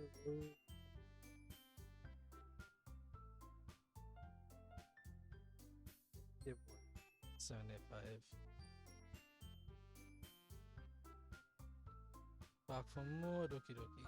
Yeah, boy. 75. Back for more Doki Doki.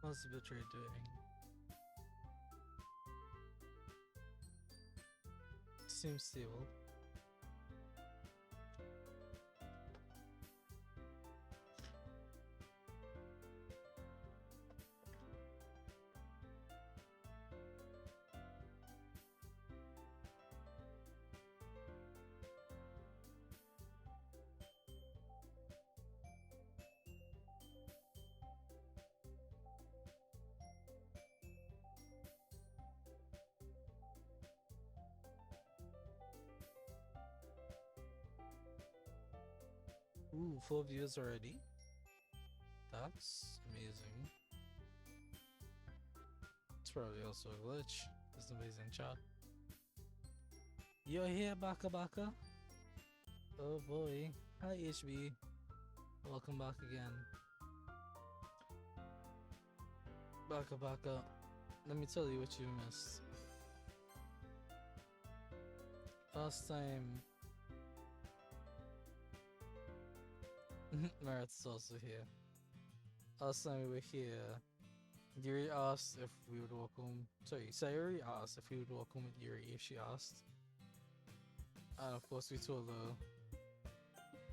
How's the trade doing? Seems stable. Ooh, 4 views already. That's amazing. It's probably also a glitch. It's amazing chat. You're here, Baka Baka. Oh boy. Hi, HB. Welcome back again. Baka Baka. Let me tell you what you missed. Last time, Merit's also here. Last time we were here, Yuri asked if we would walk home. Sorry, Sayori asked if we would walk home with Yuri if she asked. And of course, we told her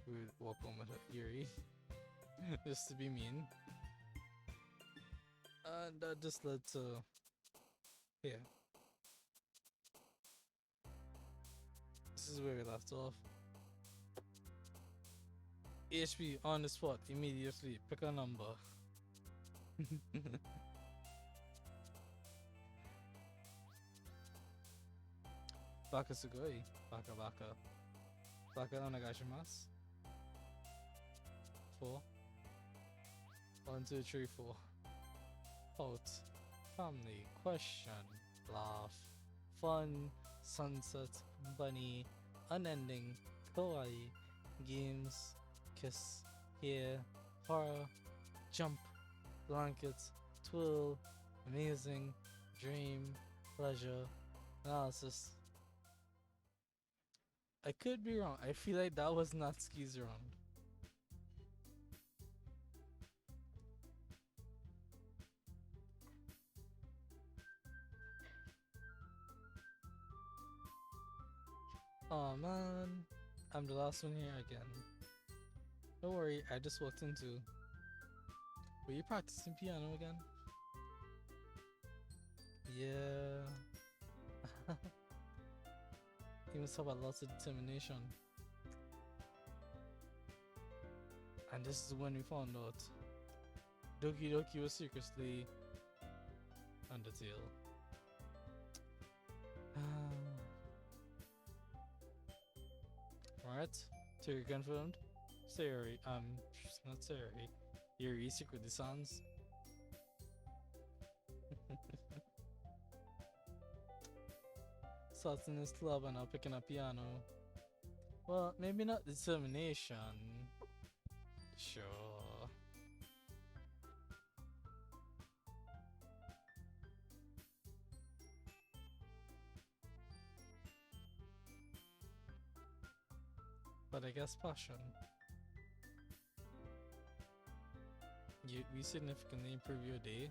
we would walk home with Yuri. Just to be mean. And that just led to here. This is where we left off. HP on the spot immediately. Pick a number. Baka sugoi. Baka baka. Baka onegaishimasu. 4. 1, 2, 3, 4. Out. Family. Question. Laugh. Fun. Sunset. Bunny. Unending. Kawaii. Games. Kiss. Here. Horror. Jump. Blanket. Twill. Amazing. Dream. Pleasure. Analysis. I could be wrong. I feel like that was Natsuki's round. Oh man, I'm the last one here again. Don't worry, I just walked into. Were you practicing piano again? Yeah. You must have a lot of determination. And this is when we found out Doki Doki was secretly Undertale. Alright, Terry confirmed. Sayori, not Sayori. Yuri secretly sounds. Starting this club and now picking up piano. Well, maybe not determination. Sure. But I guess passion. We significantly improve your day.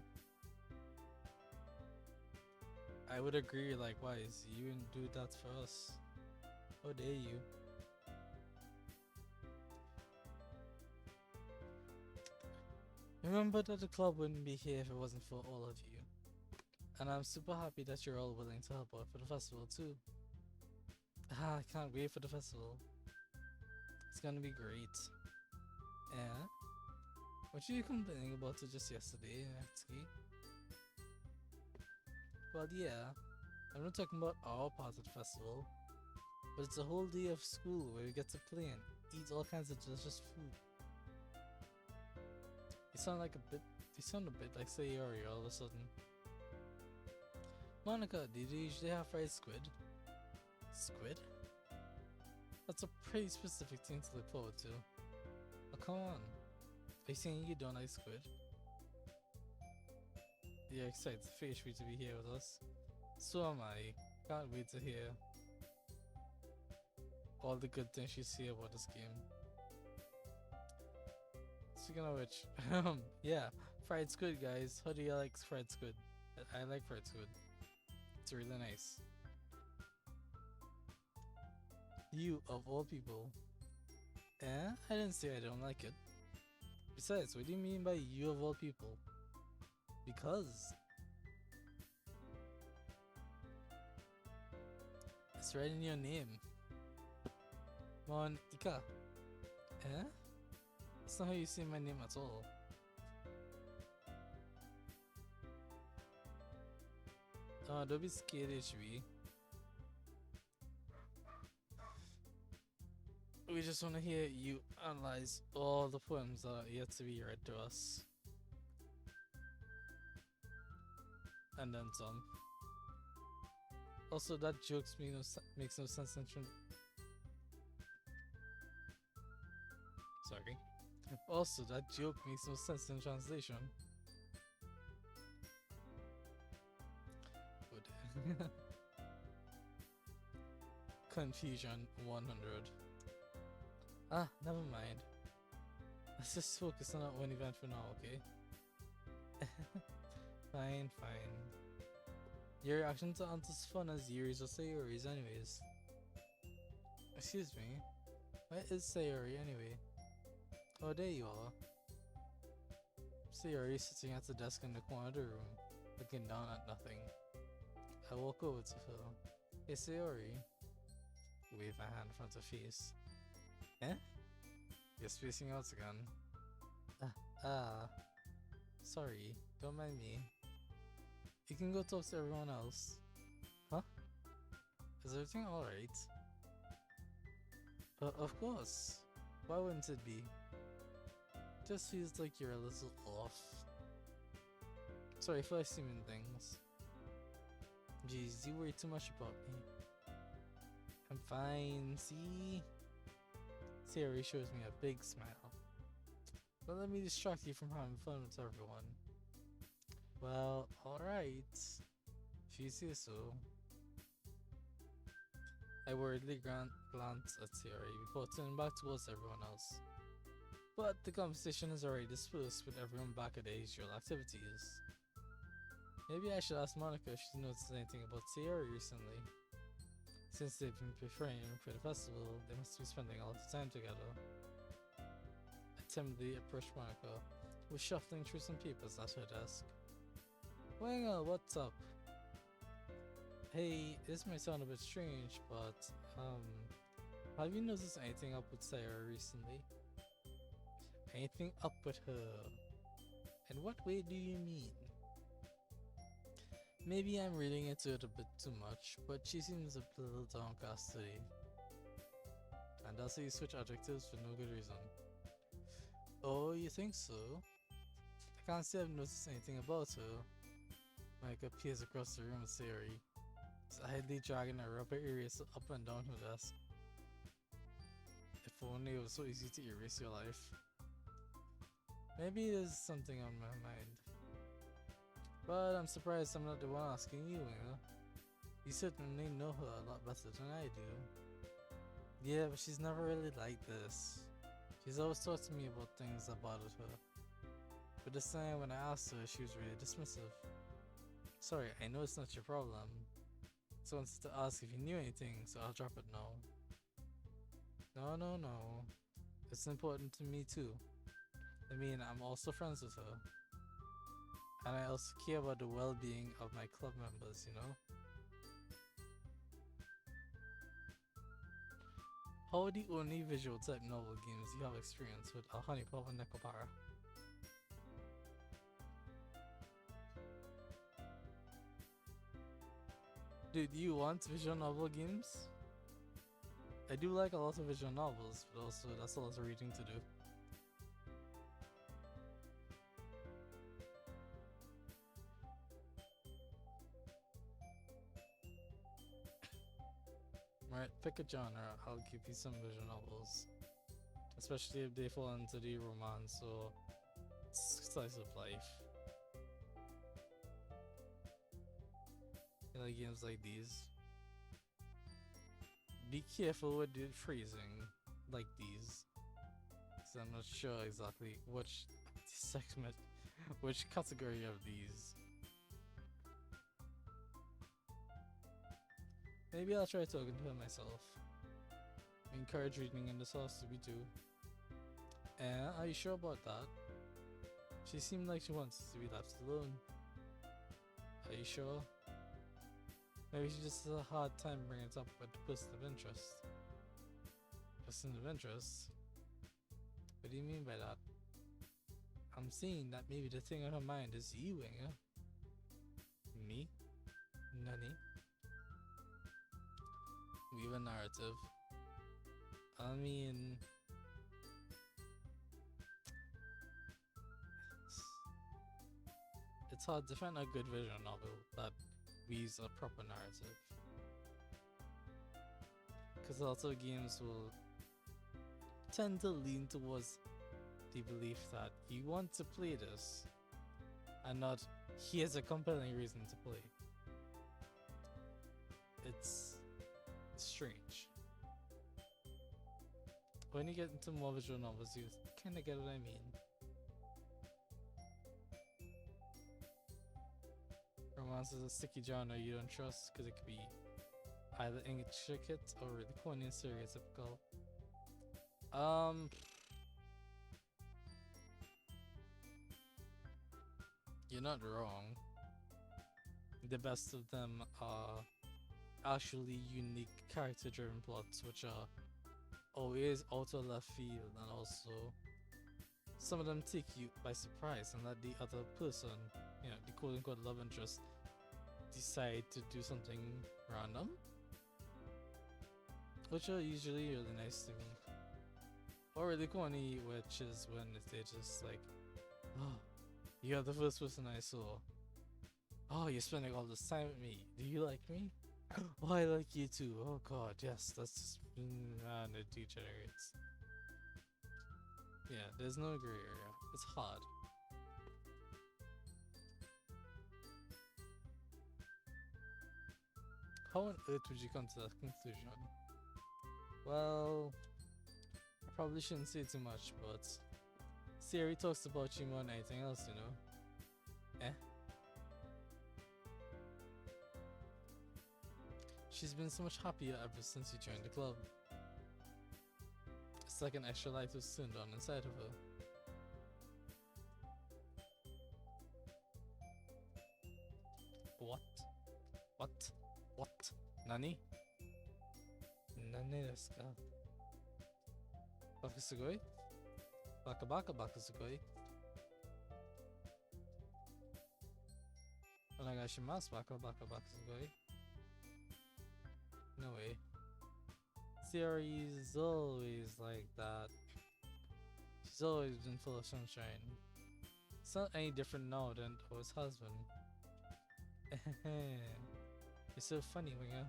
I would agree, likewise. You didn't do that for us. How dare you? Remember that the club wouldn't be here if it wasn't for all of you. And I'm super happy that you're all willing to help out for the festival too. Ah, I can't wait for the festival. It's gonna be great. Yeah? What were you complaining about it just yesterday, Natsuki? Well, yeah. I'm not talking about our part of the festival, but it's a whole day of school where we get to play and eat all kinds of delicious food. You sound like a bit. You sound a bit like Sayori all of a sudden. Monica, did you usually have fried squid? Squid? That's a pretty specific thing to look forward to. Oh, come on. Are you saying you don't like squid? You're excited for me to be here with us. So am I. Can't wait to hear all the good things you say about this game. Speaking of which, yeah, fried squid, guys. How do you like fried squid? I like fried squid. It's really nice. You, of all people. Eh? I didn't say I don't like it. Besides, what do you mean by you of all people? Because it's right in your name. Monika. Eh? That's not how you say my name at all. Don't be scared, HB. We just want to hear you analyze all the poems that are yet to be read to us. And then some. Also, that jokes makes no sense in sorry. Also, that joke makes no sense in translation. Good. Confusion 100. Ah, never mind. Let's just focus on that one event for now, okay? Fine, fine. Your reactions aren't as fun as Yuri's or Sayori's anyways. Excuse me. Where is Sayori anyway? Oh, there you are. Sayori sitting at the desk in the corner of the room, looking down at nothing. I walk over to her. Hey Sayori. Wave my hand in front of face. Eh? You're spacing out again. Ah. Sorry, don't mind me. You can go talk to everyone else. Huh? Is everything alright? Of course. Why wouldn't it be? Just feels like you're a little off. Sorry for assuming things. Jeez, you worry too much about me. I'm fine, see? Sayori shows me a big smile. But let me distract you from having fun with everyone. Well, alright. If you say so. I worriedly glance at Sayori before turning back towards everyone else. But the conversation is already dispersed with everyone back at their usual activities. Maybe I should ask Monika if she's noticed anything about Sayori recently. Since they've been preparing for the festival, they must be spending a lot of time together. I timidly approached Monika, who was shuffling through some papers at her desk. Well, what's up? Hey, this might sound a bit strange, but, have you noticed anything up with Sayori recently? Anything up with her? In what way do you mean? Maybe I'm reading into it a bit too much, but she seems a little downcast today. And that's how you switch adjectives for no good reason. Oh, you think so? I can't say I've noticed anything about her. Monika peers across the room at Sayori, idly dragging a rubber eraser up and down her desk. If only it was so easy to erase your life. Maybe there's something on my mind. But I'm surprised I'm not the one asking you, You certainly know her a lot better than I do. Yeah, but she's never really like this. She's always talked to me about things that bothered her. But this time when I asked her, she was really dismissive. Sorry, I know it's not your problem. So I wanted to ask if you knew anything, so I'll drop it now. No. It's important to me too. I mean, I'm also friends with her, and I also care about the well-being of my club members. You know, how are the only visual type novel games you have experience with are Honey Pop and Nekopara? Dude, you want visual novel games? I do like a lot of visual novels, but also that's a lot of reading to do. Right, pick a genre. I'll give you some visual novels, especially if they fall into the romance or slice of life. You like games like these. Be careful with the phrasing, like these, because I'm not sure exactly which segment, which category of these. Maybe I'll try talking to her myself. Encourage reading in the source to be too. Are you sure about that? She seemed like she wants to be left alone. Are you sure? Maybe she just has a hard time bringing it up with the person of interest. Person of interest? What do you mean by that? I'm seeing that maybe the thing on her mind is you, Inga. Me? Nani? We have a narrative. I mean... It's hard to find a good visual novel that weaves a proper narrative. Because a lot of games will tend to lean towards the belief that you want to play this and not here's a compelling reason to play. It's strange. When you get into more visual novels, you kind of get what I mean. Romance is a sticky genre you don't trust because it could be either intricate or really corny and stereotypical. You're not wrong. The best of them are actually unique character-driven plots, which are always out of left field, and also some of them take you by surprise and let the other person, you know, the quote-unquote love interest, decide to do something random, which are usually really nice to me. Or really corny, which is when they just like, oh, you're the first person I saw. Oh, you're spending all this time with me. Do you like me? Oh, I like you too. Oh god, yes, that's just and it degenerates. Yeah, there's no gray area. It's hard. How on earth would you come to that conclusion? Well, I probably shouldn't say too much, but Sayori talks about you more than anything else, you know? Eh? She's been so much happier ever since you joined the club. It's like an extra light was turned on inside of her. What? What? What? Nani? Nani desu ka? Baka sugoi? Baka baka baka sugoi? Onegaishimasu baka baka baka sugoi? No way. Sayori's always like that. She's always been full of sunshine. It's not any different now than O's husband. You're so funny, Winger.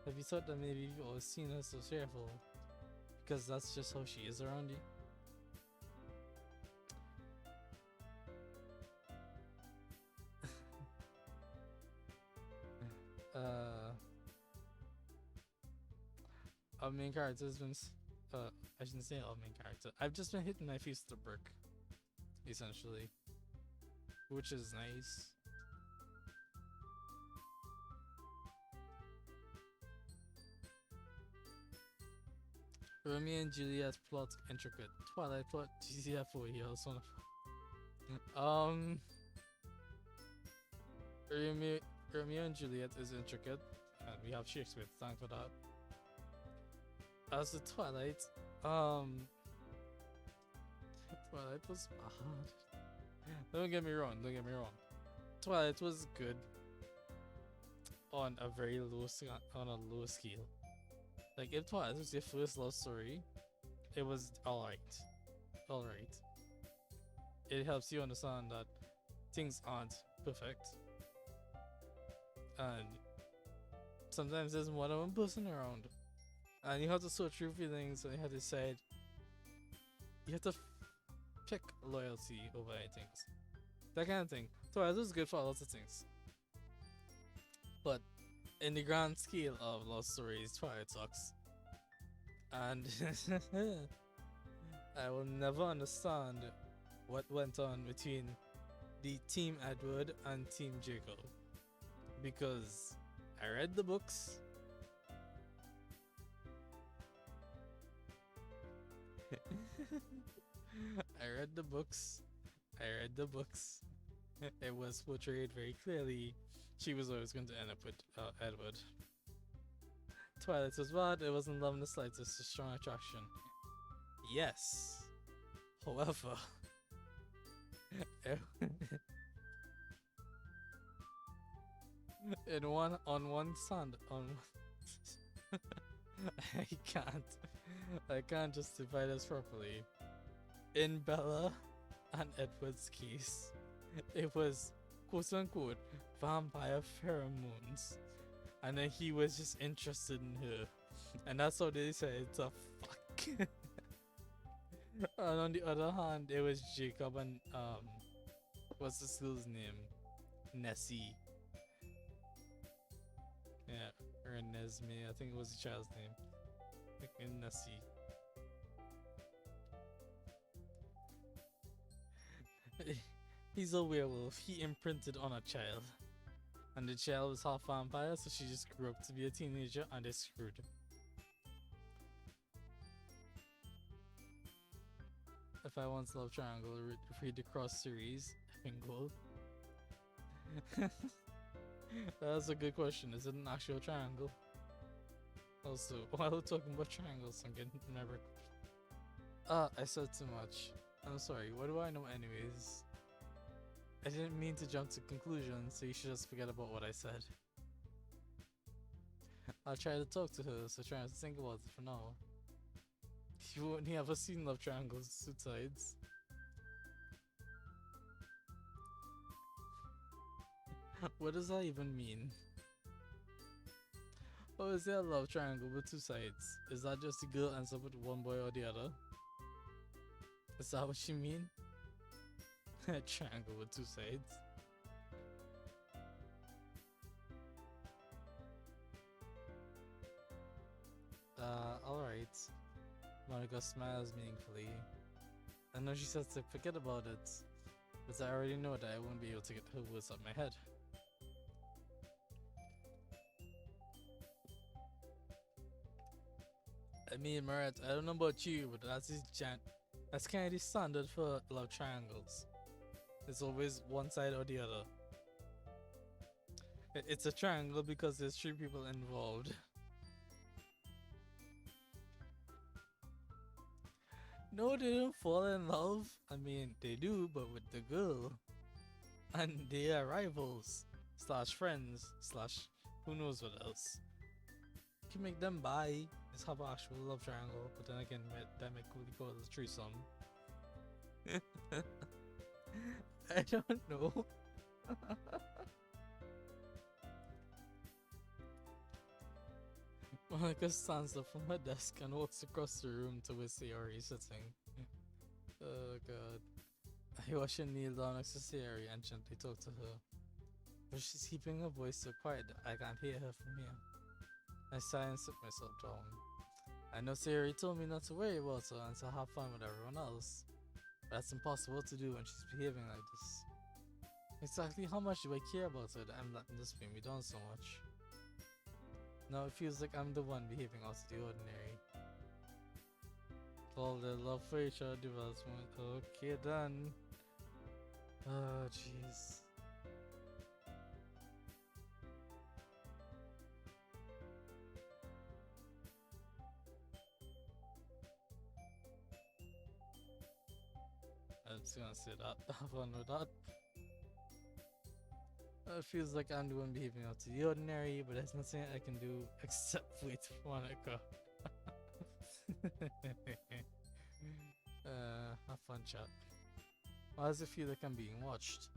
Have you thought that maybe you've always seen her so cheerful? Because that's just how she is around you? Our main character has been, I shouldn't say our main character. I've just been hitting my face with a brick, essentially, which is nice. Romeo and Juliet plot intricate. Twilight plot GTFO here. Also, um, Romeo, Romeo and Juliet is intricate, and we have Shakespeare to thank for that. As the Twilight, um, Twilight was bad. Don't get me wrong. Don't get me wrong. Twilight was good on a very on a low scale. Like if Twilight was your first love story, it was alright. Alright. It helps you understand that things aren't perfect. And sometimes there's more than one person around. And you have to sort through feelings and you have to decide. You have to pick loyalty over anything. That kind of thing. Twilight was good for lots of things. But in the grand scale of love stories, Twilight sucks. And I will never understand what went on between the Team Edward and Team Jacob. Because I read the books. I read the books. It was portrayed very clearly. She was always going to end up with Edward. Twilight was bad. It wasn't love in the slightest. A strong attraction. Yes. However, on one stand I can't justify this properly. In Bella and Edward's case, it was quote unquote vampire pheromones, and then he was just interested in her, and that's how they said it's a fuck. And on the other hand, it was Jacob and what's the girl's name? Nessie. Yeah, or Nesme. I think it was the child's name. I think Nessie. He's a werewolf. He imprinted on a child. And the child was half vampire, so she just grew up to be a teenager and they screwed. If I want love triangle, read the cross series. Gold. That's a good question. Is it an actual triangle? Also, while we're talking about triangles, I'm getting never. I said too much. I'm sorry. What do I know, anyways? I didn't mean to jump to conclusions, so you should just forget about what I said. I'll try to talk to her, so try to think about it for now. You only ever seen love triangles, two sides. What does that even mean? Oh, is there a love triangle with two sides? Is that just the girl ends up with one boy or the other? Is that what you mean? A triangle with two sides? Alright. Monika smiles meaningfully. I know she says to forget about it, but I already know that I won't be able to get her words out my head. I mean, Marat, I don't know about you, but that's kind of the standard for love triangles. It's always one side or the other. It's a triangle because there's three people involved. No, they don't fall in love. I mean, they do, but with the girl. And they are rivals, slash friends, slash who knows what else. You can make them bi. Let's have an actual love triangle, but then again, that might could be called a threesome. I don't know. Monica stands up from her desk and walks across the room to where Sayori is sitting. Oh god. I watch her kneel down next to Sayori and gently talk to her. But she's keeping her voice so quiet that I can't hear her from here. I sigh and sit myself down. I know Sayori told me not to worry about her and to have fun with everyone else. But that's impossible to do when she's behaving like this. Exactly how much do I care about her that I'm letting this bring me down so much? Now it feels like I'm the one behaving out of the ordinary. All the love for each other development. Okay, done. Oh, jeez. I'm just gonna say that. Have fun with that. It feels like I'm the one behaving out to the ordinary, but there's nothing I can do except wait for Monica. Have fun, chat. Why does it feel like I'm being watched?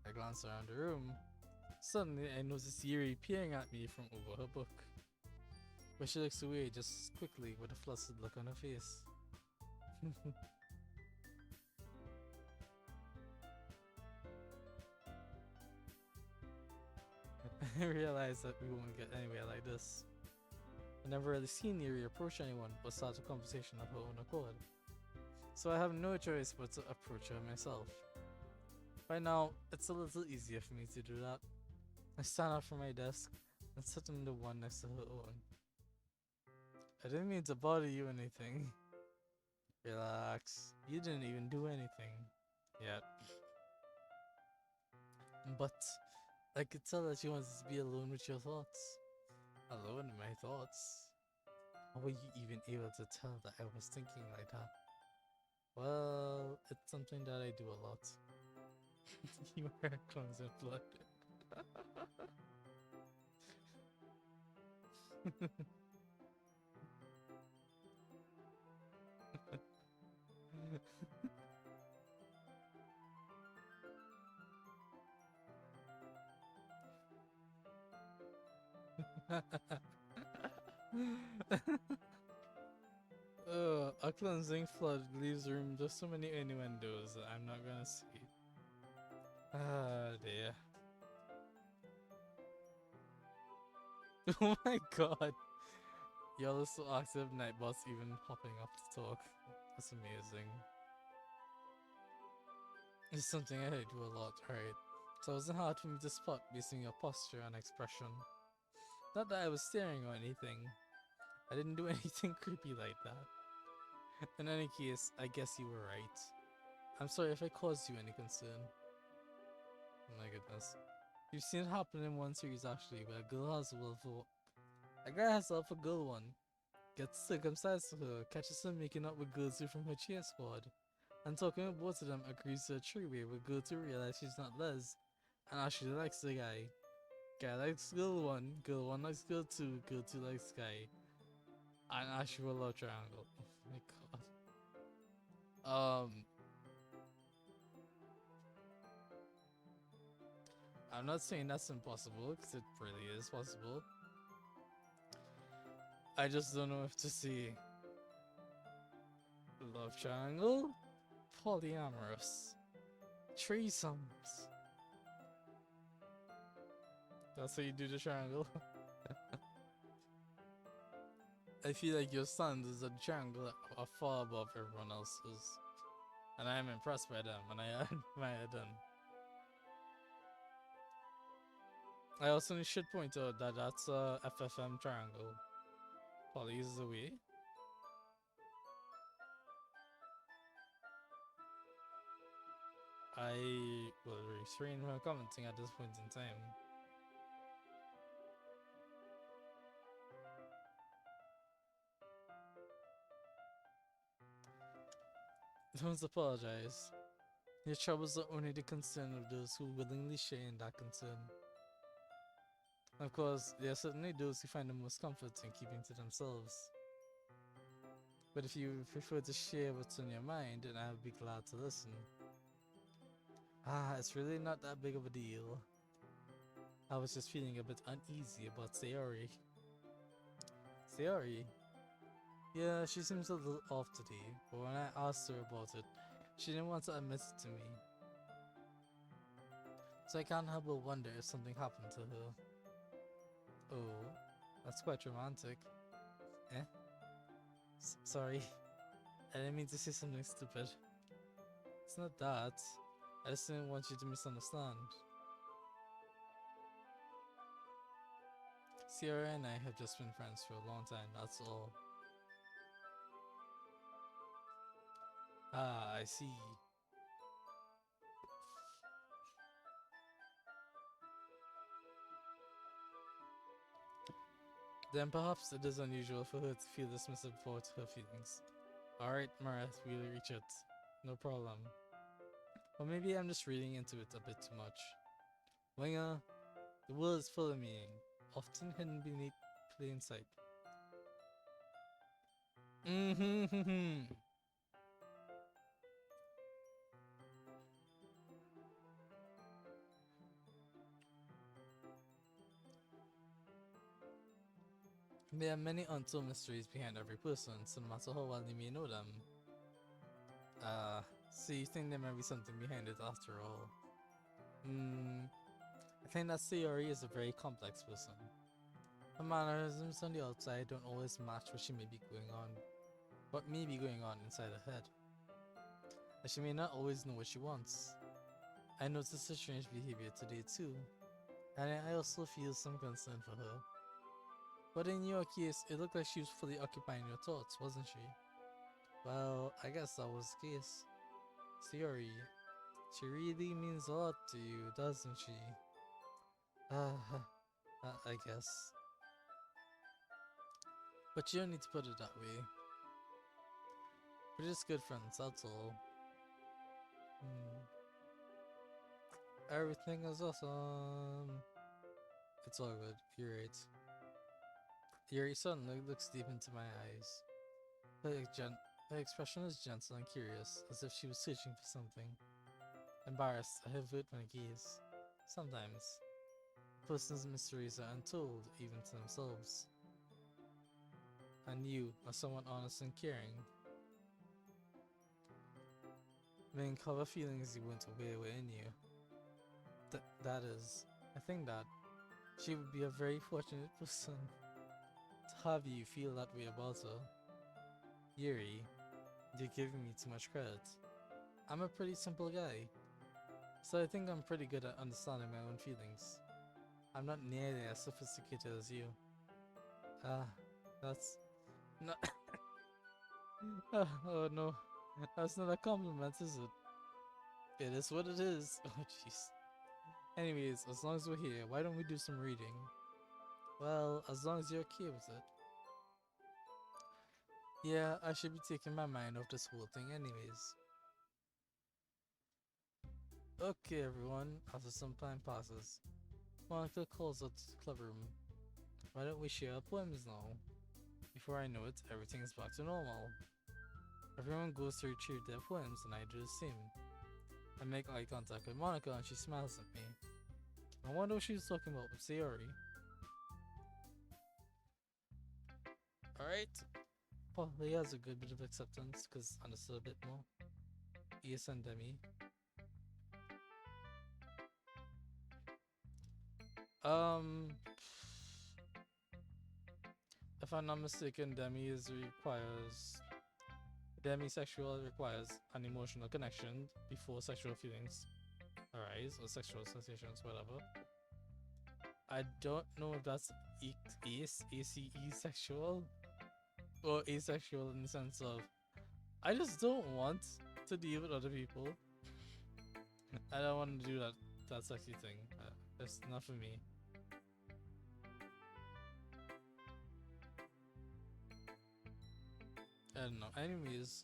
I glance around the room. Suddenly, I notice Yuri peering at me from over her book. But she looks away just quickly with a flustered look on her face. I realize that we won't get anywhere like this. I've never really seen Yuri approach anyone or start a conversation of her own accord. So I have no choice but to approach her myself. Right now, it's a little easier for me to do that. I stand up from my desk and sit on the one next to her own. I didn't mean to bother you or anything. Relax. You didn't even do anything. Yet. But I could tell that you wanted to be alone with your thoughts. Alone in my thoughts? How were you even able to tell that I was thinking like that? Well, it's something that I do a lot. Your hair comes in blood. A cleansing flood leaves room just so many innuendos that I'm not gonna see. Ah, dear. Oh my god. Y'all are so active, Nightbot's even hopping up to talk. That's amazing. It's something I do a lot, right? So it wasn't hard for me to spot based on your posture and expression. Not that I was staring or anything. I didn't do anything creepy like that. In any case, I guess you were right. I'm sorry if I caused you any concern. Oh my goodness. You've seen it happen in one series actually, where a girl has a a guy has herself a girl one, gets circumcised for her, catches her making up with girl two from her cheer squad, and talking with both of them agrees to a three-way with girl two realize she's not Les, and actually likes the guy. Guy likes girl one likes girl two likes guy, and actual love triangle. Oh my god. I'm not saying that's impossible, because it really is possible. I just don't know if to see love triangle, polyamorous, threesomes. That's how you do the triangle. I feel like your standards of the triangle are far above everyone else's, and I am impressed by them, and I admire them. I also should point out that that's a FFM triangle. Poly is the way. I will refrain from commenting at this point in time. Don't apologize. Your troubles are only the concern of those who willingly share in that concern. Of course, there are certainly those who find the most comfort in keeping to themselves. But if you prefer to share what's on your mind, then I'll be glad to listen. It's really not that big of a deal. I was just feeling a bit uneasy about Sayori. Sayori? Yeah, she seems a little off today, but when I asked her about it, she didn't want to admit it to me. So I can't help but wonder if something happened to her. Oh, that's quite romantic. Eh? Sorry. I didn't mean to say something stupid. It's not that. I just didn't want you to misunderstand. Sierra and I have just been friends for a long time, that's all. Ah, I see. Then perhaps it is unusual for her to feel dismissive about her feelings. Alright, Marath, we'll reach it. No problem. Or maybe I'm just reading into it a bit too much. Winger, the world is full of meaning, often hidden beneath plain sight. Mm-hmm. There are many untold mysteries behind every person, so no matter how well you may know them. So you think there might be something behind it after all? I think that Sayori is a very complex person. Her mannerisms on the outside don't always match what she may be going on, what may be going on inside her head. And she may not always know what she wants. I noticed her strange behavior today too, and I also feel some concern for her. But in your case, it looked like she was fully occupying your thoughts, wasn't she? Well, I guess that was the case. Sayori, she really means a lot to you, doesn't she? I guess. But you don't need to put it that way. We're just good friends, that's all. Hmm. Everything is awesome. It's all good, you're right. Yuri suddenly looks deep into my eyes. Her expression is gentle and curious, as if she was searching for something. Embarrassed, I avert my gaze. Sometimes, a person's mysteries are untold even to themselves. And you are someone honest and caring. May uncover feelings you weren't aware were in you. That is, I think that she would be a very fortunate person to have you feel that way about her. Yuri, you're giving me too much credit. I'm a pretty simple guy, so I think I'm pretty good at understanding my own feelings. I'm not nearly as sophisticated as you. Ah, that's not. Oh no, that's not a compliment, is it? It is what it is. Oh jeez. Anyways, as long as we're here, why don't we do some reading? Well, as long as you're okay with it. Yeah, I should be taking my mind off this whole thing anyways. Okay everyone, after some time passes, Monica calls up to the club room. Why don't we share our poems now? Before I know it, everything is back to normal. Everyone goes to retrieve their poems and I do the same. I make eye contact with Monica and she smiles at me. I wonder what she was talking about with Sayori. Alright. Probably has a good bit of acceptance because understood a bit more. Ace and Demi. Um, if I'm not mistaken, demisexual requires an emotional connection before sexual feelings arise or sexual sensations, whatever. I don't know if that's ACE sexual or asexual in the sense of I just don't want to deal with other people. I don't want to do that sexy thing. It's not for me. I don't know. Anyways,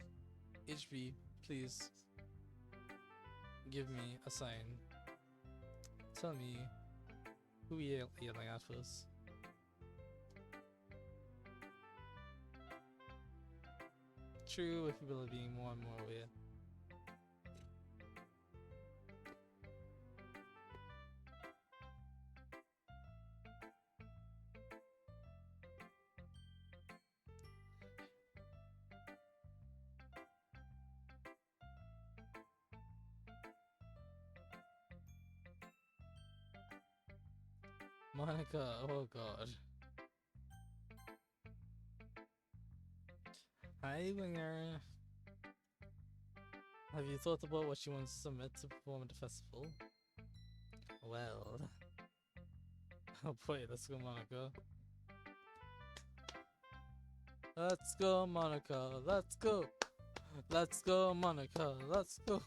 HB, please give me a sign. Tell me who you're yelling at first. True, if people are being more and more aware. Monica, oh god. Hi, Winger. Have you thought about what you want to submit to perform at the festival? Well, oh boy, let's go, Monica. Let's go, Monica. Let's go. Let's go, Monica. Let's go.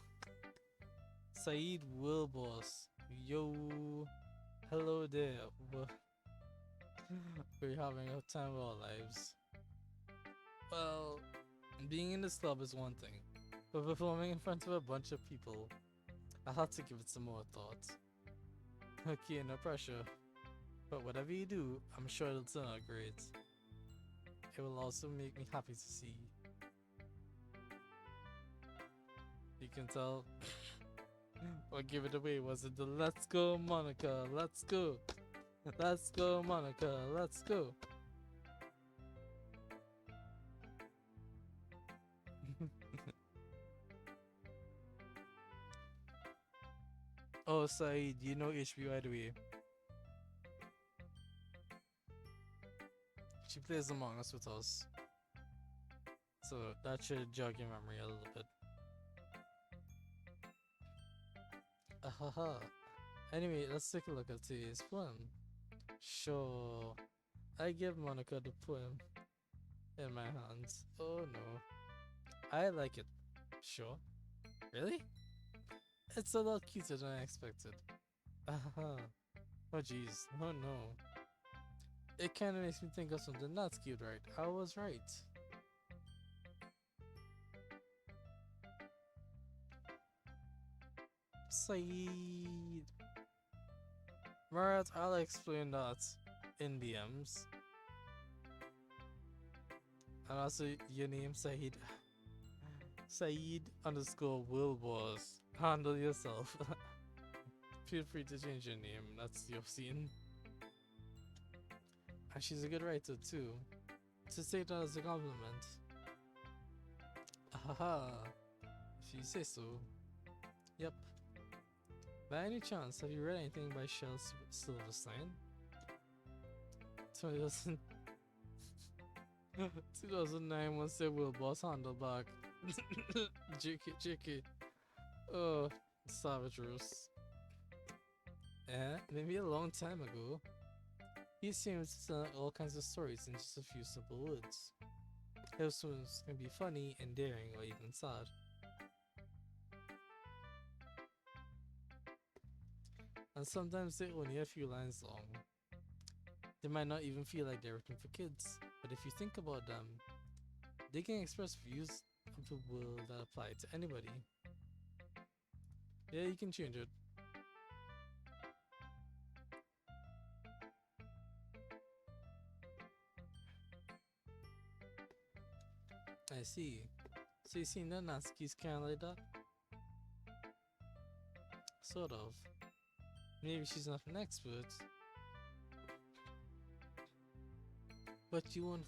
Saeed Wilboss. Yo. Hello there. We're having a time of our lives. Well, being in this club is one thing, but performing in front of a bunch of people, I had to give it some more thought. Okay, no pressure. But whatever you do, I'm sure it'll turn out great. It will also make me happy to see. You can tell. Or give it away. Was it the let's go, Monica? Let's go. Let's go, Monica. Let's go. Oh, Saeed, you know HB by the way. She plays Among Us with us. So that should jog your memory a little bit. Ahaha. Anyway, let's take a look at today's poem. Sure. I give Monica the poem in my hands. Oh no. I like it. Sure. Really? It's a lot cuter than I expected. Ahaha. Oh jeez. Oh no. It kinda makes me think of something not cute, right? I was right. Saeed. Marat, I'll explain that in DMs. And also your name Saeed. Saeed underscore Wilboss. Handle yourself. Feel free to change your name. That's your scene. And she's a good writer too. To take that as a compliment. Haha. If you say so. Yep. By any chance, have you read anything by Shel Silverstein? 2000 2009 once they will boss Handleback. JK. Oh, Savage Rose. Maybe a long time ago. He seems to tell all kinds of stories in just a few simple words. His ones can be funny, endearing, or even sad. And sometimes they're only a few lines long. They might not even feel like they're written for kids, but if you think about them, they can express views of the world that apply to anybody. Yeah, you can change it. I see. So you seen that Natsuki's kind of like that? Sort of. Maybe she's not an expert, but you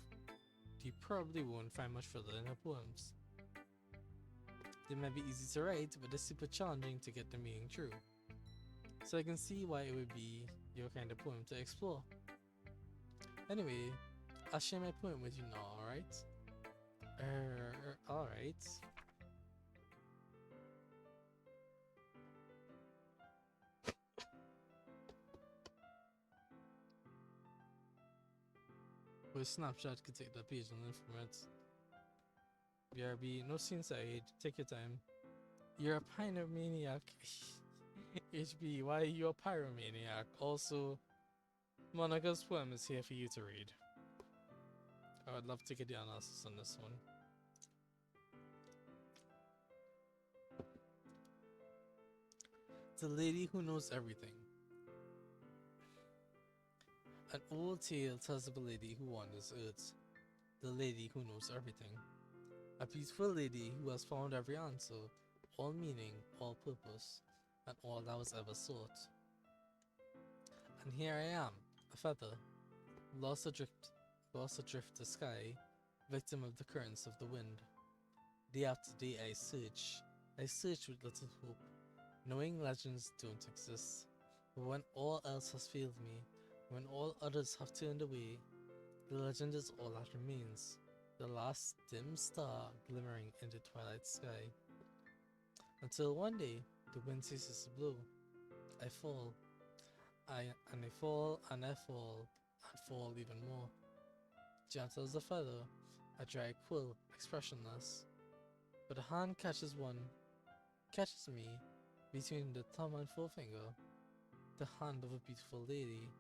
probably won't find much further in her poems. They might be easy to write, but they're super challenging to get the meaning true. So I can see why it would be your kind of poem to explore. Anyway, I'll share my poem with you now, alright? Alright. With Snapchat could take the page and learn from it. BRB, no scene side, take your time. You're a pyromaniac. HB, why are you a pyromaniac? Also, Monica's poem is here for you to read. I would love to get the analysis on this one. The Lady Who Knows Everything. An old tale tells of a lady who wanders Earth. The lady who knows everything. A peaceful lady who has found every answer, all meaning, all purpose, and all that was ever sought. And here I am, a feather, lost adrift the sky, victim of the currents of the wind. Day after day I search with little hope, knowing legends don't exist. But when all else has failed me, when all others have turned away, the legend is all that remains, the last dim star glimmering in the twilight sky. Until one day, the wind ceases to blow. I fall. I fall and I fall and fall even more. Gentle as a feather, a dry quill, expressionless. but a hand catches me between the thumb and forefinger, the hand of a beautiful lady.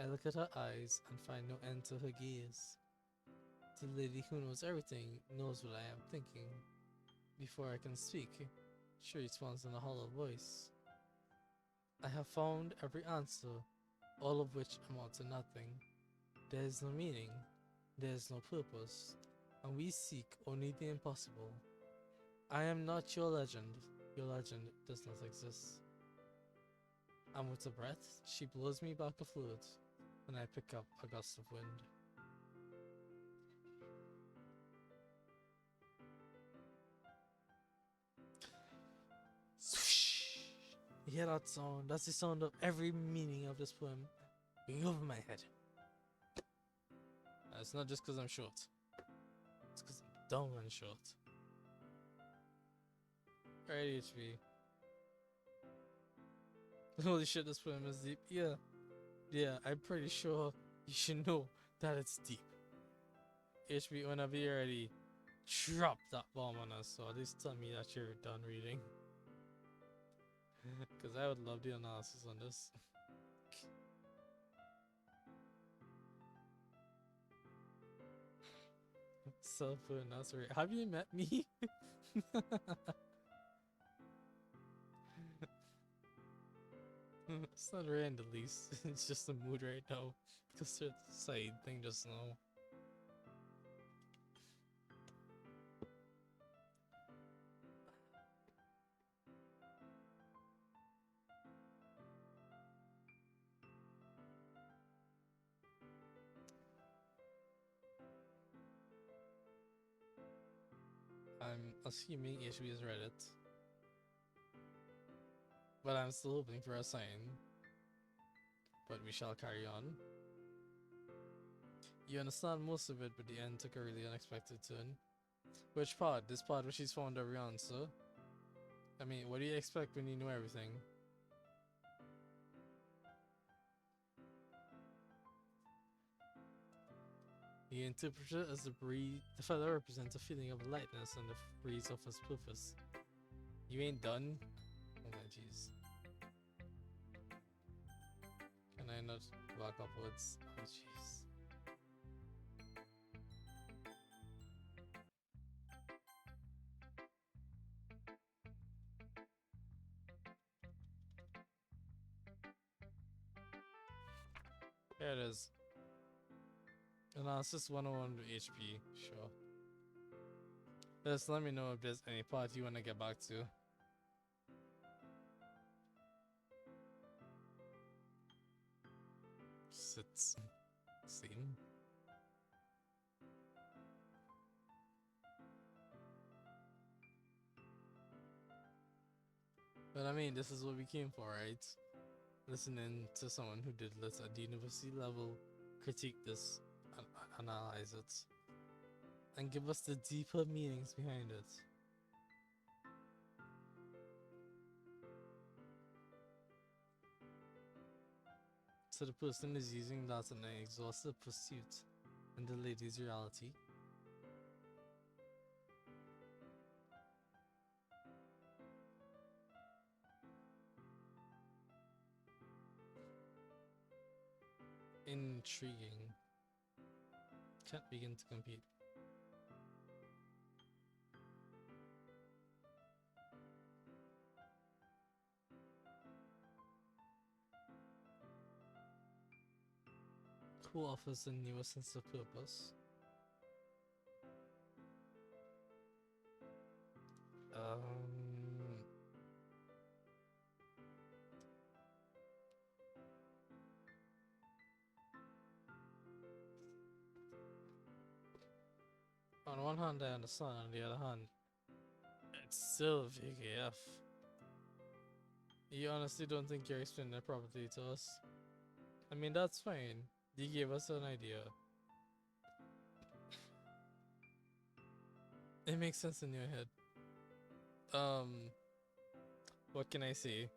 I look at her eyes and find no end to her gaze. The lady who knows everything knows what I am thinking. Before I can speak, she responds in a hollow voice. I have found every answer, all of which amount to nothing. There is no meaning, there is no purpose, and we seek only the impossible. I am not your legend does not exist. And with a breath, she blows me back afloat, and I pick up a gust of wind. Swoosh! You hear that sound? That's the sound of every meaning of this poem going over my head. And it's not just because I'm short. It's because I'm dumb and short. Alright, HB. Holy shit, this poem is deep. Yeah, I'm pretty sure you should know that it's deep. HB, whenever you're ready, drop that bomb on us, so at least tell me that you're done reading. Because I would love the analysis on this. Self-food, that's right. Have you met me? It's not right in the least. It's just the mood right now. Because there's the side thing just now. I'm assuming HB has read it. But I'm still hoping for a sign. But we shall carry on. You understand most of it, but the end took a really unexpected turn. Which part? This part where she's found every answer? I mean, what do you expect when you know everything? The interpreter as the breeze. The feather represents a feeling of lightness and the breeze offers purpose. You ain't done? Oh my jeez. Can I not walk upwards? Oh jeez. There it is. Analysis 101 HP, sure. Just let me know if there's any part you want to get back to. Sits. Scene. But I mean, this is what we came for, right? Listening to someone who did this at the university level, critique this, and analyze it, and give us the deeper meanings behind it. So the person is using that in an exhaustive pursuit in the lady's reality. Intriguing. Can't begin to compete. Who offers a newer sense of purpose? On one hand, I understand, on the other hand, it's still VKF. You honestly don't think you're explaining it properly to us? I mean, that's fine. You gave us an idea. It makes sense in your head. What can I say?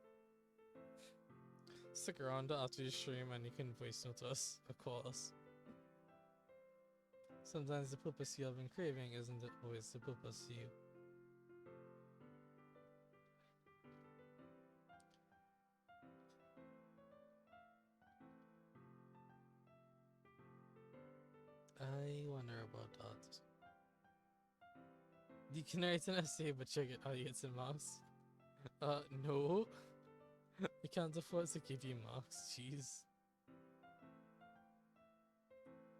Stick around after the stream and you can voice note us or call us. Sometimes the purpose you have been craving isn't always the purpose you You can write an essay but check it audience and marks. No. We can't afford to give you marks, jeez.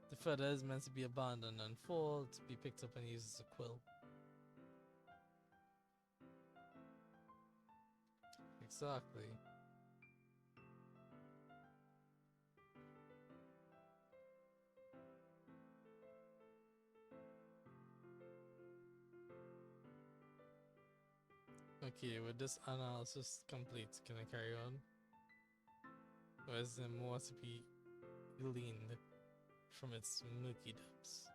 The feather is meant to be abandoned and fall to be picked up and used as a quill. Exactly. Okay, with this analysis complete, can I carry on? Or is there more to be gleaned from its milky depths?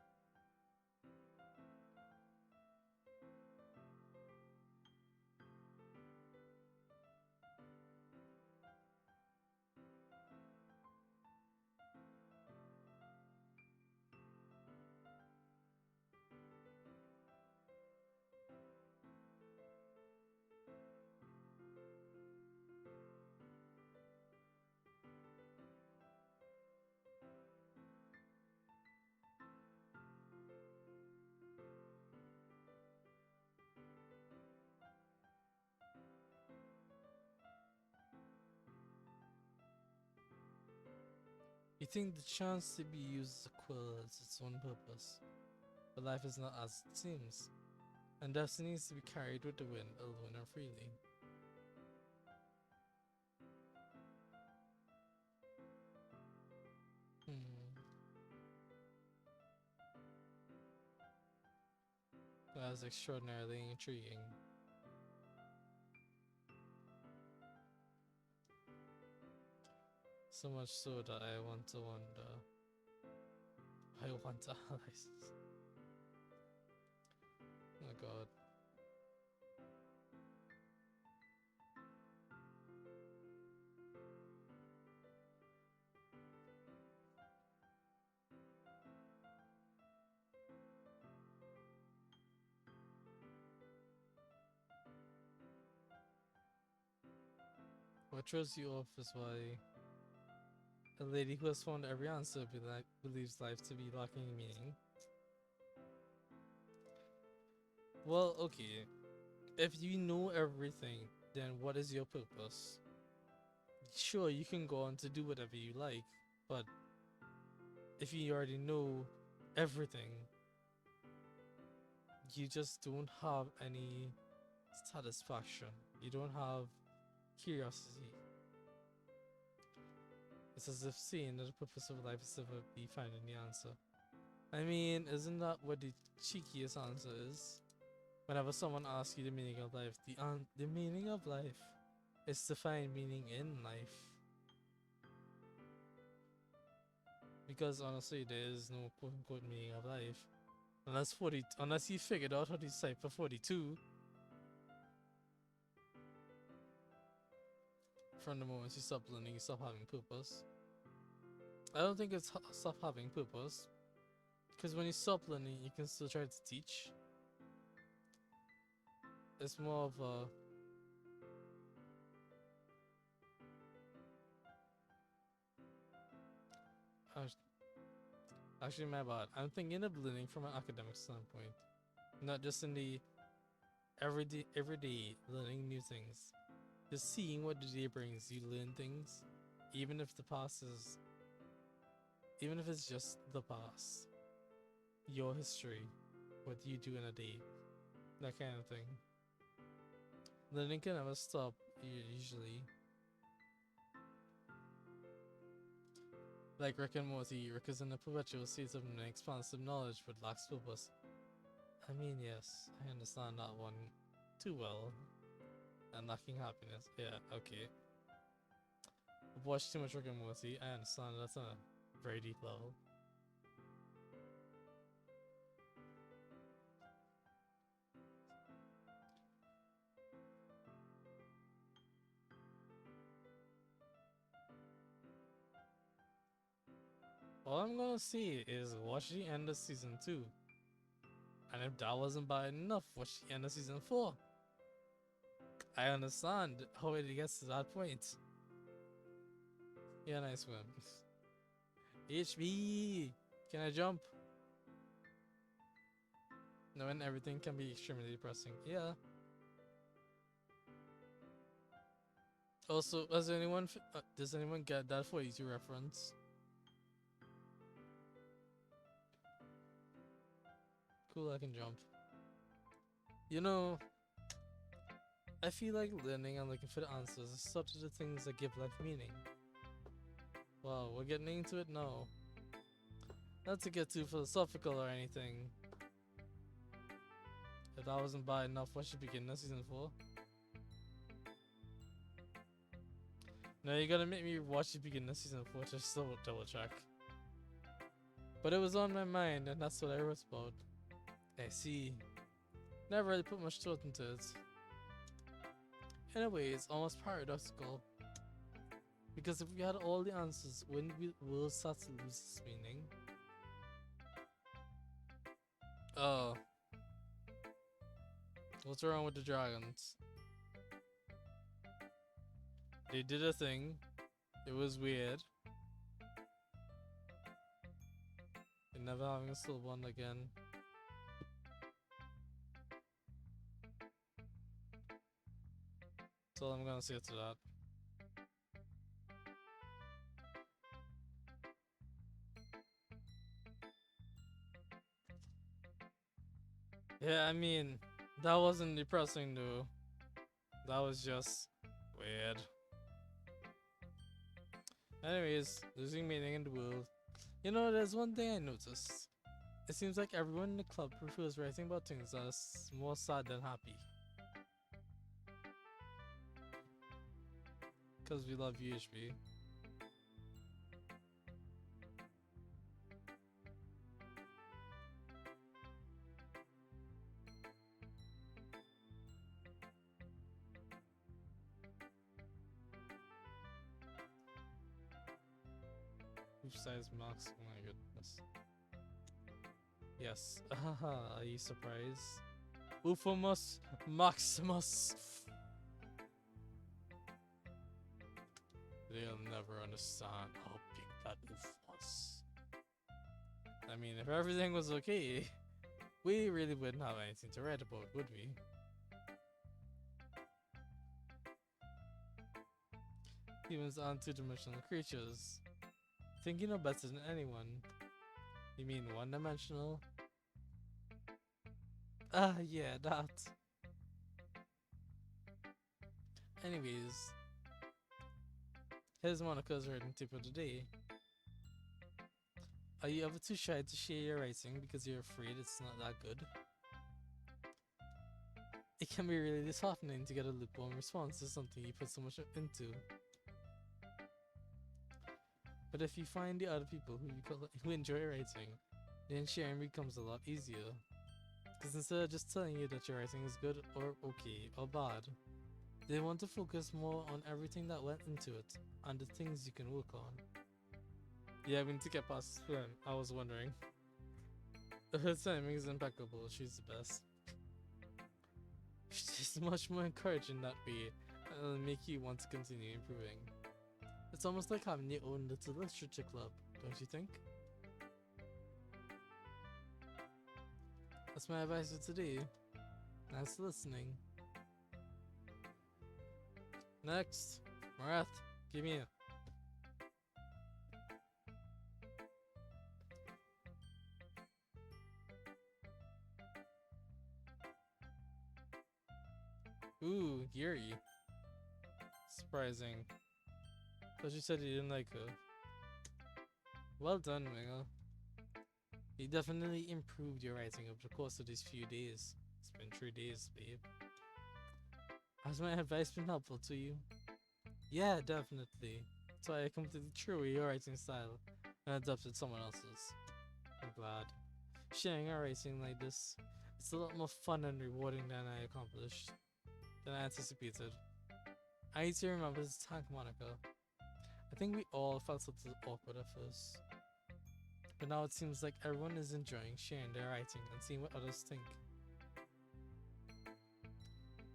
You think the chance to be used as a quill has its own purpose, but life is not as it seems, and destiny is to be carried with the wind alone and freely. Hmm, that is extraordinarily intriguing. So much so that I want to wonder. I want to analyze this. Oh god. What throws you off is why a lady who has found every answer believes life to be lacking meaning. Well, okay. If you know everything, then what is your purpose? Sure, you can go on to do whatever you like, but if you already know everything, you just don't have any satisfaction. You don't have curiosity. It's as if saying that the purpose of life is to be finding the answer. I mean, isn't that what the cheekiest answer is? Whenever someone asks you the meaning of life, the meaning of life is to find meaning in life. Because honestly, there is no quote unquote meaning of life. Unless you figured out how to decipher 42 from the moment you stop learning, you stop having purpose. I don't think it's stop having purpose. Because when you stop learning, you can still try to teach. It's more of a. Actually, my bad. I'm thinking of learning from an academic standpoint, not just in the everyday learning new things. Just seeing what the day brings, you learn things, even if the past is, even if it's just the past, your history, what you do in a day, that kind of thing. Learning can never stop. Usually, like Rick and Morty, Rick is in a perpetual state of expansive knowledge but lacks purpose. I mean, yes, I understand that one too well. And lacking happiness. Yeah, okay. I've watched too much Rick and Morty. I understand that's on a very deep level. All I'm gonna say is watch the end of season 2. And if that wasn't bad enough, watch the end of season 4. I understand how it gets to that point. Yeah, nice one. HB! Can I jump? Knowing everything can be extremely depressing. Yeah. Also, does anyone get that for easy reference? Cool, I can jump. You know, I feel like learning and looking for the answers is such of the things that give life meaning. Wow, we're getting into it now. Not to get too philosophical or anything. If that wasn't bad enough, what should begin this season 4? No, you're gonna make me watch it begin this season 4 just to double check. But it was on my mind, and that's what I wrote about. I see. Never really put much thought into it. In a way, it's almost paradoxical. Because if we had all the answers, wouldn't we will start to lose its meaning? Oh. What's wrong with the dragons? They did a thing. It was weird. They're never having a still one again. So I'm gonna say to that. Yeah, I mean, that wasn't depressing though. That was just weird. Anyways, losing meaning in the world. You know, there's one thing I noticed. It seems like everyone in the club prefers writing about things that are more sad than happy. Because we love UHB. Which size marks? Oh my goodness. Yes. Are you surprised? Ufomus Maximus. They'll never understand how big that oof was. I mean, if everything was okay, we really wouldn't have anything to write about, would we? Humans aren't two-dimensional creatures. Think you know better than anyone. You mean one-dimensional? Ah, yeah, that. Anyways, here's Monica's writing tip of the day. Are you ever too shy to share your writing because you're afraid it's not that good? It can be really disheartening to get a lukewarm response to something you put so much into. But if you find the other people who enjoy writing, then sharing becomes a lot easier. Because instead of just telling you that your writing is good or okay or bad, they want to focus more on everything that went into it and the things you can work on. Yeah, we need to get past Flynn. I was wondering. Her timing is impeccable. She's the best. She's much more encouraging that way, and it'll make you want to continue improving. It's almost like having your own little literature club, don't you think? That's my advice for today. Thanks for listening. Next, Marath, give me it. Ooh, Yuri. Surprising. But you said you didn't like her. Well done, Mega. You definitely improved your writing over the course of these few days. It's been 3 days, babe. Has my advice been helpful to you? Yeah, definitely. That's why I completely threw away your writing style and adopted someone else's. I'm glad. Sharing a writing like this, it's a lot more fun and rewarding than I anticipated. I need to remember to thank Monica. I think we all felt a little awkward at first. But now it seems like everyone is enjoying sharing their writing and seeing what others think.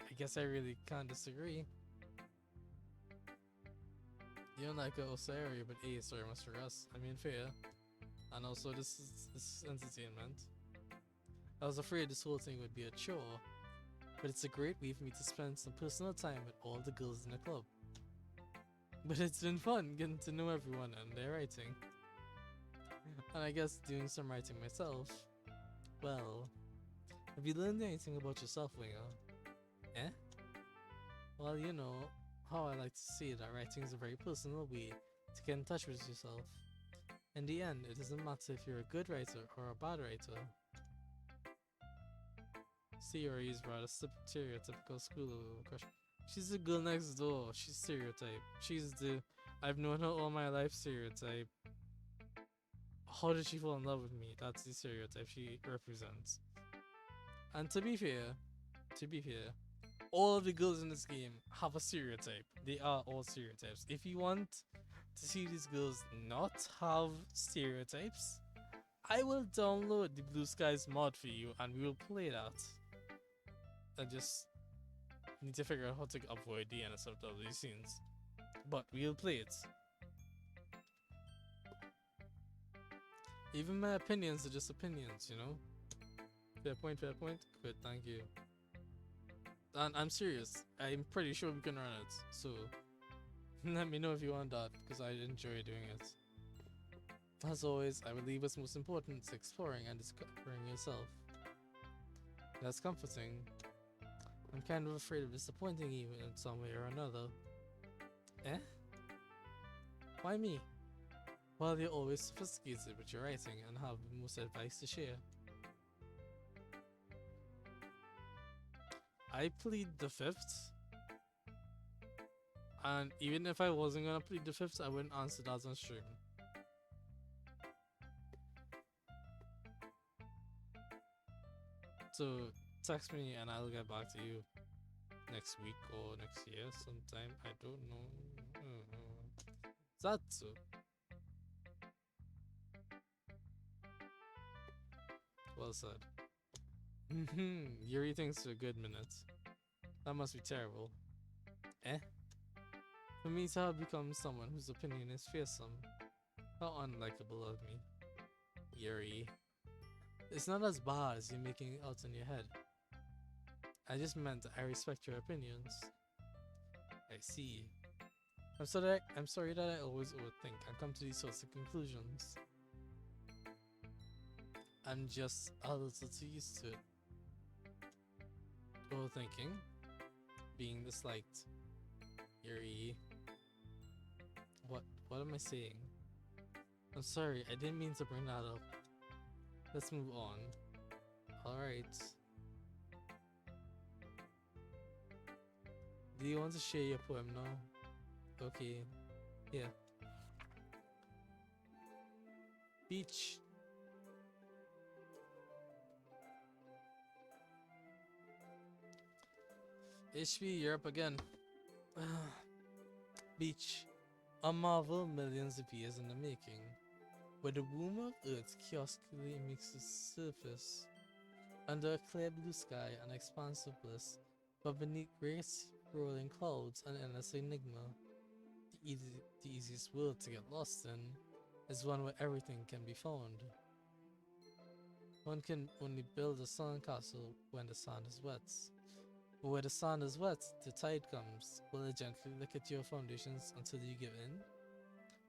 I guess I really can't disagree. You don't like Sayori, but sorry, Mr. Russ. I mean, fair. And also, this is entertainment. I was afraid this whole thing would be a chore, but it's a great way for me to spend some personal time with all the girls in the club. But it's been fun getting to know everyone and their writing. And I guess doing some writing myself. Well, have you learned anything about yourself, Winger? Eh? Well, you know how I like to say that writing is a very personal way to get in touch with yourself. In the end, it doesn't matter if you're a good writer or a bad writer. Sayori is rather stereotypical school crush. She's the girl next door. She's stereotype. She's the I've known her all my life stereotype. How did she fall in love with me? That's the stereotype she represents. And to be fair, all of the girls in this game have a stereotype. They are all stereotypes. If you want to see these girls not have stereotypes, I will download the Blue Skies mod for you and we will play that. I just need to figure out how to avoid the NSFW scenes. But we'll play it. Even my opinions are just opinions, you know? Fair point, fair point. Good, thank you. And I'm serious. I'm pretty sure we can run it. So let me know if you want that, because I enjoy doing it. As always, I believe what's most important is exploring and discovering yourself. That's comforting. I'm kind of afraid of disappointing you in some way or another. Eh? Why me? Well, you're always sophisticated with your writing and have the most advice to share. I plead the fifth. And even if I wasn't gonna plead the fifth, I wouldn't answer that on stream. So text me and I'll get back to you next week or next year sometime. I don't know. That's so. Well said. You're eating for a good minute. That must be terrible. Eh? For me to have become someone whose opinion is fearsome. How unlikable of me. Yuri. It's not as bad as you're making it out in your head. I just meant I respect your opinions. I see. I'm sorry that I always overthink and come to these sorts of conclusions. I'm just a little too used to it. Overthinking. Being disliked. Yuri. What am I saying? I'm sorry, I didn't mean to bring that up. Let's move on. Alright. Do you want to share your poem now? Okay. Yeah. Beach. HB, you're up again. Beach. A marvel millions of years in the making, where the womb of Earth kioskily meets the surface, under a clear blue sky and expansive bliss, but beneath great rolling clouds an endless enigma. The easiest world to get lost in is one where everything can be found. One can only build a sandcastle when the sand is wet. But where the sand is wet, the tide comes. Will it gently lick at your foundations until you give in?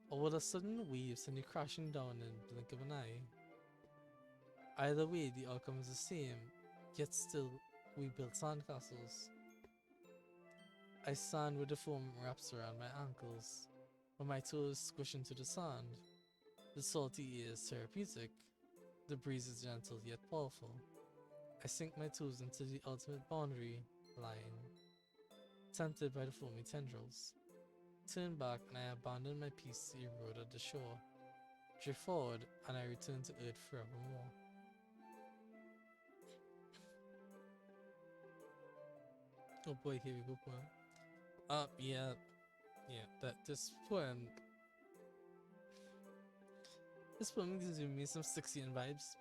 Or will a sudden wave send you crashing down in the blink of an eye? Either way, the outcome is the same, yet still, we build sandcastles. I stand with the foam wraps around my ankles, when my toes squish into the sand. The salty air is therapeutic, the breeze is gentle yet powerful. I sink my toes into the ultimate boundary line, tempted by the foamy tendrils. Turn back and I abandon my piece to erode at the shore. Drift forward and I return to earth forevermore. Oh boy, here we go, poem. Yeah, this poem gives me some 16 vibes.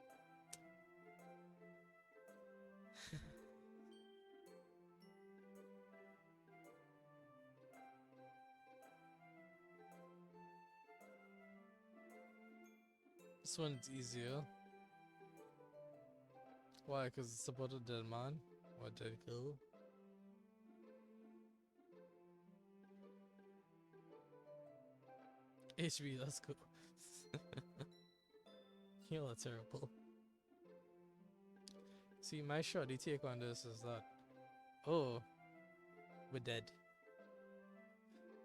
This one's easier. Why? Because it's about a dead man? Or dead girl? HB, let's go. You're terrible. See, my shoddy take on this is that, oh, we're dead.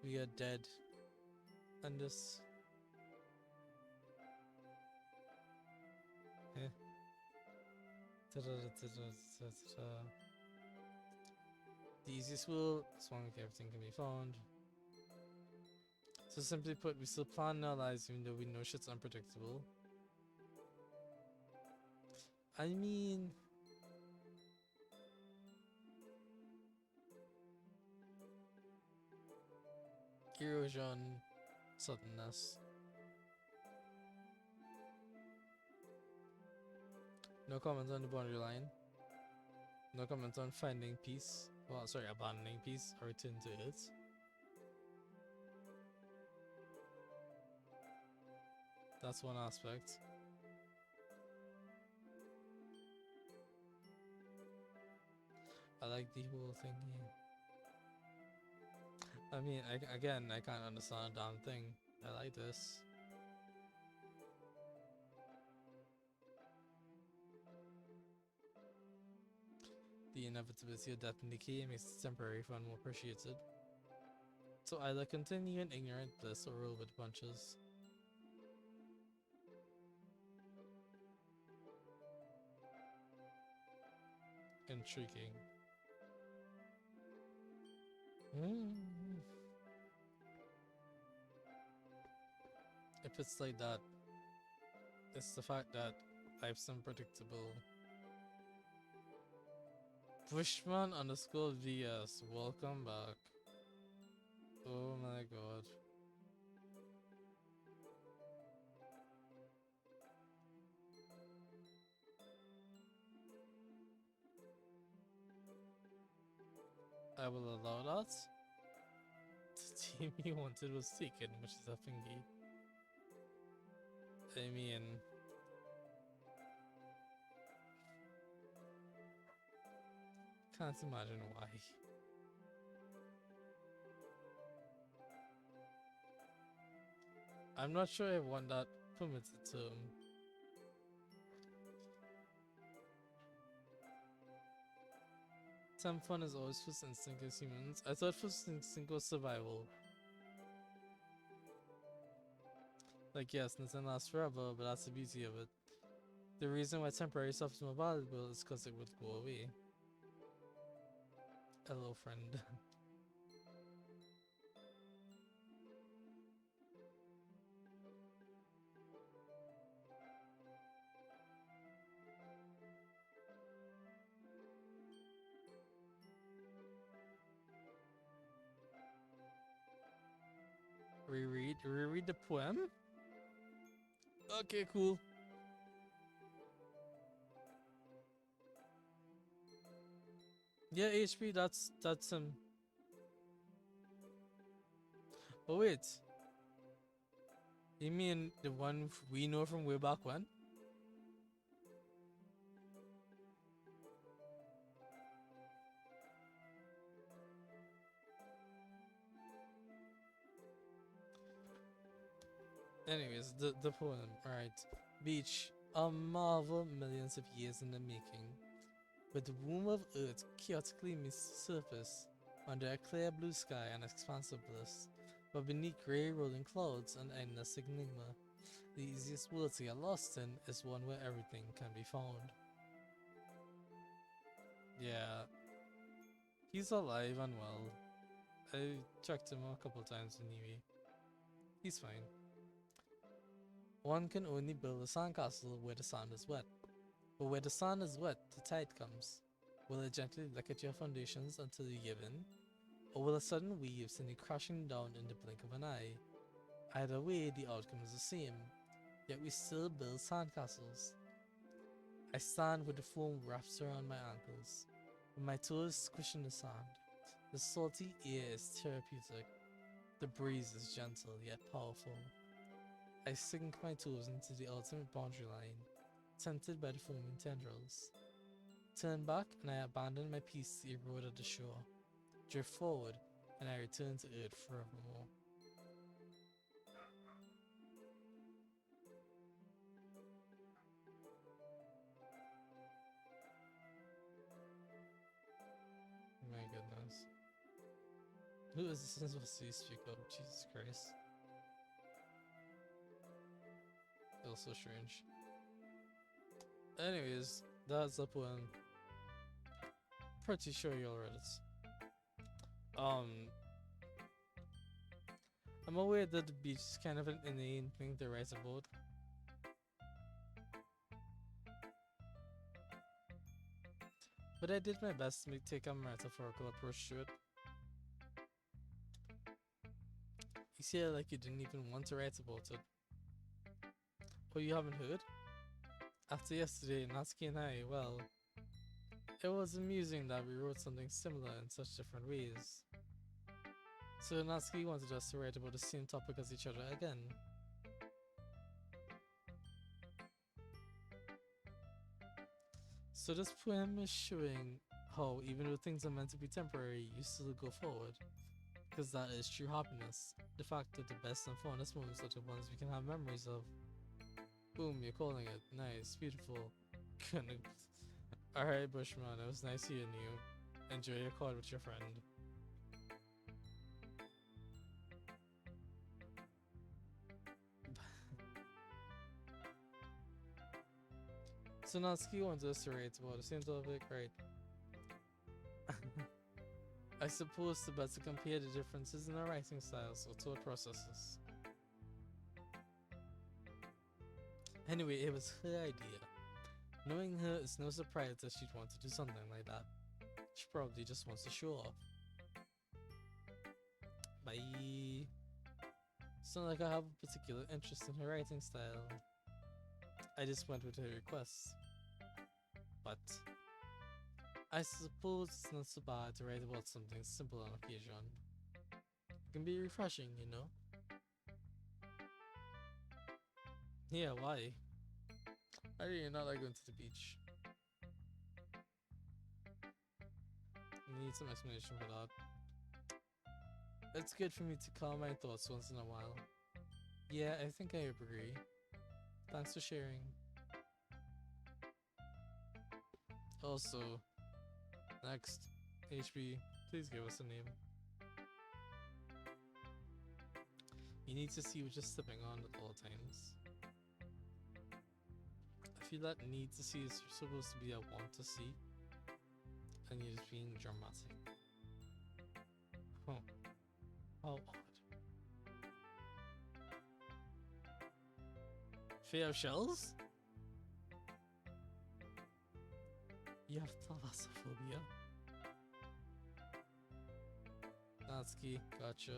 We are dead. And this. Eh. Ta-da-da-ta-da-ta-ta-ta. The easiest will, as long as everything can be found. So simply put, we still plan our lives even though we know shit's unpredictable. I mean, erosion, suddenness. No comment on the boundary line. No comment on finding peace. Well, sorry, abandoning peace or returning to it. That's one aspect. I like the whole thing here. I mean, again, I can't understand a damn thing. I like this. The inevitability of death and decay makes temporary fun more appreciated. So either continue in ignorant bliss or roll with punches. Intriguing. If it's like that, it's the fact that life's unpredictable. Bushman underscore VS, welcome back. Oh my god. I will allow that. The team he wanted was taken, which is a thingy. I mean, can't imagine why. I'm not sure I want that permitted term. Some fun is always first instinct as humans. I thought first instinct was survival. Like, yes, nothing lasts forever, but that's the beauty of it. The reason why temporary stuff is more valuable is because it would go away. Hello, friend. Reread the poem? Okay, cool. Yeah, HP, that's Oh wait. You mean the one we know from way back when? Anyways, the poem. Alright. Beach. A marvel millions of years in the making. With the womb of earth chaotically meets the surface, under a clear blue sky and expansive bliss, but beneath grey rolling clouds and endless enigma, the easiest world to get lost in is one where everything can be found. Yeah, he's alive and well. I checked him a couple times anyway. He's fine. One can only build a sandcastle where the sand is wet. But where the sand is wet, the tide comes. Will it gently lick at your foundations until you give in? Or will a sudden wave send you crashing down in the blink of an eye? Either way, the outcome is the same, yet we still build sandcastles. I stand with the foam wrapped around my ankles, with my toes squishing the sand. The salty air is therapeutic. The breeze is gentle yet powerful. I sink my toes into the ultimate boundary line, tempted by the foaming tendrils. Turned back, and I abandoned my peacefully road at the shore. Drift forward, and I returned to Earth forevermore. My goodness. Who is this supposed to speak of? Jesus Christ. Feels so strange. Anyways, that's the poem. Pretty sure you all read it. I'm aware that the beach is kind of an inane thing to write about. But I did my best to take a metaphorical approach to it. You say like you didn't even want to write about it. Oh, you haven't heard? After yesterday, Natsuki and I, well, it was amusing that we wrote something similar in such different ways. So Natsuki wanted us to write about the same topic as each other again. So this poem is showing how even though things are meant to be temporary, you still go forward. Because that is true happiness. The fact that the best and funnest moments are the ones we can have memories of. Boom, you're calling it. Nice, beautiful. Alright, Bushman, it was nice hearing you. Enjoy your call with your friend. So Natsuki wants us to write about the same topic, right? I suppose the best to compare the differences in our writing styles or thought processes. Anyway, it was her idea. Knowing her, it's no surprise that she'd want to do something like that. She probably just wants to show off. Bye. It's not like I have a particular interest in her writing style. I just went with her request. But I suppose it's not so bad to write about something simple on occasion. It can be refreshing, you know? Yeah, why? I really not like going to the beach. I need some explanation for that. It's good for me to calm my thoughts once in a while. Yeah, I think I agree. Thanks for sharing. Also, next, HB, please give us a name. You need to see what you're stepping on at all times. I feel that need to see is supposed to be a want to see, and you're just being dramatic. Huh. How odd. Fear of shells? You have thalassophobia. Natsuki, gotcha.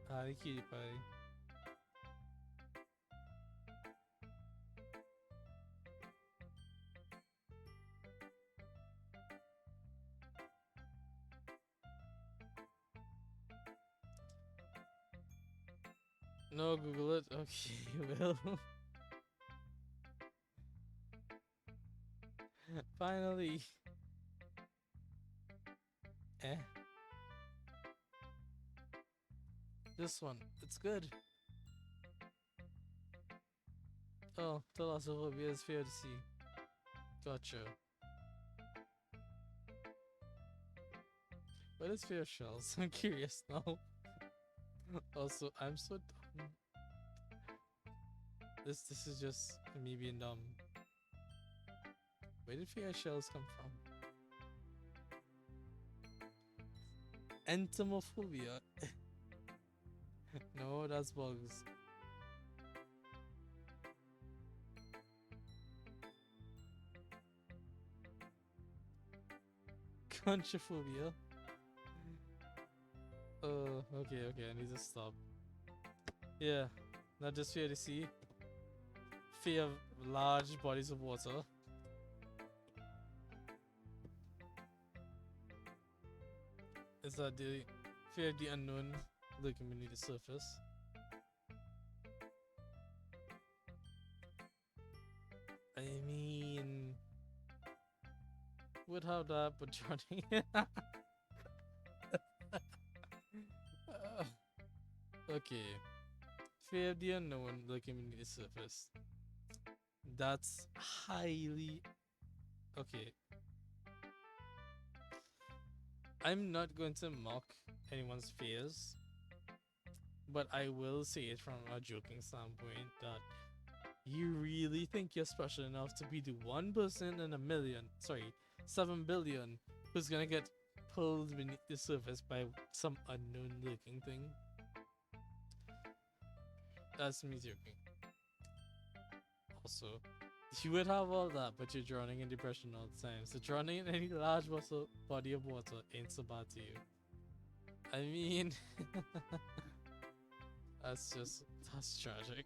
Hi, cutie pie. No, Google it. Okay, you will. Finally. Eh. This one, it's good. Oh, thalassophobia is fair to see. Gotcha. What is fear of shells? I'm curious now. Also, I'm so dumb. This is just me being dumb. Where did fear of shells come from? Entomophobia. No, that's bugs. Conchophobia. Okay, I need to stop. Yeah, not just fear to see. Fear of large bodies of water. Is that the fear of the unknown lurking beneath the surface? I mean, would have that, but Johnny. Uh, okay. Fear of the unknown looking beneath the surface. That's highly. Okay. I'm not going to mock anyone's fears, but I will say it from a joking standpoint that you really think you're special enough to be the one person in a million, sorry, 7 billion, who's gonna get pulled beneath the surface by some unknown looking thing? That's me joking. Also, you would have all that, but you're drowning in depression all the time. So drowning in any large body of water ain't so bad to you. I mean, that's just that's tragic.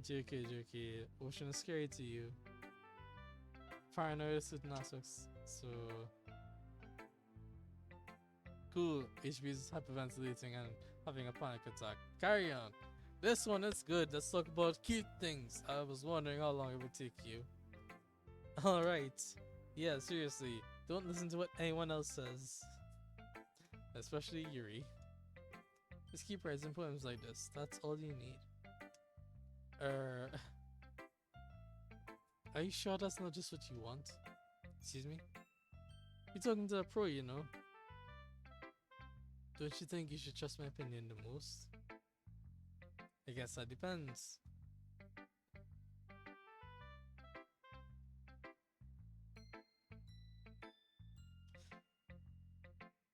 JK, ocean is scary to you. Paranoid is certain aspects. So cool. HB is hyperventilating and having a panic attack. Carry on. This one is good. Let's talk about cute things. I was wondering how long it would take you. Alright. Yeah, seriously. Don't listen to what anyone else says. Especially Yuri. Just keep writing poems like this. That's all you need. Are you sure that's not just what you want? Excuse me? You're talking to a pro, you know. Don't you think you should trust my opinion the most? I guess that depends.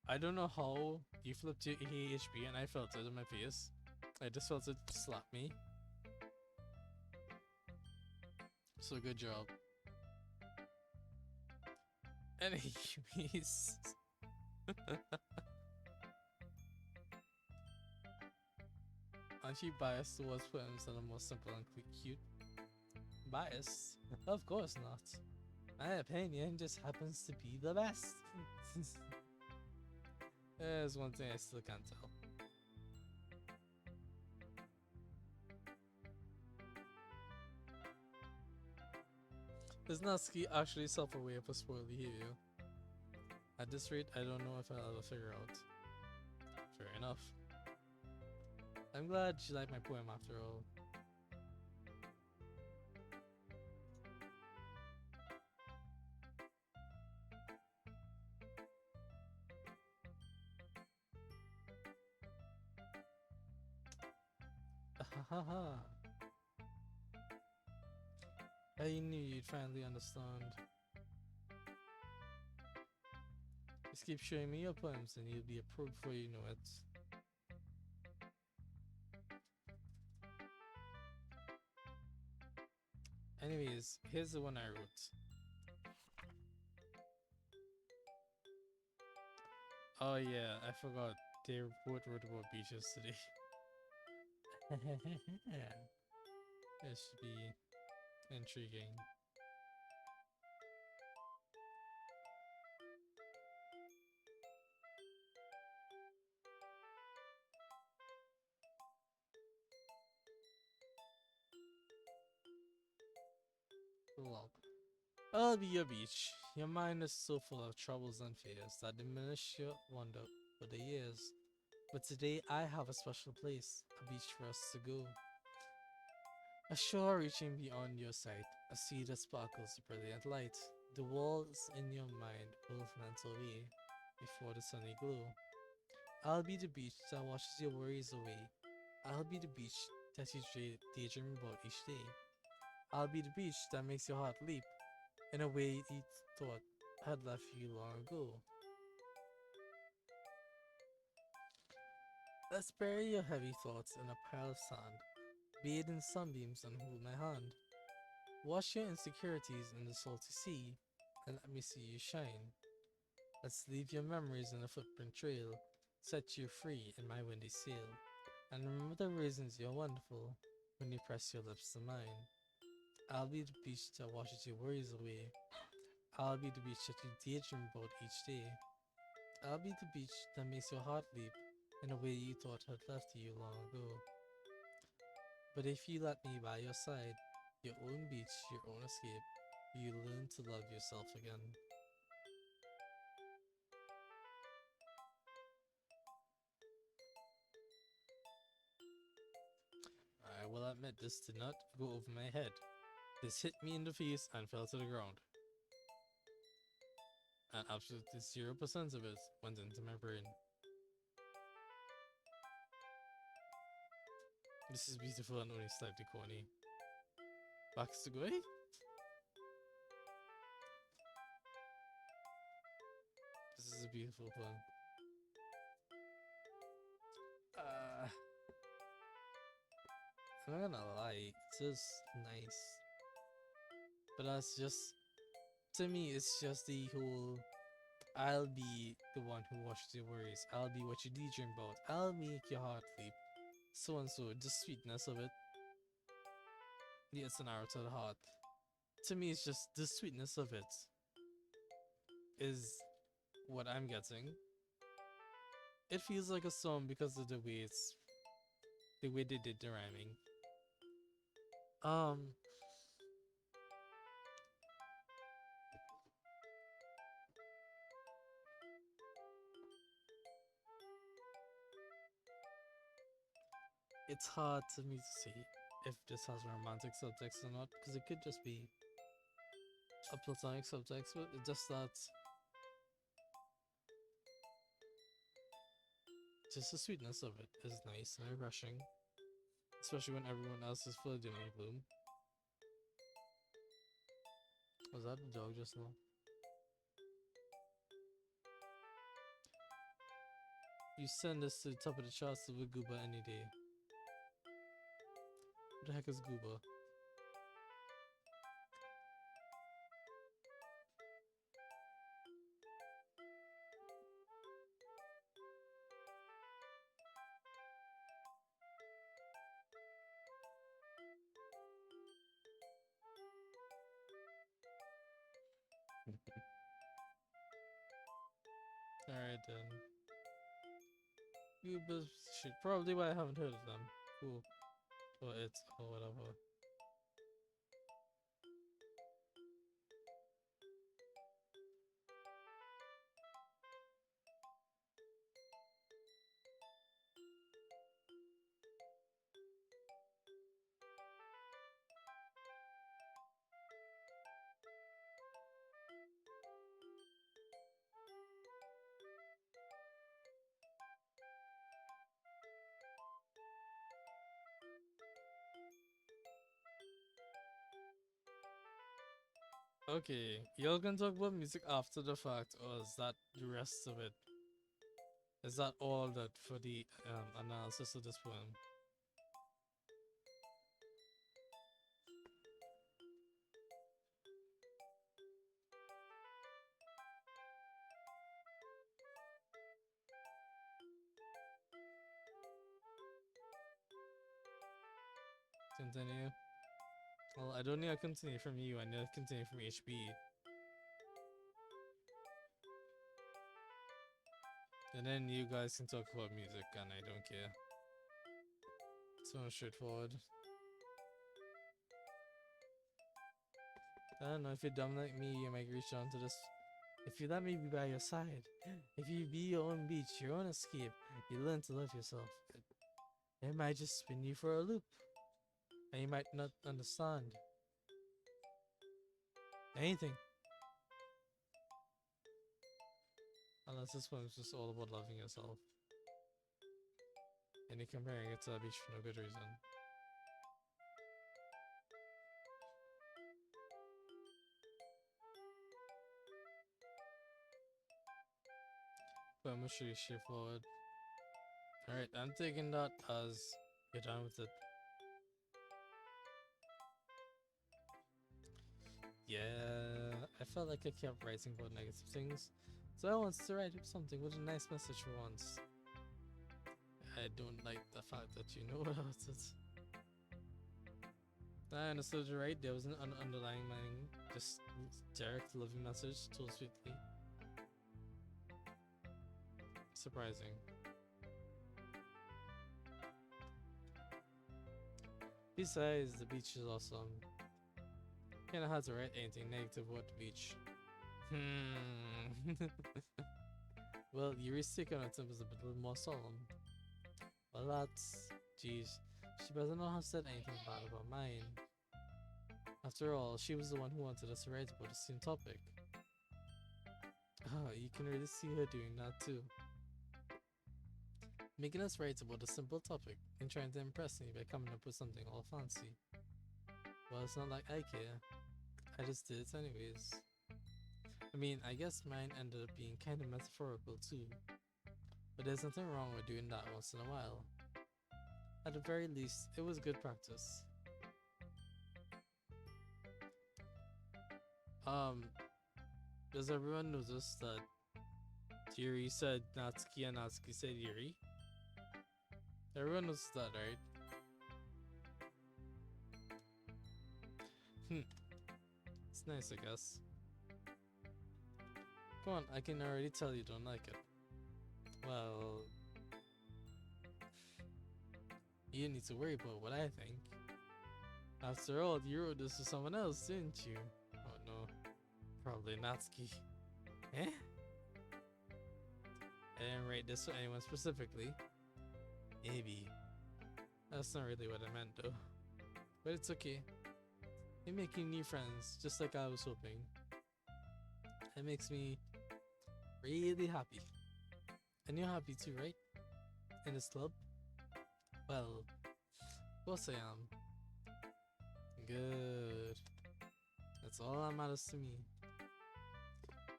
I don't know how you flipped your AHB and I felt it in my face. I just felt it slap me. So good job. Anyways. Aren't you biased towards poems that are more simple and cute? Biased? Of course not. My opinion just happens to be the best. There's one thing I still can't tell. Is Natsuki actually self-aware for spoiled behavior? At this rate, I don't know if I'll ever figure out. Fair enough. I'm glad she liked my poem after all. Ahaha. I knew you'd finally understand. Just keep showing me your poems and you'll be a pro before you know it. Anyways, here's the one I wrote. Oh yeah, I forgot. They both wrote about beaches today. It should be intriguing. Lol. I'll be your beach. Your mind is so full of troubles and fears that diminish your wonder for the years. But today I have a special place, a beach for us to go. A shore reaching beyond your sight, a sea that sparkles with brilliant light. The walls in your mind will melt away before the sunny glow. I'll be the beach that washes your worries away. I'll be the beach that you daydream about each day. I'll be the beach that makes your heart leap in a way you thought had left you long ago. Let's bury your heavy thoughts in a pile of sand, bathe in sunbeams and hold my hand. Wash your insecurities in the salty sea and let me see you shine. Let's leave your memories in a footprint trail, set you free in my windy sail, and remember the reasons you're wonderful when you press your lips to mine. I'll be the beach that washes your worries away. I'll be the beach that you daydream about each day. I'll be the beach that makes your heart leap in a way you thought had left you long ago. But if you let me by your side, your own beach, your own escape, You learn to love yourself again. I will admit this did not go over my head. This hit me in the face and fell to the ground. And absolutely 0% of it went into my brain. This is beautiful and only slightly corny. Back to This is a beautiful poem. I'm not gonna lie, it's just nice. But that's just, to me, it's just the whole I'll be the one who washes your worries. I'll be what you daydream about. I'll make your heart leap. So and so, the sweetness of it. Yeah, it's an arrow to the heart. To me, it's just the sweetness of it is what I'm getting. It feels like a song because of the way they did the rhyming. Um, it's hard to me to see if this has romantic subtext or not, because it could just be a platonic subtext, but it's just that just the sweetness of it is nice and refreshing, especially when everyone else is full of doom and gloom. Was that the dog just now? You send this to the top of the charts with Gooba any day. What the heck is Gooba? Alright then. Gooba's shit. Probably why I haven't heard of them. Cool. Or it, or whatever. Okay, y'all gonna talk about music after the fact, or is that the rest of it? Is that all that for the analysis of this poem? Continue. Well, I don't need a continue from you, I need a continue from HB. And then you guys can talk about music, and I don't care. So straightforward. I don't know, if you're dumb like me, you might reach down to this. If you let me be by your side, if you be your own beach, your own escape, you learn to love yourself. It might just spin you for a loop, and you might not understand anything. Unless this one's just all about loving yourself. And you're comparing it to a beach for no good reason. But I'm sure you straightforward. Alright, I'm taking that as you're done with it. Yeah, I felt like I kept writing about negative things, so I wanted to write something with a nice message for once. I don't like the fact that you know about it. I understood you right, there was an underlying meaning, just direct loving message, told sweetly. Surprising. Besides, the beach is awesome. kinda hard to write anything negative about the beach. Hmm. Well, Yuri's take on it was a bit more solemn. Well, that's. Jeez. She better not have said anything bad about mine. After all, she was the one who wanted us to write about the same topic. Oh, you can really see her doing that too. Making us write about a simple topic and trying to impress me by coming up with something all fancy. Well, it's not like I care. I just did it anyways. I mean, I guess mine ended up being kind of metaphorical too. But there's nothing wrong with doing that once in a while. At the very least, it was good practice. Um, does everyone notice that Yuri said Natsuki and Natsuki said Yuri? Everyone knows that, right? It's nice, I guess. Come on, I can already tell you don't like it. Well, you didn't need to worry about what I think. After all, you wrote this to someone else, didn't you? Oh no, probably Natsuki. Eh? I didn't write this for anyone specifically. Maybe. That's not really what I meant though. But it's okay. You're making new friends, just like I was hoping. It makes me really happy. And you're happy too, right? In this club? Well, of course I am. Good. That's all that matters to me.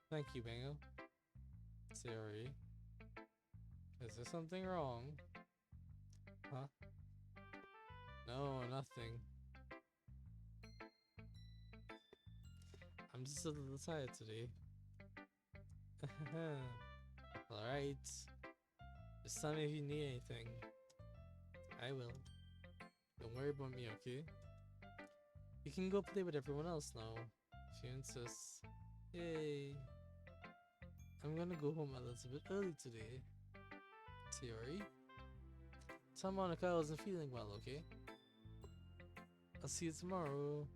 Thank you, Bango. Sayori. Is there something wrong? Huh? No, nothing. I'm just a little tired today. Alright. Just tell me if you need anything. I will. Don't worry about me, okay? You can go play with everyone else now, if you insist. Yay. I'm gonna go home a little bit early today. Sayori? Tell Monika I wasn't feeling well, okay? I'll see you tomorrow.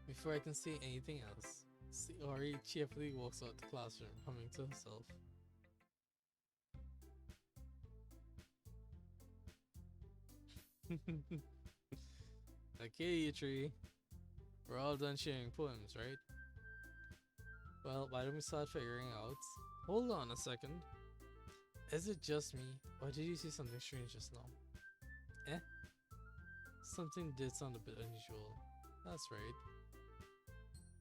Before I can say anything else, Sayori cheerfully walks out the classroom, humming to herself. Okay, you three. We're all done sharing poems, right? Well, why don't we start figuring out? Hold on a second. Is it just me, or did you see something strange just now? Eh? Something did sound a bit unusual. That's right.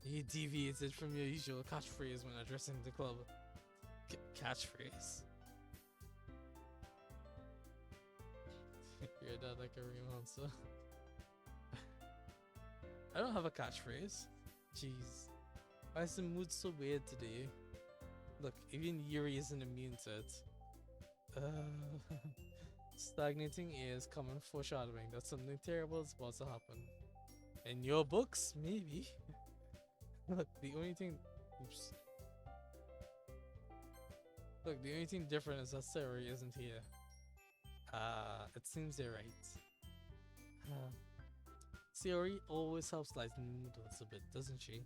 You deviated from your usual catchphrase when addressing the club. Catchphrase? You're dead like a real monster. I don't have a catchphrase. Jeez. Why is the mood so weird today? Look, even Yuri isn't immune to it. Stagnating ears, common foreshadowing that something terrible is about to happen. In your books, maybe. Look, the only thing. Oops. Look, the only thing different is that Sayori isn't here. It seems they're right. Sayori always helps lighten the mood a little bit, doesn't she?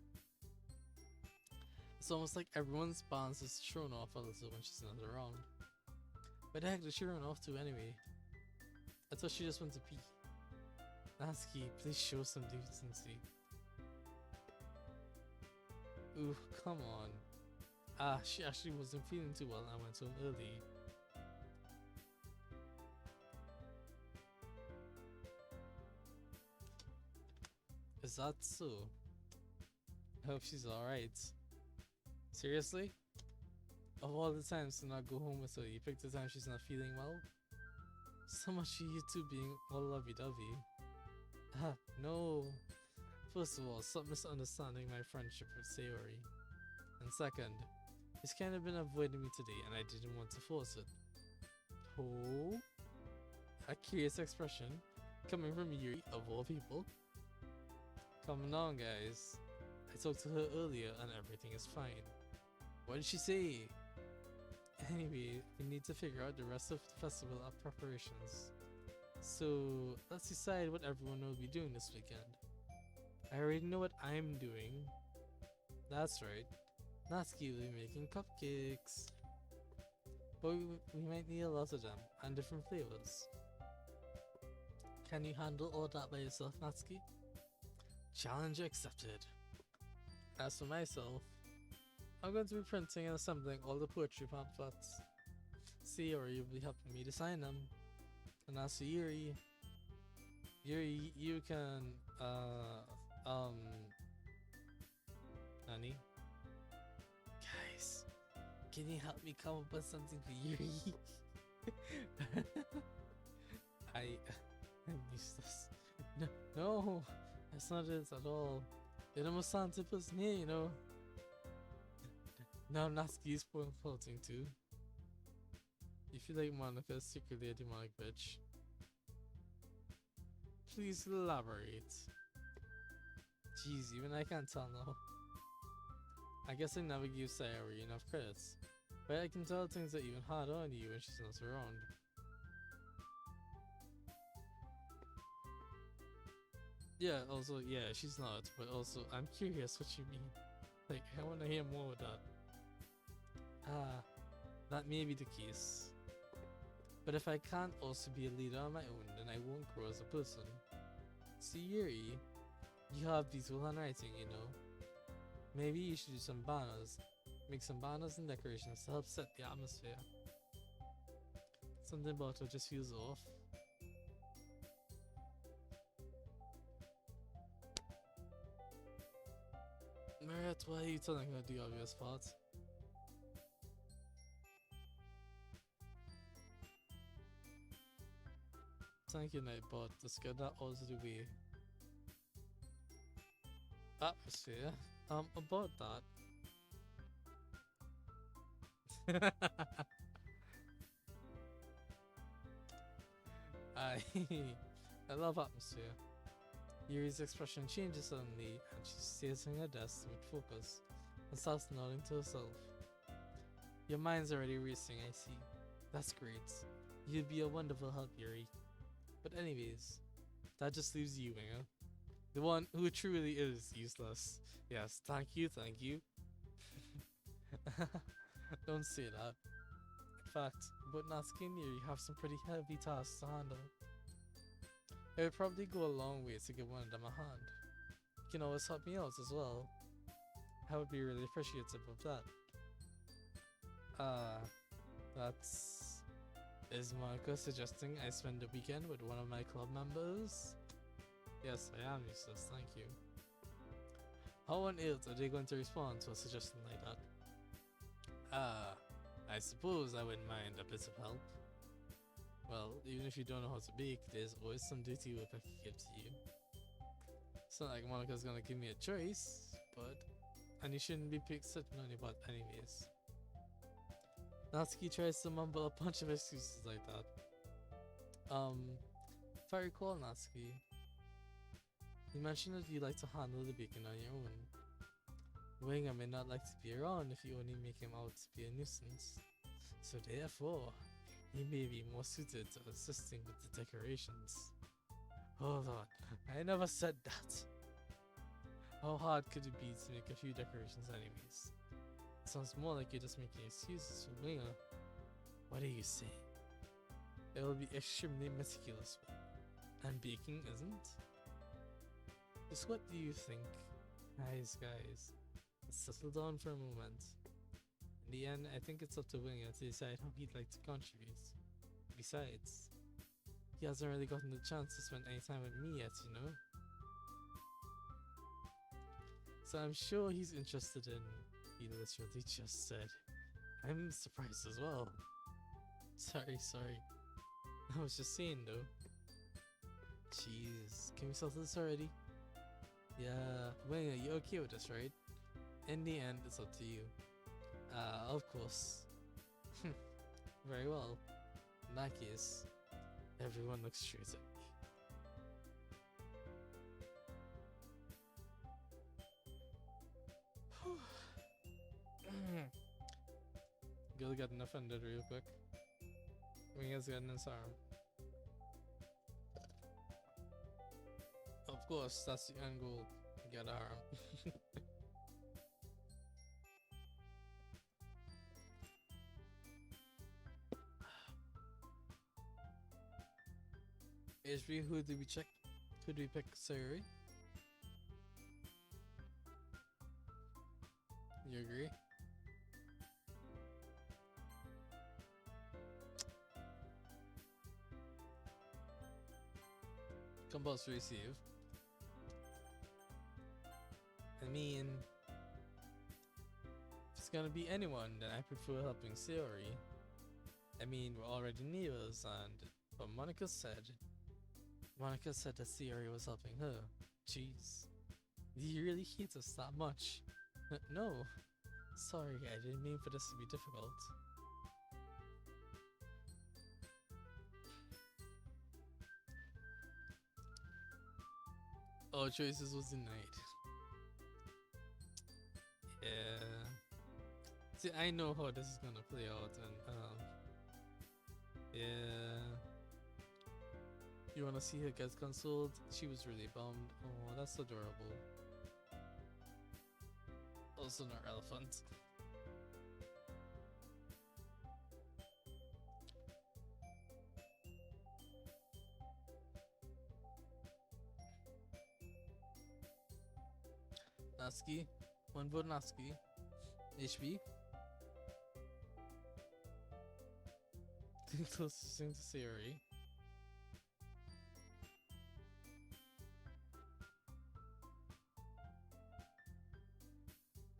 It's almost like everyone's balance is thrown off a little when she's not around. Where the heck did she run off to anyway? I thought she just went to pee. Natsuki, please show some decency. Ooh, come on. She actually wasn't feeling too well and went home early. Is that so? I hope she's alright. Seriously? Of all the times to not go home with her, you picked the time she's not feeling well? So much for you two being all lovey-dovey. No. First of all, stop misunderstanding my friendship with Sayori. And second, he's kind of been avoiding me today and I didn't want to force it. Oh? A curious expression coming from Yuri, of all people. Come on, guys. I talked to her earlier and everything is fine. What did she say? Anyway, we need to figure out the rest of the festival preparations. So, let's decide what everyone will be doing this weekend. I already know what I'm doing. That's right. Natsuki will be making cupcakes. But we might need a lot of them, and different flavors. Can you handle all that by yourself, Natsuki? Challenge accepted. As for myself, I'm going to be printing and assembling all the poetry pamphlets. Sayori will be helping me design them. And as for Yuri, you can, Nani? Guys, can you help me come up with something for Yuri? I'm useless. No, no, that's not it at all. You're the most talented person here, you know. Now Natsuki is floating too. You feel like Monika is secretly a demonic bitch. Please elaborate. Jeez, even I can't tell now. I guess I never give Sayori enough credits, but I can tell things are even harder on you when she's not around. Yeah, also, yeah, she's not, but also, I'm curious what you mean. Like, I wanna hear more of that. Ah, that may be the case. But if I can't also be a leader on my own, then I won't grow as a person. See, Yuri, you have beautiful handwriting, you know. Maybe you should do some banners. Make some banners and decorations to help set the atmosphere. Something about it just feels off. Merit, why are you telling her the obvious part? Thank you, Nightbot. Let's get that out of the way. Atmosphere? About that. I love atmosphere. Yuri's expression changes suddenly, and she stays on her desk with focus and starts nodding to herself. Your mind's already racing, I see. That's great. You'd be a wonderful help, Yuri. But anyways, that just leaves you, Winger. The one who truly is useless. Yes, thank you, thank you. Don't say that. In fact, but Natsuki and Yuri have some pretty heavy tasks to handle. It would probably go a long way to give one of them a hand. You can always help me out as well. I would be really appreciative of that. That's... Is Monika suggesting I spend the weekend with one of my club members? Yes, I am useless, thank you. How on earth are they going to respond to a suggestion like that? I suppose I wouldn't mind a bit of help. Well, even if you don't know how to bake, there's always some dirty work I can give to you. It's not like Monika's gonna give me a choice, but... And you shouldn't be sitting on your butt anyways. Natsuki tries to mumble a bunch of excuses like that. If I recall, Natsuki, you mentioned that you like to handle the baking on your own. Winger may not like to be around if you only make him out to be a nuisance. So therefore, he may be more suited to assisting with the decorations. Hold on, I never said that. How hard could it be to make a few decorations anyways? It sounds more like you're just making excuses for Winger. What are you saying? It will be extremely meticulous, and baking isn't? Just what do you think? Guys, let's settle down for a moment. In the end, I think it's up to Winger to decide how he'd like to contribute. Besides, he hasn't really gotten the chance to spend any time with me yet, you know? So I'm sure he's interested in, he literally just said. I'm surprised as well. Sorry. I was just saying though. Jeez, can we settle this already? Yeah, Winger, you okay with this, right? In the end, it's up to you. Of course. Very well. In that case, everyone looks straight at me. Gil getting offended real quick. Winger's getting his arm. Of course, that's the end goal. Got a harem. HB, who did we check? Who do we pick? Sayori? You agree? Compulsory save. I mean, if it's gonna be anyone, then I prefer helping Sayori. I mean, we're already neighbors, and but Monica said that Sayori was helping her. Jeez, do you really hate us that much? No, sorry, I didn't mean for this to be difficult. All choices was denied. Yeah. See, I know how this is gonna play out, and yeah. You wanna see her get consoled? She was really bummed. Oh, that's adorable. Also, not relevant. Natsuki, one vote Natsuki. HB, closest thing to Sayori.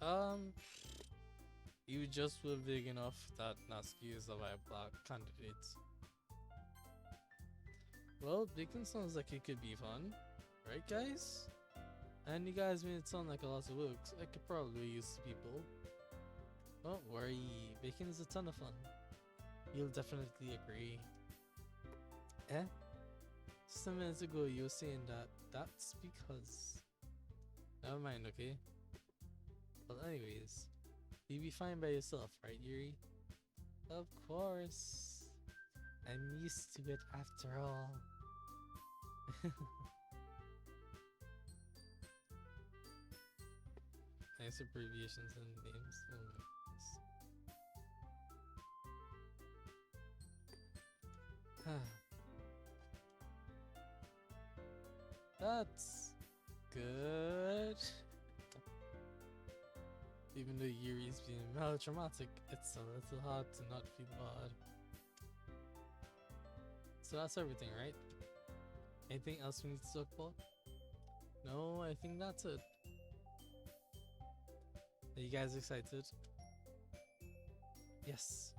Um, you just were big enough that Natsuki is a viable candidate. Well, Bacon sounds like it could be fun, right, guys? And you guys made it sound like a lot of work. So I could probably use people. Don't worry, Bacon is a ton of fun. You'll definitely agree. Eh? Just a minute ago, you were saying that that's because. Never mind, okay? Well, anyways, you'll be fine by yourself, right, Yuri? Of course. I'm used to it after all. Nice abbreviations and names. Oh my goodness. That's good. Even though Yuri's being melodramatic, it's a little hard to not feel bad. So that's everything, right? Anything else we need to talk about? No, I think that's it. Are you guys excited? Yes.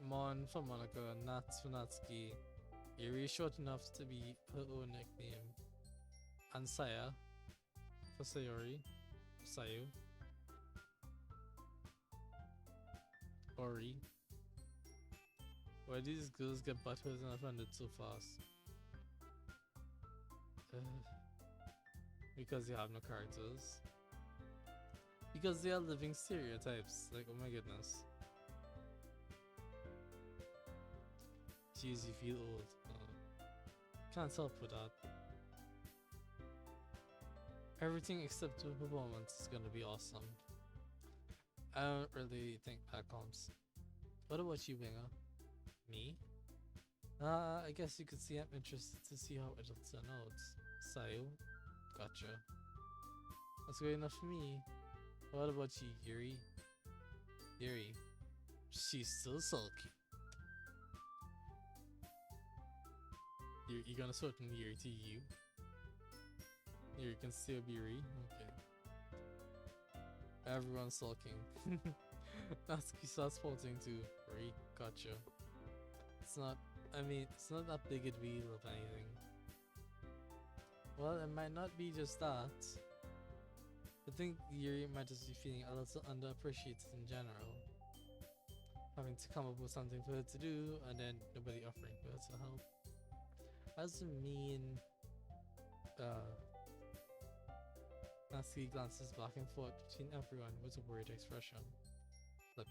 Mon for Monika, Nats for Natsuki. Yuri short enough to be her own nickname. And Saya for Sayori. Sayu. Ori. Why these girls get butthurt and offended so fast? Because they have no characters. Because they are living stereotypes. Like, oh my goodness. Jeez, you feel old. Can't help with that. Everything except the performance is gonna be awesome. I don't really think that counts. What about you, Winger? Me? I guess you could see I'm interested to see how it'll turn out. Sayo? Gotcha. That's good enough for me. What about you, Yuri? Yuri. She's still sulky. You're gonna sort from Yuri to you? Yuri can still be Yuri? Okay. Everyone's sulking. Natsuki starts faulting too. Yuri, gotcha. It's not, I mean, it's not that big a deal of anything. Well, it might not be just that. I think Yuri might just be feeling a little underappreciated in general. Having to come up with something for her to do and then nobody offering for her to help. Doesn't mean Natsuki glances back and forth between everyone with a worried expression. Look.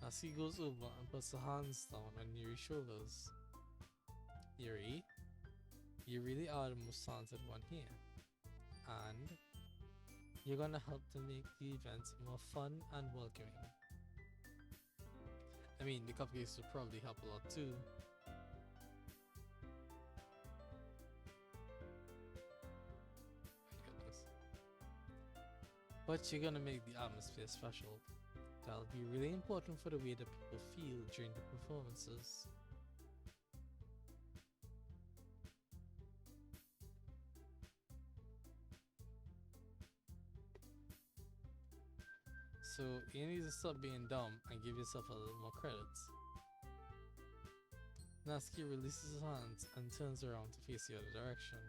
Natsuki goes over and puts her hands down on Yuri's shoulders. Yuri? You really are the most talented one here, and you're gonna help to make the event more fun and welcoming. I mean, the cupcakes will probably help a lot too. My goodness. But you're gonna make the atmosphere special. That'll be really important for the way that people feel during the performances. So you need to stop being dumb and give yourself a little more credit. Natsuki releases his hands and turns around to face the other direction.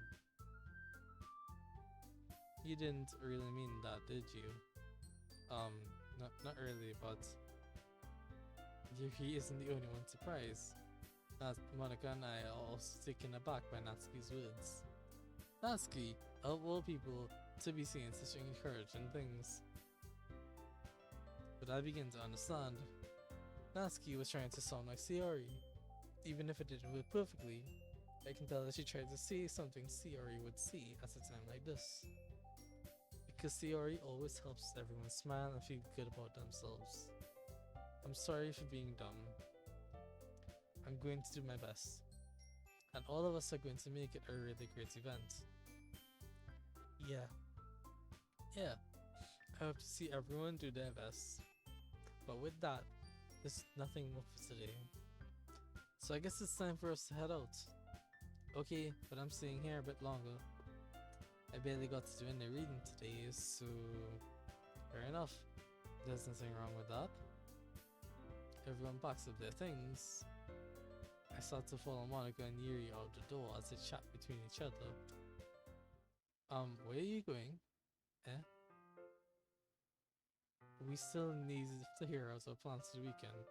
You didn't really mean that, did you? Not really, but he isn't the only one surprised. Monika and I are also taken aback by Natsuki's words. Natsuki, of all people, to be saying such encouraging things. But I begin to understand. Natsuki was trying to sound like Sayori. Even if it didn't work perfectly, I can tell that she tried to say something Sayori would say at a time like this. Because Sayori always helps everyone smile and feel good about themselves. I'm sorry for being dumb. I'm going to do my best. And all of us are going to make it a really great event. Yeah. Yeah. I hope to see everyone do their best. But with that, there's nothing more for today. So I guess it's time for us to head out. Okay, but I'm staying here a bit longer. I barely got to do any reading today, so fair enough. There's nothing wrong with that. Everyone packs up their things. I start to follow Monika and Yuri out the door as they chat between each other. Where are you going? Eh? We still need to hear out our plans for the weekend.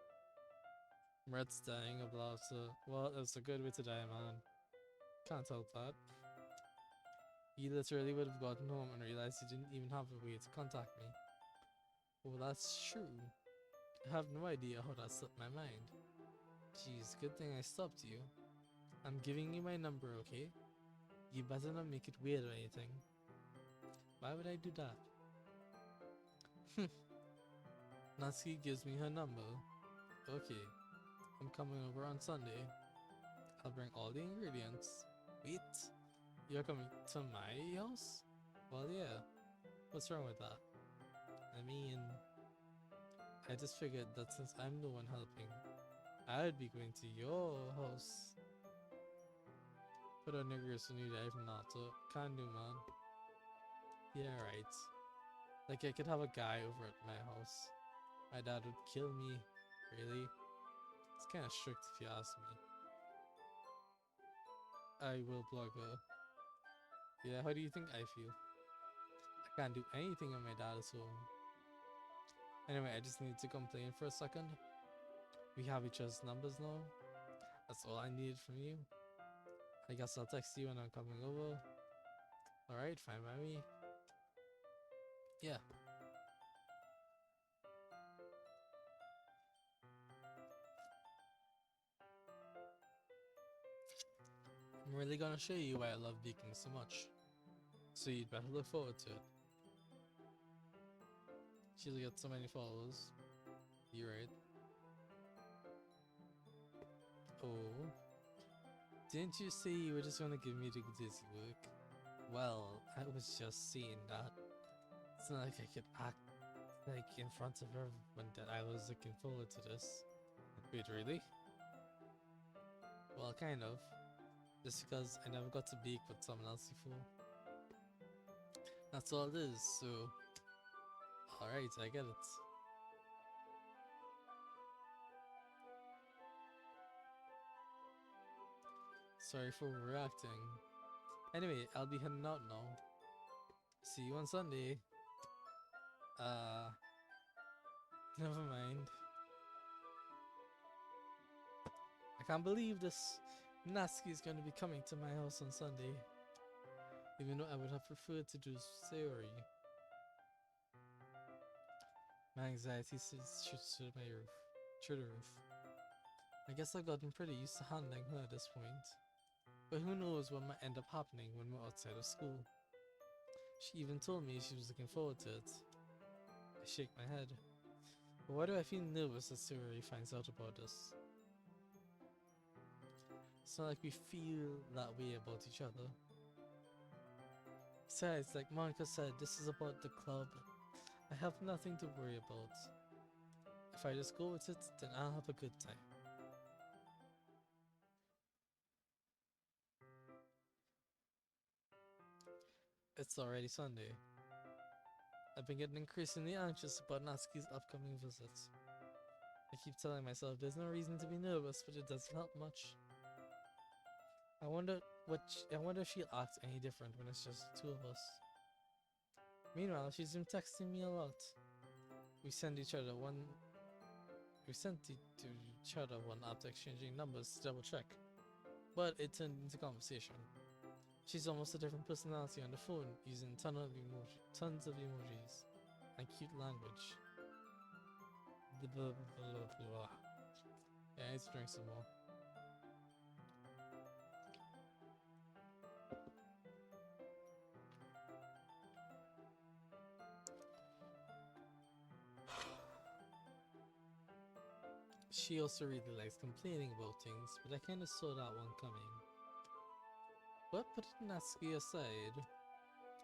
Red's dying of laughter. Well, it's a good way to die, man. Can't help that. You literally would have gotten home and realized you didn't even have a way to contact me. Oh, that's true. I have no idea how that slipped my mind. Jeez, good thing I stopped you. I'm giving you my number, okay? You better not make it weird or anything. Why would I do that? Natsuki gives me her number. Okay, I'm coming over on Sunday. I'll bring all the ingredients. Wait, you're coming to my house? Well, yeah. What's wrong with that? I mean, I just figured that since I'm the one helping, I'd be going to your house. Put on niggers who need even after. Can do, man. Yeah, right. Like I could have a guy over at my house. My dad would kill me. Really? It's kinda strict if you ask me. I will blog her. Yeah, how do you think I feel? I can't do anything when my dad is home. Anyway, I just need to complain for a second. We have each other's numbers now. That's all I needed from you. I guess I'll text you when I'm coming over. Alright, fine by me. Yeah. I'm really gonna show you why I love baking so much. So you'd better look forward to it. She'll get so many followers. You're right. Oh. Didn't you say you were just gonna give me the dizzy work? Well, I was just saying that. It's not like I could act like in front of everyone that I was looking forward to this. Wait, really? Well, kind of. Just because I never got to bake with someone else before. That's all it is, so... Alright, I get it. Sorry for reacting. Anyway, I'll be heading out now. See you on Sunday. Never mind. I can't believe this. Natsuki is going to be coming to my house on Sunday. Even though I would have preferred to do Sayori. My anxiety shoots through my roof. Through the roof. I guess I've gotten pretty used to handling her at this point. But who knows what might end up happening when we're outside of school. She even told me she was looking forward to it. I shake my head. But why do I feel nervous as Sayori finds out about this? It's not like we feel that way about each other. Besides, like Monica said, this is about the club. I have nothing to worry about. If I just go with it, then I'll have a good time. It's already Sunday. I've been getting increasingly anxious about Natsuki's upcoming visit. I keep telling myself there's no reason to be nervous, but it doesn't help much. I wonder if she'll act any different when it's just the two of us. Meanwhile, she's been texting me a lot. We send each other one. We sent it to each other one after exchanging numbers to double check, but it turned into conversation. She's almost a different personality on the phone, using tons of emojis, and cute language. Blah, blah, blah, blah. Yeah, I need to drink some more. She also really likes complaining about things, but I kinda saw that one coming. But putting Natsuki aside,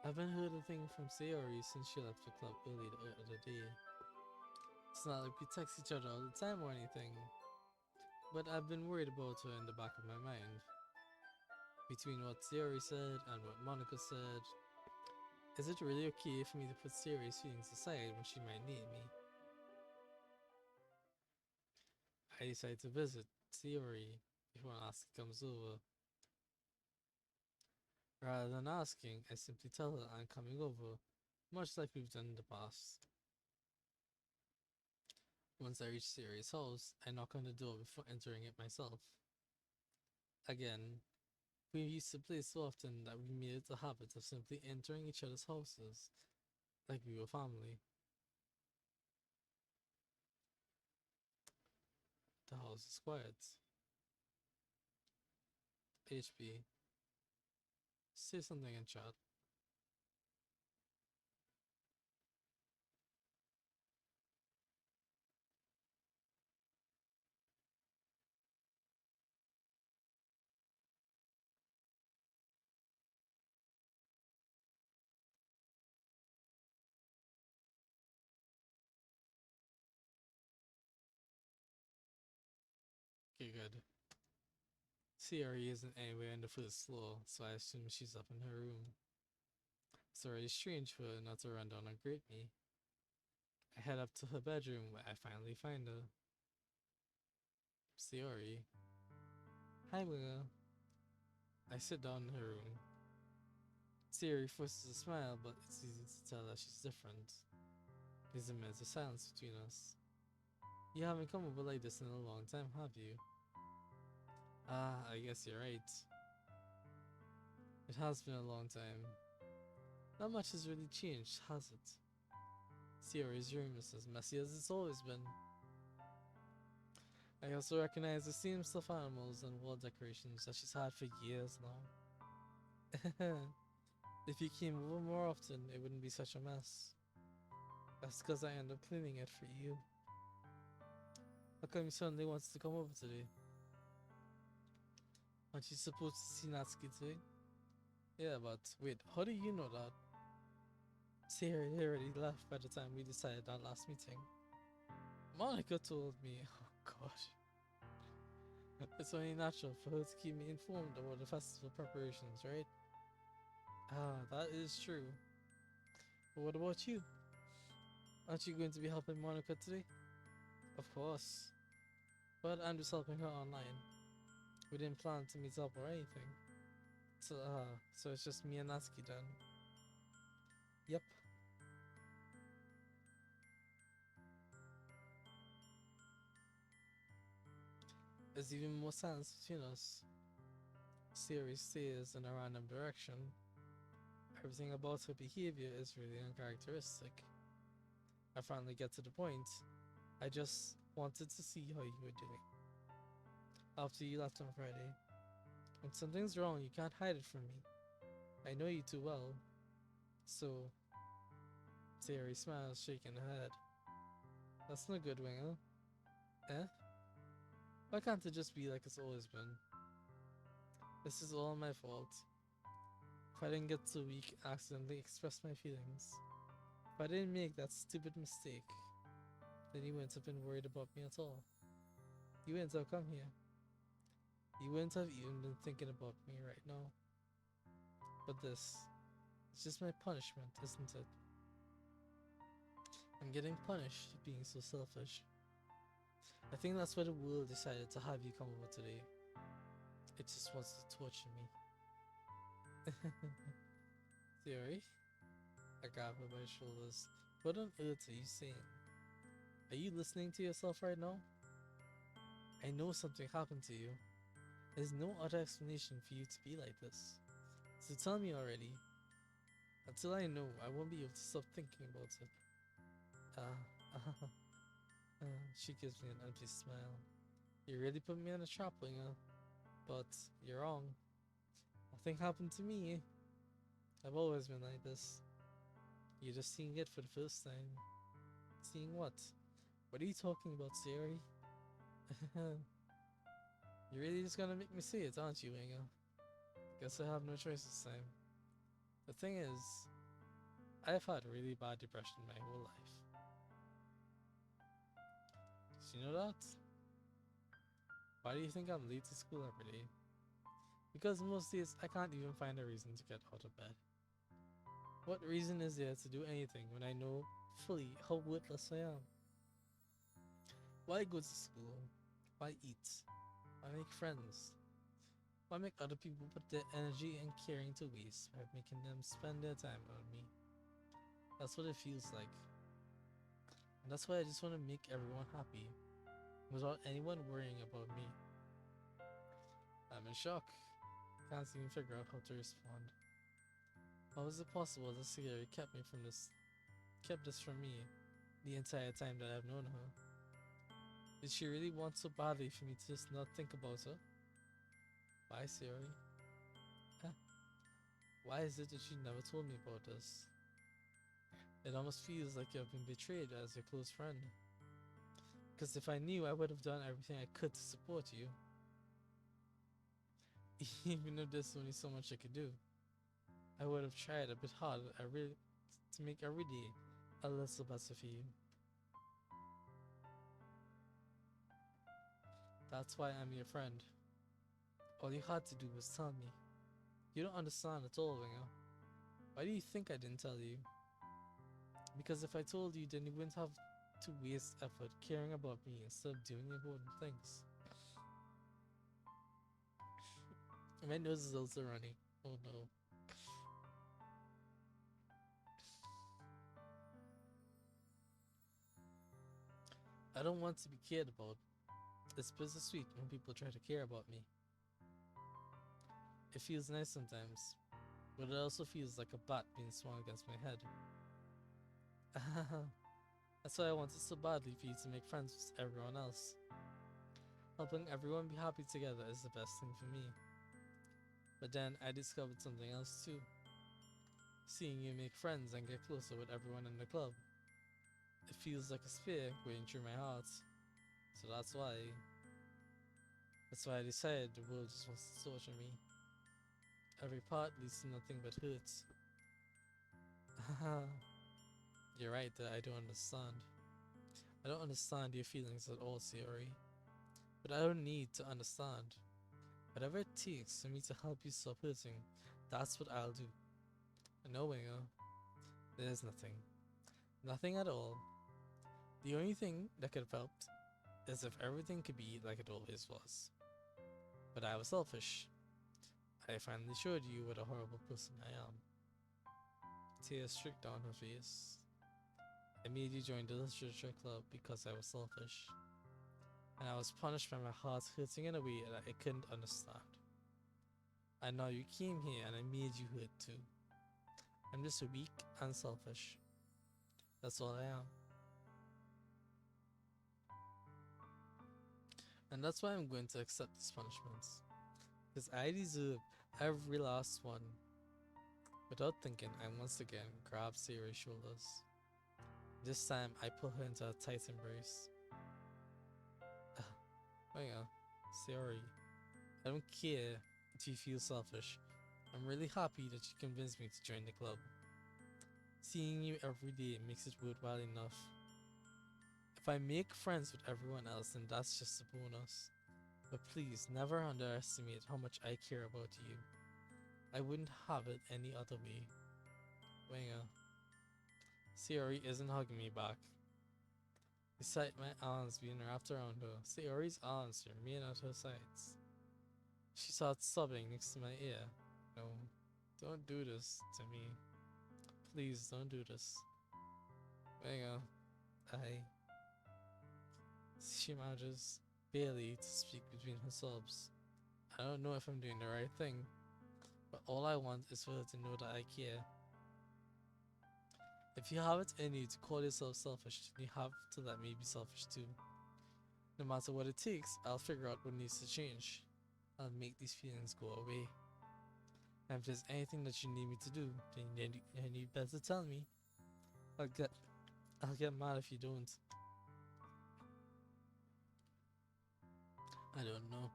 I haven't heard a thing from Sayori since she left the club early the other day. It's not like we text each other all the time or anything, but I've been worried about her in the back of my mind. Between what Sayori said and what Monika said, is it really okay for me to put Sayori's feelings aside when she might need me? I decide to visit Sayori before Natsuki comes over. Rather than asking, I simply tell her I'm coming over, much like we've done in the past. Once I reach Sayori's house, I knock on the door before entering it myself. Again, we used to play so often that we made it a habit of simply entering each other's houses like we were family. The house is quiet. HB, say something in chat. Okay, good. Sayori isn't anywhere on the first floor, so I assume she's up in her room. It's already strange for her not to run down and greet me. I head up to her bedroom where I finally find her. Sayori. Hi, Luna. I sit down in her room. Sayori forces a smile, but it's easy to tell that she's different. There's a immense silence between us. You haven't come over like this in a long time, have you? Ah, I guess you're right. It has been a long time. Not much has really changed, has it? Sayori's room is as messy as it's always been. I also recognize the same stuffed animals and wall decorations that she's had for years now. If you came over more often, it wouldn't be such a mess. That's because I end up cleaning it for you. How come you suddenly wants to come over today? Aren't you supposed to see Natsuki today? Yeah, but wait, how do you know that? Sayori already left by the time we decided that last meeting. Monika told me. Oh gosh. It's only natural for her to keep me informed about the festival preparations, right? Ah, that is true. But what about you? Aren't you going to be helping Monica today? Of course. But I'm just helping her online. We didn't plan to meet up or anything. So it's just me and Natsuki then. Yep. There's even more silence between us. Sayori stares in a random direction. Everything about her behavior is really uncharacteristic. I finally get to the point. I just wanted to see how you were doing after you left on Friday. When something's wrong, you can't hide it from me. I know you too well. So, Sayori smiles, shaking her head. That's no good, Winger. Eh? Why can't it just be like it's always been? This is all my fault. If I didn't get too weak and accidentally express my feelings, if I didn't make that stupid mistake, then you wouldn't have been worried about me at all. You wouldn't have come here. You wouldn't have even been thinking about me right now. But this, it's just my punishment, isn't it? I'm getting punished for being so selfish. I think that's why the world decided to have you come over today. It just wants to torture me. Theory? I grab her by the shoulders. What on earth are you saying? Are you listening to yourself right now? I know something happened to you. There's no other explanation for you to be like this. So tell me already. Until I know, I won't be able to stop thinking about it. Uh, she gives me an empty smile. You really put me on a trap, Winger. But you're wrong. Nothing happened to me. I've always been like this. You're just seeing it for the first time. Seeing what? What are you talking about, Sayori? You're really just gonna make me say it, aren't you, Winger? Guess I have no choice this time. The thing is, I've had really bad depression my whole life. Did you know that? Why do you think I'm late to school every day? Because most days I can't even find a reason to get out of bed. What reason is there to do anything when I know fully how worthless I am? Why go to school? Why eat? Why make friends? Why make other people put their energy and caring to waste by making them spend their time on me? That's what it feels like. And that's why I just want to make everyone happy, without anyone worrying about me. I'm in shock. Can't even figure out how to respond. How is it possible that Sayori kept this from me the entire time that I've known her? Did she really want so badly for me to just not think about her? Why, Sayori? Huh? Why is it that you never told me about this? It almost feels like you have been betrayed as your close friend. Because if I knew, I would have done everything I could to support you. Even if there's only so much I could do, I would have tried a bit harder to make every day a little better for you. That's why I'm your friend. All you had to do was tell me. You don't understand at all, Winger. Why do you think I didn't tell you? Because if I told you, then you wouldn't have to waste effort caring about me instead of doing important things. My nose is also running. Oh no. I don't want to be cared about. It's bittersweet when people try to care about me. It feels nice sometimes, but it also feels like a bat being swung against my head. That's why I wanted so badly for you to make friends with everyone else. Helping everyone be happy together is the best thing for me. But then I discovered something else too. Seeing you make friends and get closer with everyone in the club. It feels like a spear going through my heart. So that's why I decided the world just wants to torture me. Every part leads to nothing but hurts. You're right that I don't understand. I don't understand your feelings at all, Sayori. But I don't need to understand. Whatever it takes for me to help you stop hurting, that's what I'll do. Knowing there's nothing. Nothing at all. The only thing that could have helped is if everything could be like it always was. But I was selfish. I finally showed you what a horrible person I am. Tears streaked down her face. I made you join the literature club because I was selfish. And I was punished by my heart hurting in a way that I couldn't understand. And now you came here and I made you hurt too. I'm just weak and selfish. That's all I am. And that's why I'm going to accept these punishments. because I deserve every last one. Without thinking, I once again grabbed Sayori's shoulders. This time, I pull her into a tight embrace. Hang on, Sayori, I don't care if you feel selfish. I'm really happy that you convinced me to join the club. Seeing you every day makes it worthwhile enough. If I make friends with everyone else, then that's just a bonus. But please, never underestimate how much I care about you. I wouldn't have it any other way. Winger. Sayori isn't hugging me back. Despite my arms being wrapped around her, Sayori's arms remain at her sides. She starts sobbing next to my ear. No, don't do this to me. Please don't do this. Winger. I. She manages barely to speak between her sobs. I don't know if I'm doing the right thing, but all I want is for her to know that I care. If you have it in you to call yourself selfish, then you have to let me be selfish too. No matter what it takes, I'll figure out what needs to change. I'll make these feelings go away. And if there's anything that you need me to do, then you better tell me. I'll get mad if you don't. I don't know.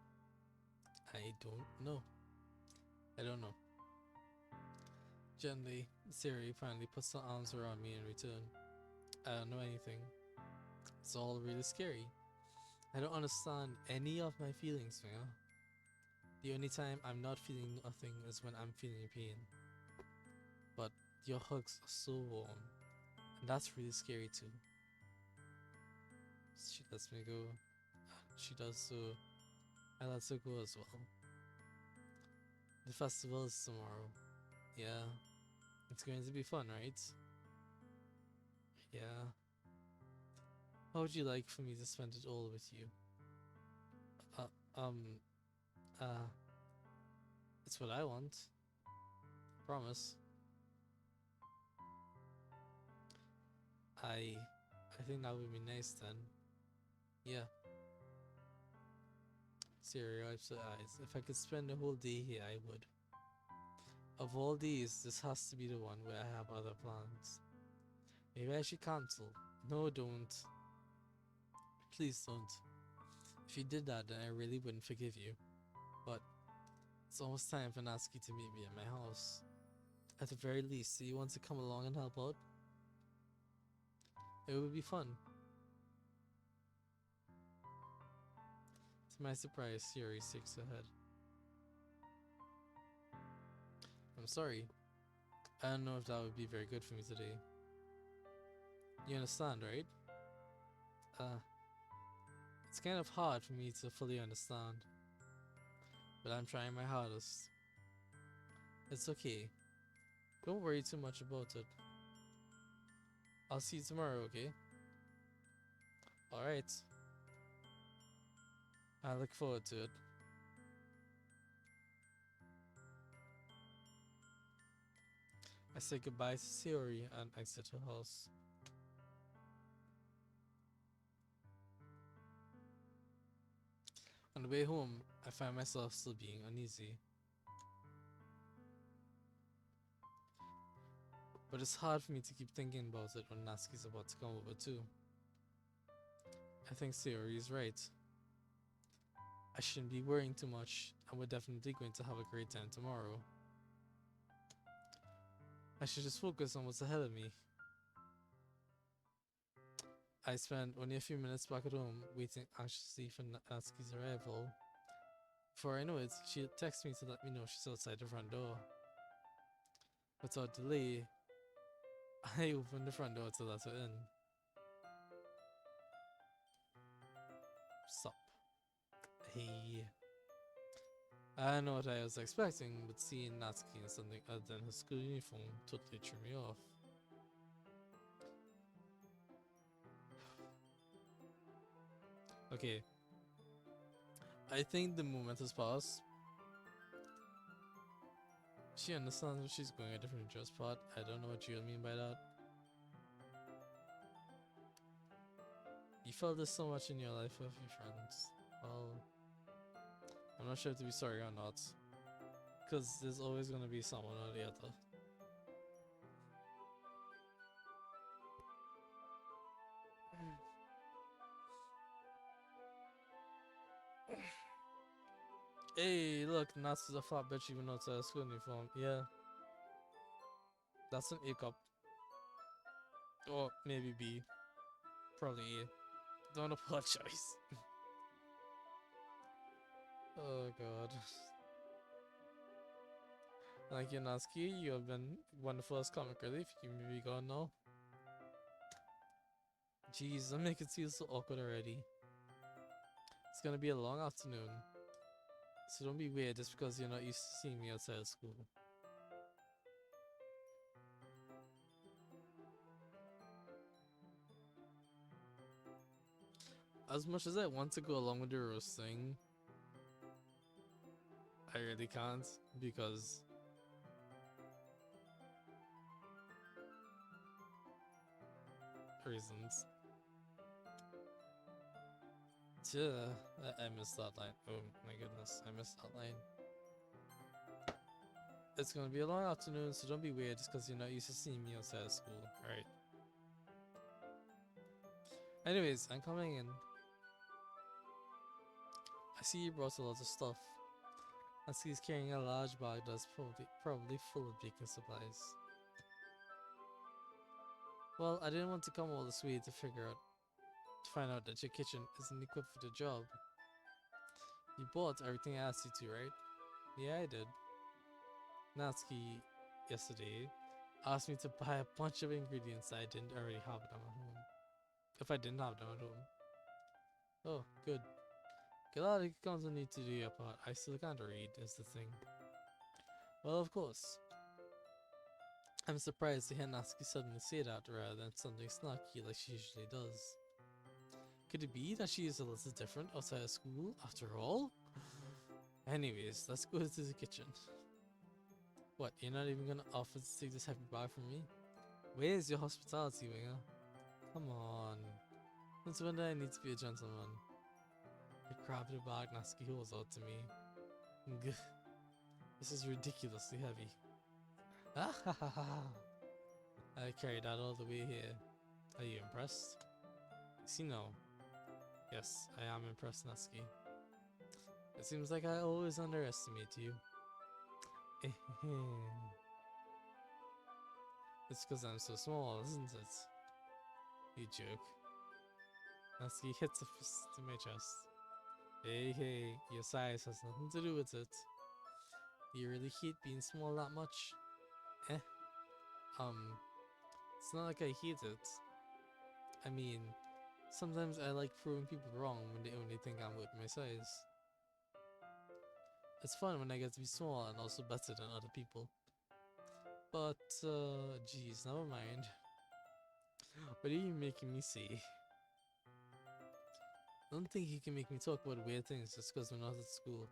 I don't know. I don't know. Gently, Sayori finally puts her arms around me in return. I don't know anything. It's all really scary. I don't understand any of my feelings, man. The only time I'm not feeling nothing is when I'm feeling pain. But your hugs are so warm, and that's really scary too. She lets me go. She does so. I let her go as well. The festival is tomorrow. Yeah, it's going to be fun, right? Yeah. How would you like for me to spend it all with you? Uh, um, uh, it's what I want. Promise. I think that would be nice then. Yeah. Sayori wipes her eyes. If I could spend the whole day here, I would. Of all days, this has to be the one where I have other plans. Maybe I should cancel. No, don't. Please don't. If you did that, then I really wouldn't forgive you. But it's almost time for Natsuki to meet me at my house. At the very least, do you want to come along and help out? It would be fun. To my surprise, Sayori shakes her head. I'm sorry. I don't know if that would be very good for me today. You understand, right? It's kind of hard for me to fully understand. But I'm trying my hardest. It's okay. Don't worry too much about it. I'll see you tomorrow, okay? Alright. I look forward to it. I say goodbye to Sayori and exit her house. On the way home, I find myself still being uneasy. But it's hard for me to keep thinking about it when Natsuki's about to come over too. I think Sayori is right. I shouldn't be worrying too much, and we're definitely going to have a great time tomorrow. I should just focus on what's ahead of me. I spent only a few minutes back at home waiting anxiously for Natsuki's arrival. Before I know it, she texts me to let me know she's outside the front door. Without delay, I opened the front door to let her in. Sup. Hey. I don't know what I was expecting, but seeing Natsuki in something other than her school uniform totally threw me off. Okay. I think the moment has passed. She understands if she's going a different dress part. I don't know what you mean by that. You felt this so much in your life with your friends. Well, I'm not sure to be sorry or not. Because there's always gonna be someone or the other. Hey, look, Natsu's a fat bitch even though it's a school uniform. Yeah, that's an A cup. Or maybe B. Probably A. Don't apologize. Oh god. Thank you, Natsuki. You have been one of the first comic relief. You may be gone now. Jeez, I'm making it feel so awkward already. It's gonna be a long afternoon. So don't be weird just because you're not used to seeing me outside of school. As much as I want to go along with the roasting, I really can't because reasons. Yeah, I missed that line. Oh my goodness, I missed that line. It's gonna be a long afternoon, so don't be weird just because you're not used to seeing me outside of school. Alright. Anyways, I'm coming in. I see you brought a lot of stuff. I see he's carrying a large bag that's probably full of baking supplies. Well, I didn't want to come all this way to find out that your kitchen isn't equipped for the job. You bought everything I asked you to, right? Yeah, I did. Natsuki, yesterday, asked me to buy a bunch of ingredients I didn't already have them at home. If I didn't have them at home. Oh, good. Glad it comes need to do your part. I still can't read, is the thing. Well, of course. I'm surprised to hear Natsuki suddenly say that rather than something snarky like she usually does. Could it be that she is a little different outside of school after all? Anyways, let's go to the kitchen. What, you're not even gonna offer to take this heavy bag from me? Where's your hospitality, Winger? Come on. Since when did I need to be a gentleman? You grabbed the bag Natsuki holds out to me. Gah. This is ridiculously heavy. Ah ha ha ha. I carried that all the way here. Are you impressed? See now. Yes, I am impressed, Natsuki. It seems like I always underestimate you. It's because I'm so small, isn't it? You joke. Natsuki hits a fist to my chest. Hey, your size has nothing to do with it. You really hate being small that much? Eh? It's not like I hate it. I mean, sometimes I like proving people wrong when they only think I'm worth my size. It's fun when I get to be small and also better than other people. But, geez, never mind. What are you making me say? Don't think you can make me talk about weird things just because we're not at school.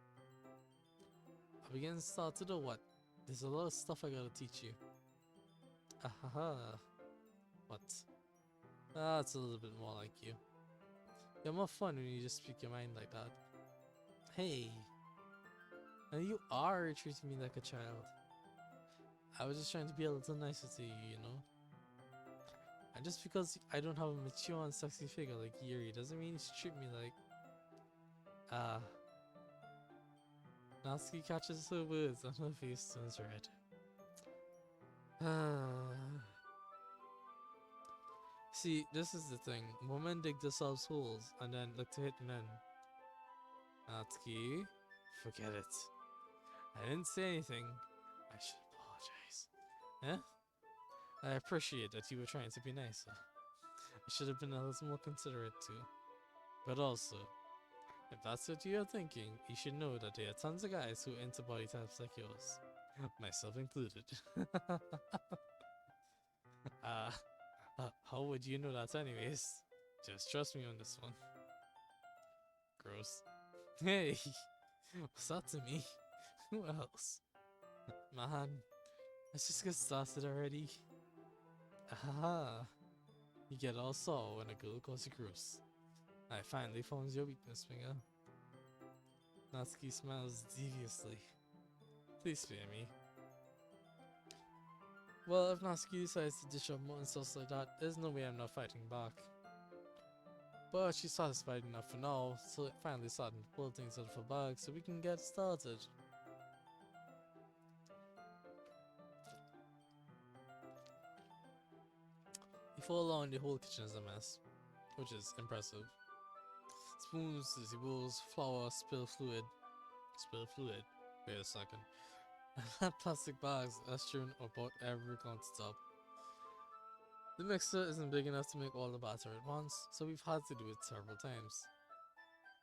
Are we getting started or what? There's a lot of stuff I gotta teach you. Ahaha. What? That's a little bit more like you. You're more fun when you just speak your mind like that. Hey. Now you are treating me like a child. I was just trying to be a little nicer to you, you know? And just because I don't have a mature and sexy figure like Yuri doesn't mean you should treat me like... Natsuki catches her words and her face turns red. See, this is the thing. Women dig themselves holes and then look to hit men. Natsuki, forget it. I didn't say anything. I should apologize. Eh? I appreciate that you were trying to be nicer. I should have been a little more considerate too. But also, if that's what you're thinking, you should know that there are tons of guys who are into body types like yours. Myself included. uh, how would you know that anyways? Just trust me on this one. Gross. Hey, what's that to me? Who else? Man, let's just get started already. Aha! You get all sore when a girl calls you gross. I finally found your weakness, Finger. Natsuki smiles deviously. Please spare me. Well, if Natsuki decides to dish up mutton sauce like that, there's no way I'm not fighting back. But she's satisfied enough for now, so finally starting to pull things out of her bag so we can get started. Before long, the whole kitchen is a mess, which is impressive. Spoons, dizzy bowls, flour, spill fluid. Spill fluid? Wait a second. Plastic bags are strewn about every countertop. The mixer isn't big enough to make all the batter at once, so we've had to do it several times.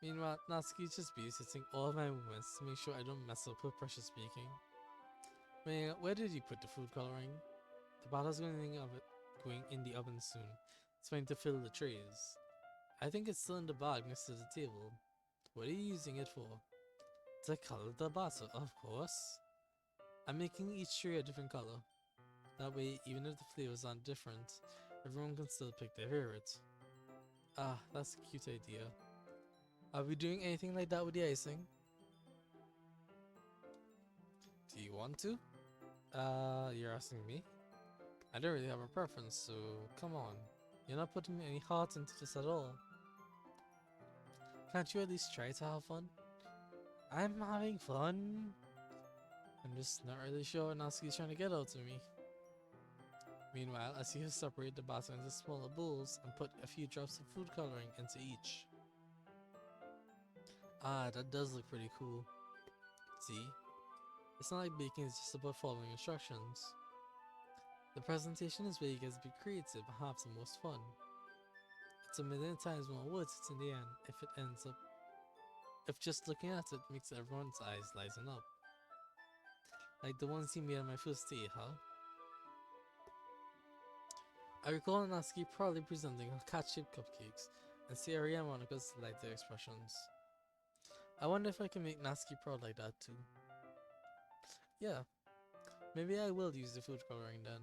Meanwhile, Natsuki's just babysitting all of my movements to make sure I don't mess up her precious baking. Where did you put the food coloring? The batter's going in the oven soon. It's going to fill the trays. I think it's still in the bag next to the table. What are you using it for? To color the batter, of course. I'm making each tray a different color. That way, even if the flavors aren't different, everyone can still pick their favorite. Ah, that's a cute idea. Are we doing anything like that with the icing? Do you want to? You're asking me? I don't really have a preference, so come on. You're not putting any heart into this at all. Can't you at least try to have fun? I'm having fun. I'm just not really sure what Natsuki's trying to get out of me. Meanwhile, I see her separate the batter into smaller bowls and put a few drops of food coloring into each. Ah, that does look pretty cool. See? It's not like baking is just about following instructions. The presentation is where you get to be creative and have the most fun. It's a million times more worth it in the end if just looking at it makes everyone's eyes lighten up. Like the ones you made on my first day, huh? I recall Natsuki proudly presenting her cat-shaped cupcakes, and Sayori and Monika's delighted expressions. I wonder if I can make Natsuki proud like that too. Yeah, maybe I will use the food coloring then.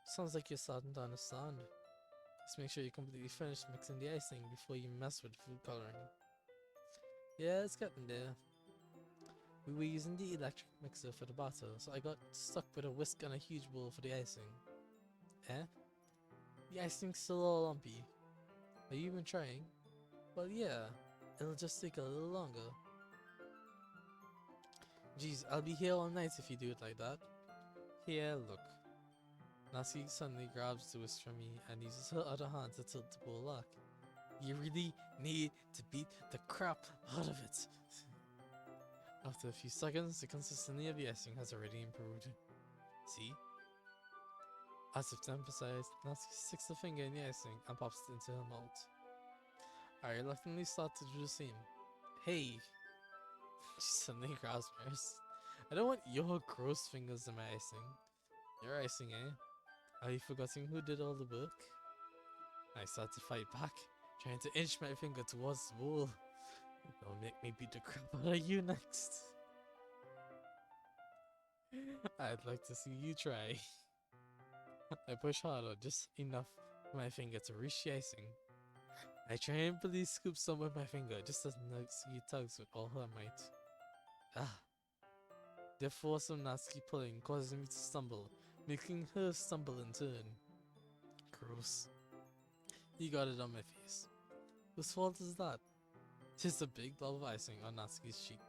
Sounds like you're starting to understand. Just make sure you completely finish mixing the icing before you mess with the food coloring. Yeah, it's getting there. We were using the electric mixer for the batter, so I got stuck with a whisk and a huge bowl for the icing. Eh? The icing's still all lumpy. Are you even trying? Well, yeah. It'll just take a little longer. Geez, I'll be here all night if you do it like that. Here, look. Natsuki suddenly grabs the whisk from me and uses her other hand to tilt the bowl lock. You really need to beat the crap out of it. After a few seconds, the consistency of the icing has already improved. See? As if to emphasize, Natsuki sticks the finger in the icing and pops it into her mouth. I reluctantly start to do the same. Hey! She suddenly grabs my wrist. I don't want your gross fingers in my icing. Your icing, eh? Are you forgetting who did all the work? I start to fight back, trying to inch my finger towards the bowl. Don't make me beat the crap out of you next. I'd like to see you try. I push harder, just enough for my finger to reach the icing. I try and barely scoop some with my finger, just as Natsuki tugs with all her might. Ah. The force of Natsuki pulling causes me to stumble, making her stumble in turn. Gross. You got it on my face. Whose fault is that? Just a big blob of icing on Natsuki's cheek.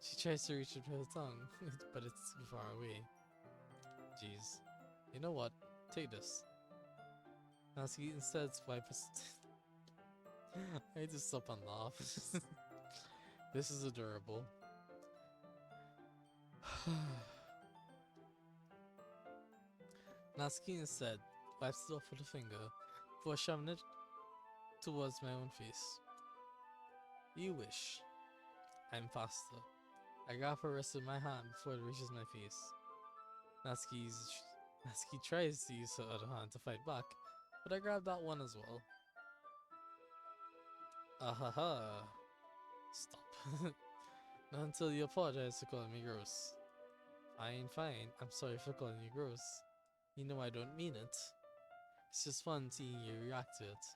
She tries to reach it with her tongue, but it's too far away. Jeez. You know what? Take this. Natsuki instead swipes. I need to stop and laugh. This is adorable. Natsuki instead wipes it off with a finger before shoving it towards my own face. You wish. I'm faster. I grab her wrist with my hand before it reaches my face. Natsuki tries to use her other hand to fight back, but I grab that one as well. Ahaha. Stop. Not until you apologize for calling me gross. Fine, fine. I'm sorry for calling you gross. You know I don't mean it. It's just fun seeing you react to it.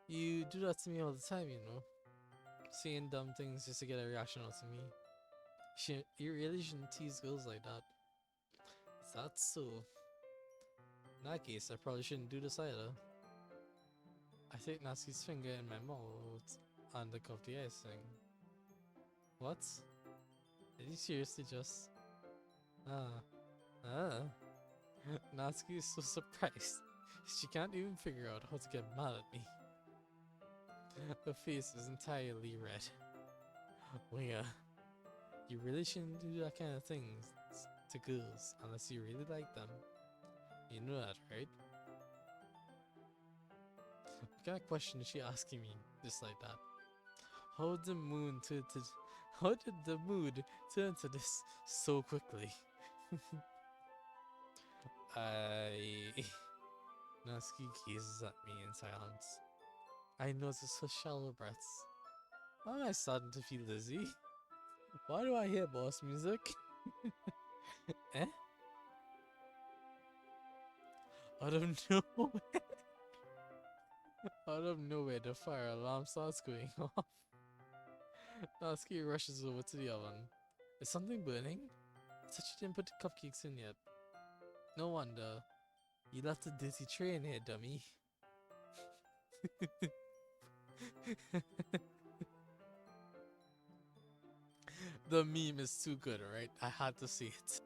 You do that to me all the time, you know. saying dumb things just to get a reaction out of me. You really shouldn't tease girls like that. Is that so? In that case, I probably shouldn't do this either. I take Natsuki's finger in my mouth and the cup of the icing. What? Did you seriously just... Ah. Ah. Natsuki is so surprised. She can't even figure out how to get mad at me. Her face is entirely red. Monika, you really shouldn't do that kind of things to girls unless you really like them. You know that, right? What kind of question is she asking me just like that? How did the moon turn to... How did the mood turn to this so quickly? I... Natsuki gazes at me in silence. I notice her shallow breaths. Why am I starting to feel dizzy? Why do I hear boss music? Eh? Out of nowhere, out of nowhere, the fire alarm starts going off. Natsuki rushes over to the oven. Is something burning? I thought you didn't put the cupcakes in yet. No wonder. You left a dirty tray in here, dummy. The meme is too good, alright? I had to see it.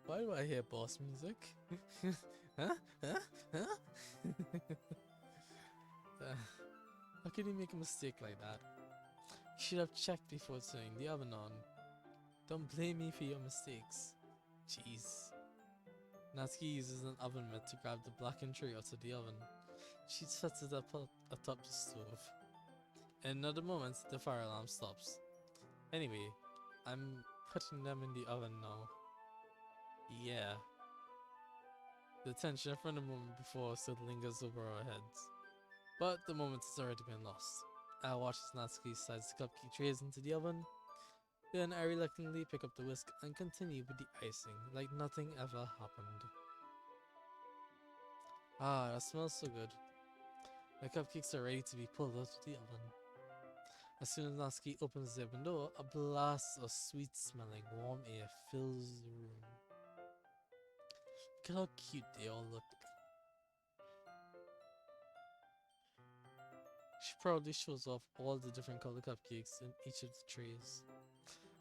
Why do I hear boss music? Huh? Huh? Huh? How can you make a mistake like that? You should have checked before turning the oven on. Don't blame me for your mistakes. Jeez. Natsuki uses an oven mitt to grab the blackened tray out of the oven. She sets it up atop the stove. In another moment, the fire alarm stops. Anyway, I'm putting them in the oven now. Yeah. The tension from the moment before still lingers over our heads. But the moment has already been lost. I watch as Natsuki slides the cupcake trays into the oven. Then I reluctantly pick up the whisk and continue with the icing like nothing ever happened. Ah, that smells so good. The cupcakes are ready to be pulled out of the oven. As soon as Natsuki opens the oven door, a blast of sweet-smelling warm air fills the room. Look at how cute they all look. She proudly shows off all the different colored cupcakes in each of the trays.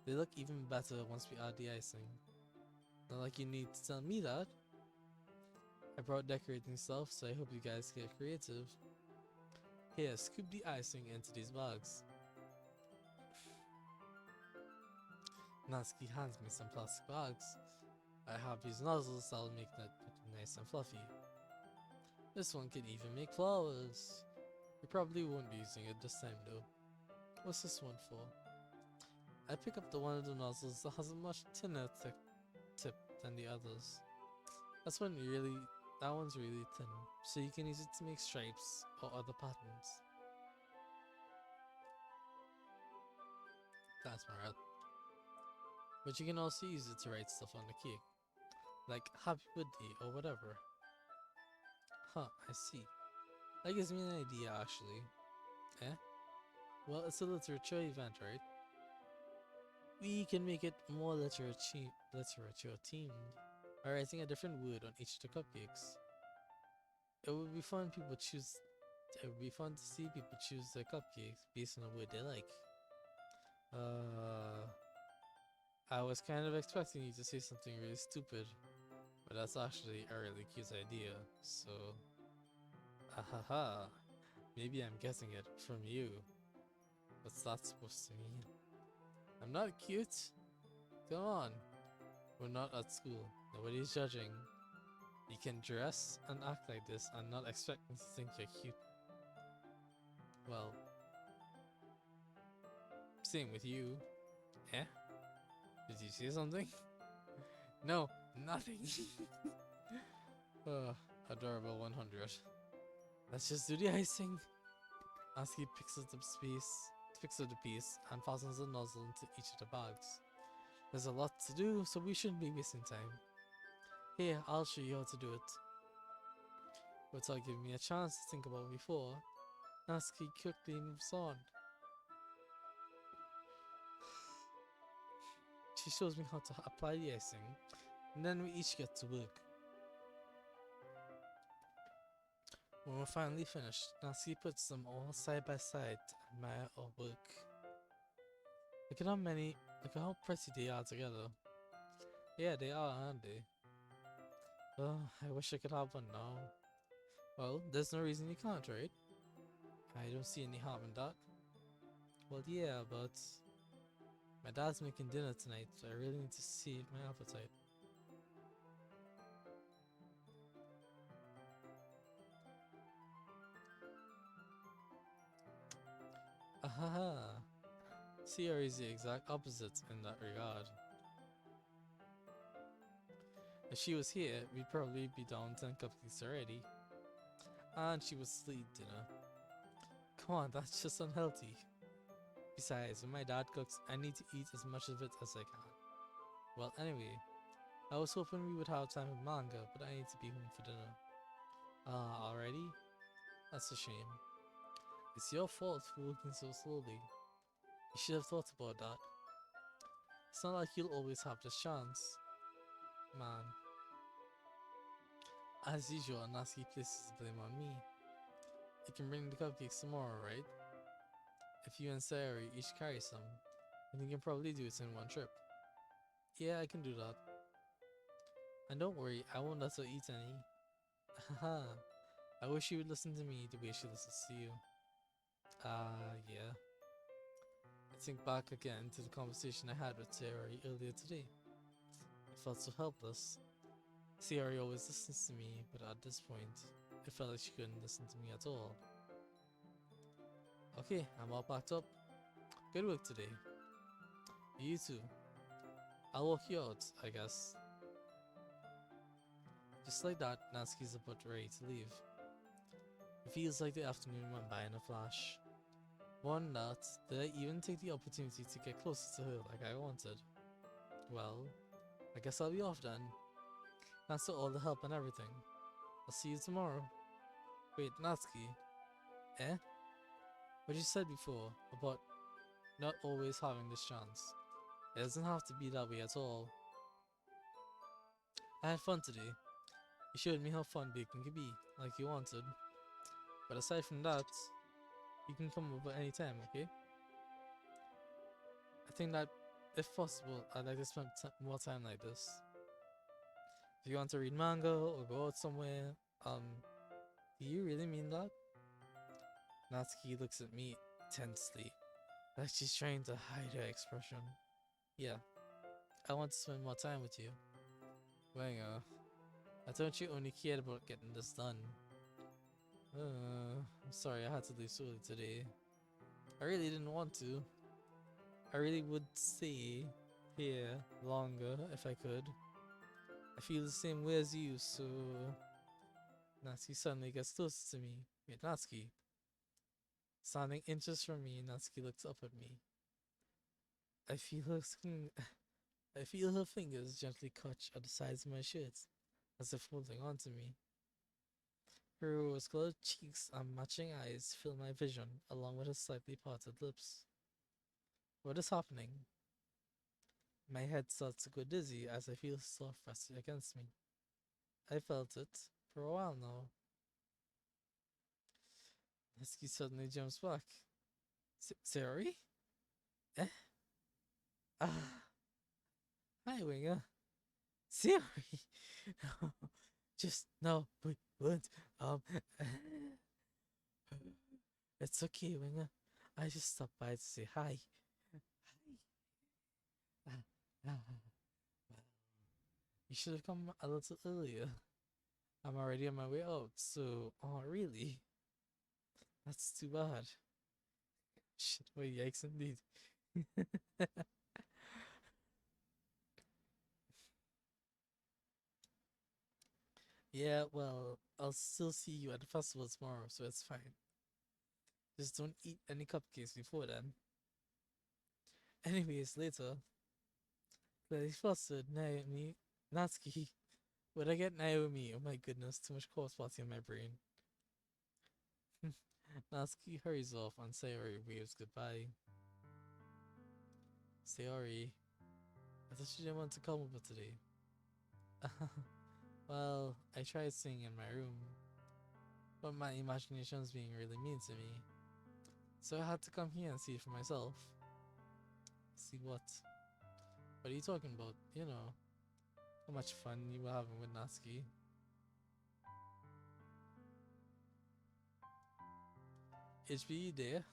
They look even better once we add the icing. Not like you need to tell me that. I brought decorating stuff, so I hope you guys get creative. Here, scoop the icing into these bags. Natsuki hands me some plastic bags. I have these nozzles that'll make it nice and fluffy. This one could even make flowers. We probably won't be using it this time though. What's this one for? I pick up the one of the nozzles that has a much thinner tip than the others. That one's really thin, so you can use it to make stripes or other patterns. That's right. But you can also use it to write stuff on the cake, like happy birthday or whatever. Huh, I see. That gives me an idea actually. Eh? Well, it's a literature event, right? We can make it more literature themed by writing a different word on each of the cupcakes. It would be fun it would be fun to see people choose their cupcakes based on a word they like. I was kind of expecting you to say something really stupid, but that's actually a really cute idea, so... Ahaha, maybe I'm guessing it from you. What's that supposed to mean? I'm not cute? Come on, we're not at school, nobody's judging. You can dress and act like this and not expect me to think you're cute. Well, same with you. Eh? Did you say something? No, nothing. Adorable 100. Let's just do the icing. Aski picks up the piece and fastens the nozzle into each of the bags. There's a lot to do, so we shouldn't be wasting time. Here, I'll show you how to do it. Without giving me a chance to think about it before, Natsuki quickly moves on. She shows me how to apply the icing, and then we each get to work. When we're finally finished, Natsuki puts them all side by side to admire our work. Look at how pretty they are together. Yeah, they are, aren't they? Oh, I wish I could have one now. Well, there's no reason you can't, right? I don't see any harm in that. Well, yeah, but my dad's making dinner tonight, so I really need to save my appetite. Ahaha! Sayori is the exact opposite in that regard. If she was here, we'd probably be down 10 cupcakes already. And she would still eat dinner. Come on, that's just unhealthy. Besides, when my dad cooks, I need to eat as much of it as I can. Well, anyway, I was hoping we would have time with manga, but I need to be home for dinner. Ah, already? That's a shame. It's your fault for working so slowly. You should have thought about that. It's not like you'll always have this chance. Man. As usual, Natsuki places the blame on me. You can bring the cupcakes tomorrow, right? If you and Sayori each carry some, then you can probably do it in one trip. Yeah, I can do that. And don't worry, I won't let her eat any. Haha, I wish you would listen to me the way she listens to you. Yeah. I think back again to the conversation I had with Sayori earlier today. I felt so helpless. Sayori always listens to me, but at this point, it felt like she couldn't listen to me at all. Okay, I'm all packed up. Good work today. You too. I'll walk you out, I guess. Just like that, Natsuki's about ready to leave. It feels like the afternoon went by in a flash. One night, did I even take the opportunity to get closer to her like I wanted? Well, I guess I'll be off then. Thanks for all the help and everything. I'll see you tomorrow. Wait, Natsuki. Eh? What you said before about not always having this chance. It doesn't have to be that way at all. I had fun today. You showed me how fun baking can be, like you wanted. But aside from that, you can come over anytime, okay? I think that, if possible, I'd like to spend more time like this. If you want to read manga or go out somewhere, do you really mean that? Natsuki looks at me tensely, like she's trying to hide her expression. Yeah, I want to spend more time with you. Wanga, I thought you only cared about getting this done. I'm sorry I had to leave so early today. I really didn't want to. I really would stay here longer if I could. I feel the same way as you, so... Natsuki suddenly gets closer to me. Wait, Natsuki. Sounding inches from me, Natsuki looks up at me. I feel her skin... I feel her fingers gently clutch at the sides of my shirt, as if holding on to me. Her rose-colored cheeks and matching eyes fill my vision, along with her slightly parted lips. What is happening? My head starts to go dizzy as I feel soft pressed against me. I felt it for a while now. Natsuki suddenly jumps back. Sayori? Eh? Ah, hi, Winger. Sayori! Just no, we won't. It's okay, Winger. I just stopped by to say hi. Hi. Well, you should have come a little earlier. I'm already on my way out, so... Oh, really? That's too bad. Shit, well, yikes indeed. Yeah, well, I'll still see you at the festival tomorrow, so it's fine. Just don't eat any cupcakes before then. Anyways, later, Lily flustered, Naomi, Natsuki. Would I get Naomi? Oh my goodness, too much corpse party in my brain. Natsuki hurries off and Sayori waves goodbye. Sayori, I thought you didn't want to come over today. Well, I tried staying in my room, but my imagination's being really mean to me. So I had to come here and see it for myself. See what? What are you talking about? You know, how much fun you were having with Natsuki. HB there?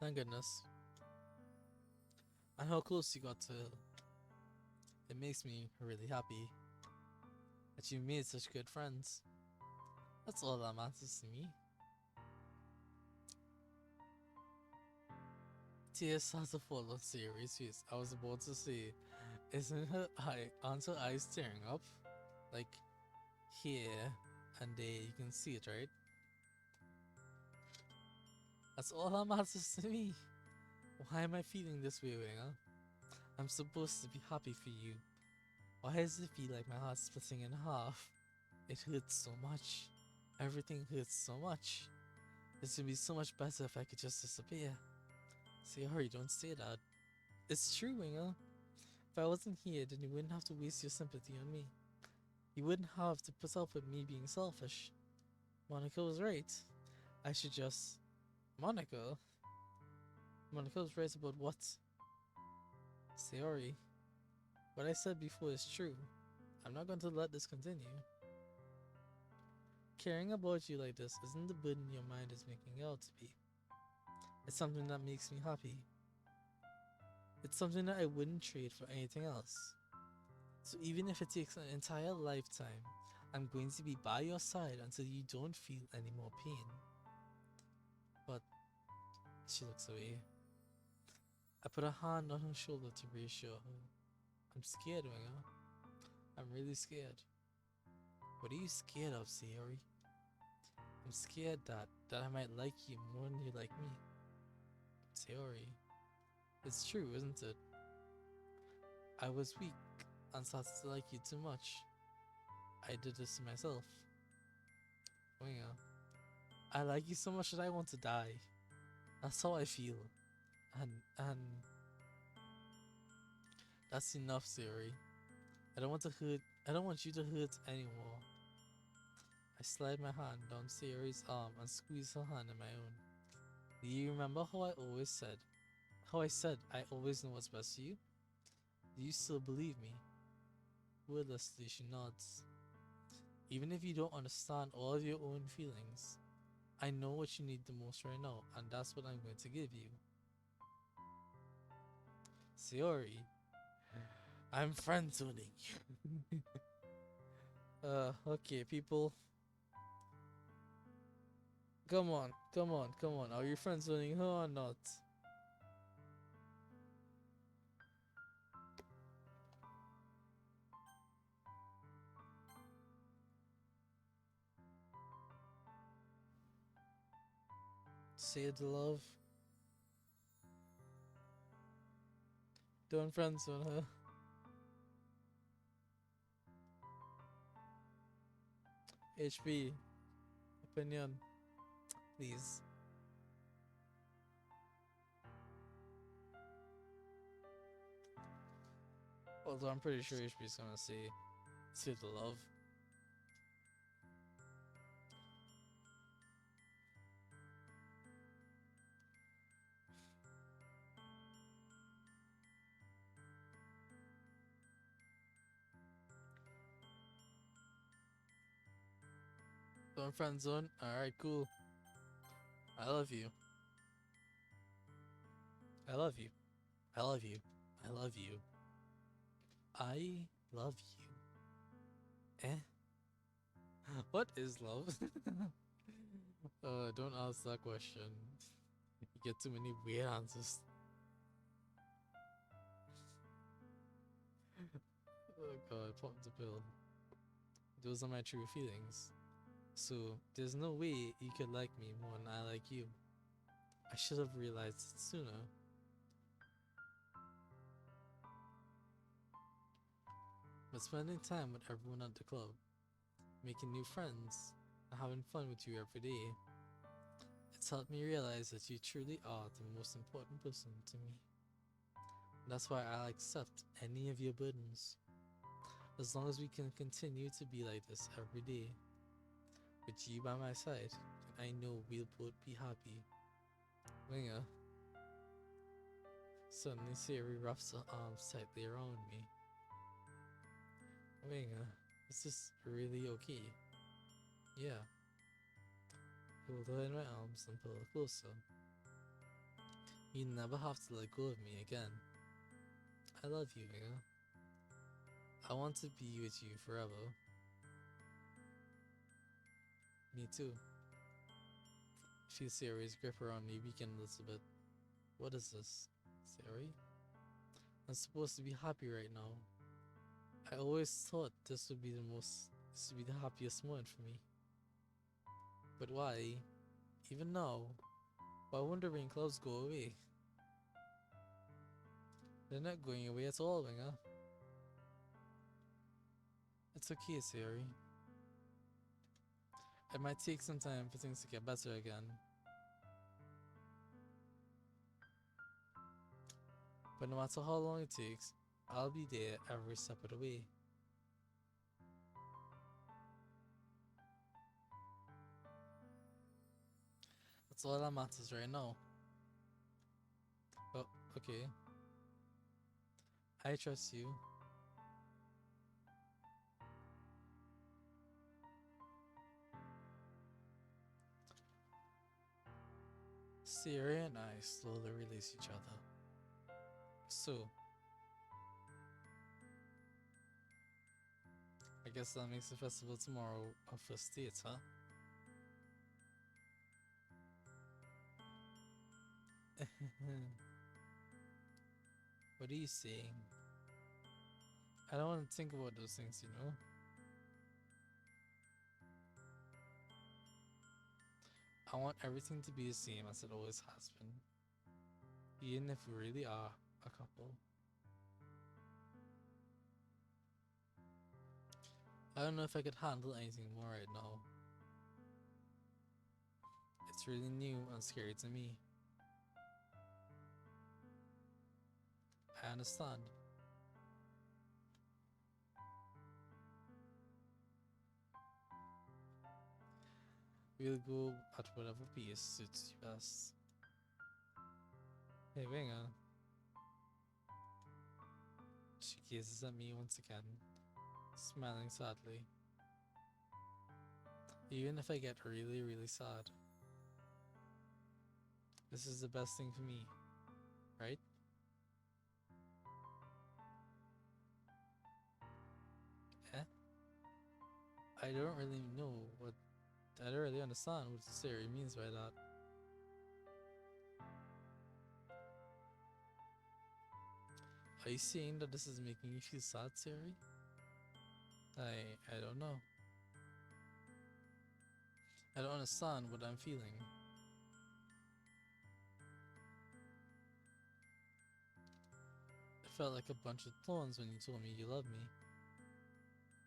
Thank goodness. And how close you got to it. It makes me really happy that you made such good friends. That's all that matters to me. Tears started to fall on Sayori's face. I was about to say, isn't aren't her eyes tearing up? Like, here and there, you can see it, right? That's all that matters to me. Why am I feeling this way, Winger? I'm supposed to be happy for you. Why does it feel like my heart's splitting in half? It hurts so much. Everything hurts so much. This would be so much better if I could just disappear. Sayori, don't say that. It's true, Winger. If I wasn't here, then you wouldn't have to waste your sympathy on me. You wouldn't have to put up with me being selfish. Monika was right. I should just... Monika? Monika was right about what? Sayori, what I said before is true. I'm not going to let this continue. Caring about you like this isn't the burden your mind is making it out to be. It's something that makes me happy. It's something that I wouldn't trade for anything else. So even if it takes an entire lifetime, I'm going to be by your side until you don't feel any more pain. But she looks away. I put a hand on her shoulder to reassure her. I'm scared, Winger. I'm really scared. What are you scared of, Sayori? I'm scared that I might like you more than you like me. Sayori, it's true, isn't it? I was weak and started to like you too much. I did this to myself. Winger, I like you so much that I want to die. That's how I feel. And that's enough, Sayori. I don't want to hurt I don't want you to hurt anymore. I slide my hand down Sayori's arm and squeeze her hand in my own. Do you remember how I said I always know what's best for you? Do you still believe me? Wordlessly she nods. Even if you don't understand all of your own feelings, I know what you need the most right now, and that's what I'm going to give you. Sayori, I'm friend zoning you. Okay, people. Come on, come on, come on. Are you friend zoning her or not? Say the love. Don't friend zone her. HP. Opinion. Please. Although I'm pretty sure HP's gonna say the love. Don't friend zone. Alright, cool. I love you. I love you. I love you. I love you. I love you. Eh? What is love? Don't ask that question. You get too many weird answers. Oh god, pop the pill. Those are my true feelings. So, there's no way you could like me more than I like you. I should have realized it sooner. but spending time with everyone at the club, making new friends, and having fun with you every day, it's helped me realize that you truly are the most important person to me. That's why I'll accept any of your burdens, as long as we can continue to be like this every day, with you by my side, and I know we'll both be happy. Winger. Suddenly Sayori wraps her arms tightly around me. Winger, is this really okay? Yeah. Hold her in my arms and pull her closer. You never have to let go of me again. I love you, Winger. I want to be with you forever. Me too. Feel Sayori's grip around me weaken a little bit. What is this? Sayori? I'm supposed to be happy right now. I always thought this would be the happiest moment for me. But why? Even now, why won't the rain clouds go away? They're not going away at all, Winger. It's okay, Sayori. It might take some time for things to get better again. But no matter how long it takes, I'll be there every step of the way. That's all that matters right now. Oh, okay. I trust you. Sayori and I slowly release each other. So, I guess that makes the festival tomorrow a first date, huh? What are you saying? I don't want to think about those things, you know? I want everything to be the same as it always has been. Even if we really are a couple. I don't know if I could handle anything more right now. It's really new and scary to me. I understand. We'll go at whatever pace suits you best. Hey, Winger. She gazes at me once again, smiling sadly. Even if I get really, really sad, this is the best thing for me, right? Eh? I don't really know what. I don't really understand what Siri means by that. Are you saying that this is making you feel sad, Siri? I don't know. I don't understand what I'm feeling. It felt like a bunch of thorns when you told me you love me.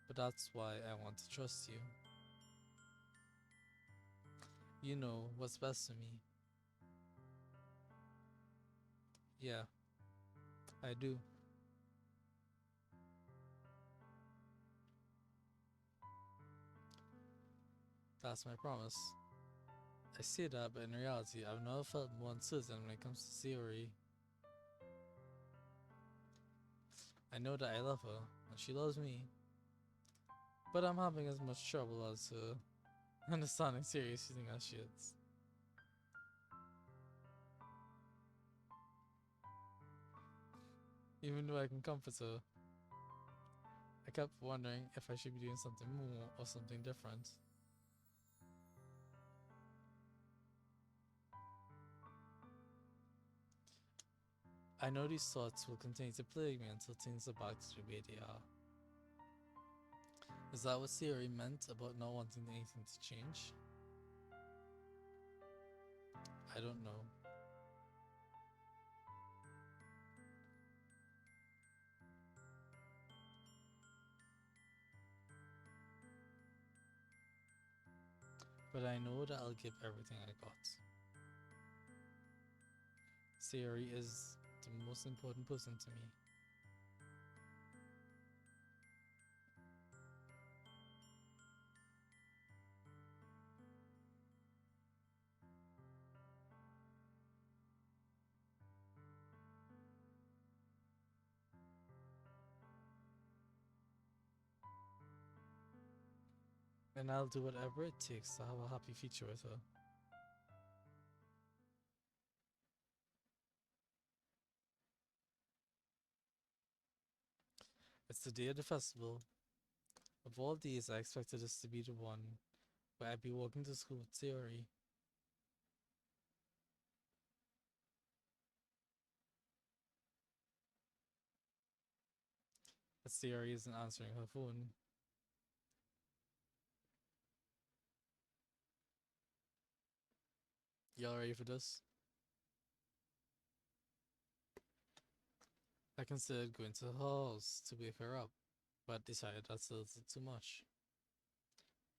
But that's why I want to trust you. You know what's best for me. Yeah, I do. That's my promise. I say that, but in reality, I've never felt more uncertain when it comes to Sayori. I know that I love her, and she loves me. But I'm having as much trouble as understanding Sayori's feeling as she is. Even though I can comfort her, I kept wondering if I should be doing something more or something different. I know these thoughts will continue to plague me until things are back to the way they are. Is that what Sayori meant about not wanting anything to change? I don't know. but I know that I'll give everything I got. Sayori is the most important person to me. And I'll do whatever it takes to have a happy future with her. It's the day of the festival. Of all days, I expected this to be the one where I'd be walking to school with Sayori. But Sayori isn't answering her phone. Y'all ready for this? I considered going to her house to wake her up, but decided that's a little too much.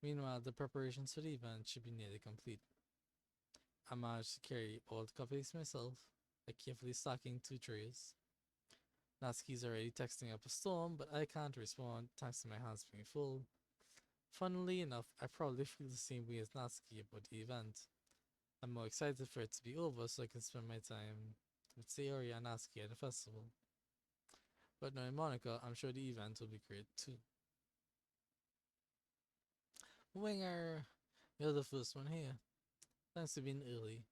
Meanwhile, the preparations for the event should be nearly complete. I managed to carry all the cupcakes myself, by carefully stacking 2 trays. Natsuki's already texting up a storm, but I can't respond thanks to my hands being full. Funnily enough, I probably feel the same way as Natsuki about the event. I'm more excited for it to be over so I can spend my time with Sayori and Natsuki at the festival. But knowing Monika, I'm sure the event will be great too. Winger! You're the first one here. Thanks for being early.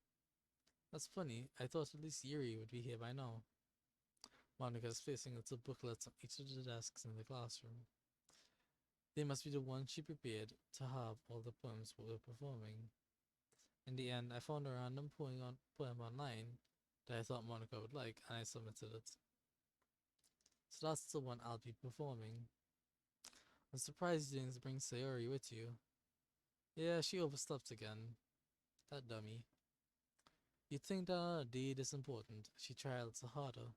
That's funny, I thought at least Yuri would be here by now. Monika's placing little booklets on each of the desks in the classroom. They must be the ones she prepared to have all the poems we were performing. In the end, I found a random poem online that I thought Monika would like, and I submitted it. So that's the one I'll be performing. I'm surprised you didn't bring Sayori with you. Yeah, she overslept again. That dummy. You'd think that on a day this important, she tried a little harder.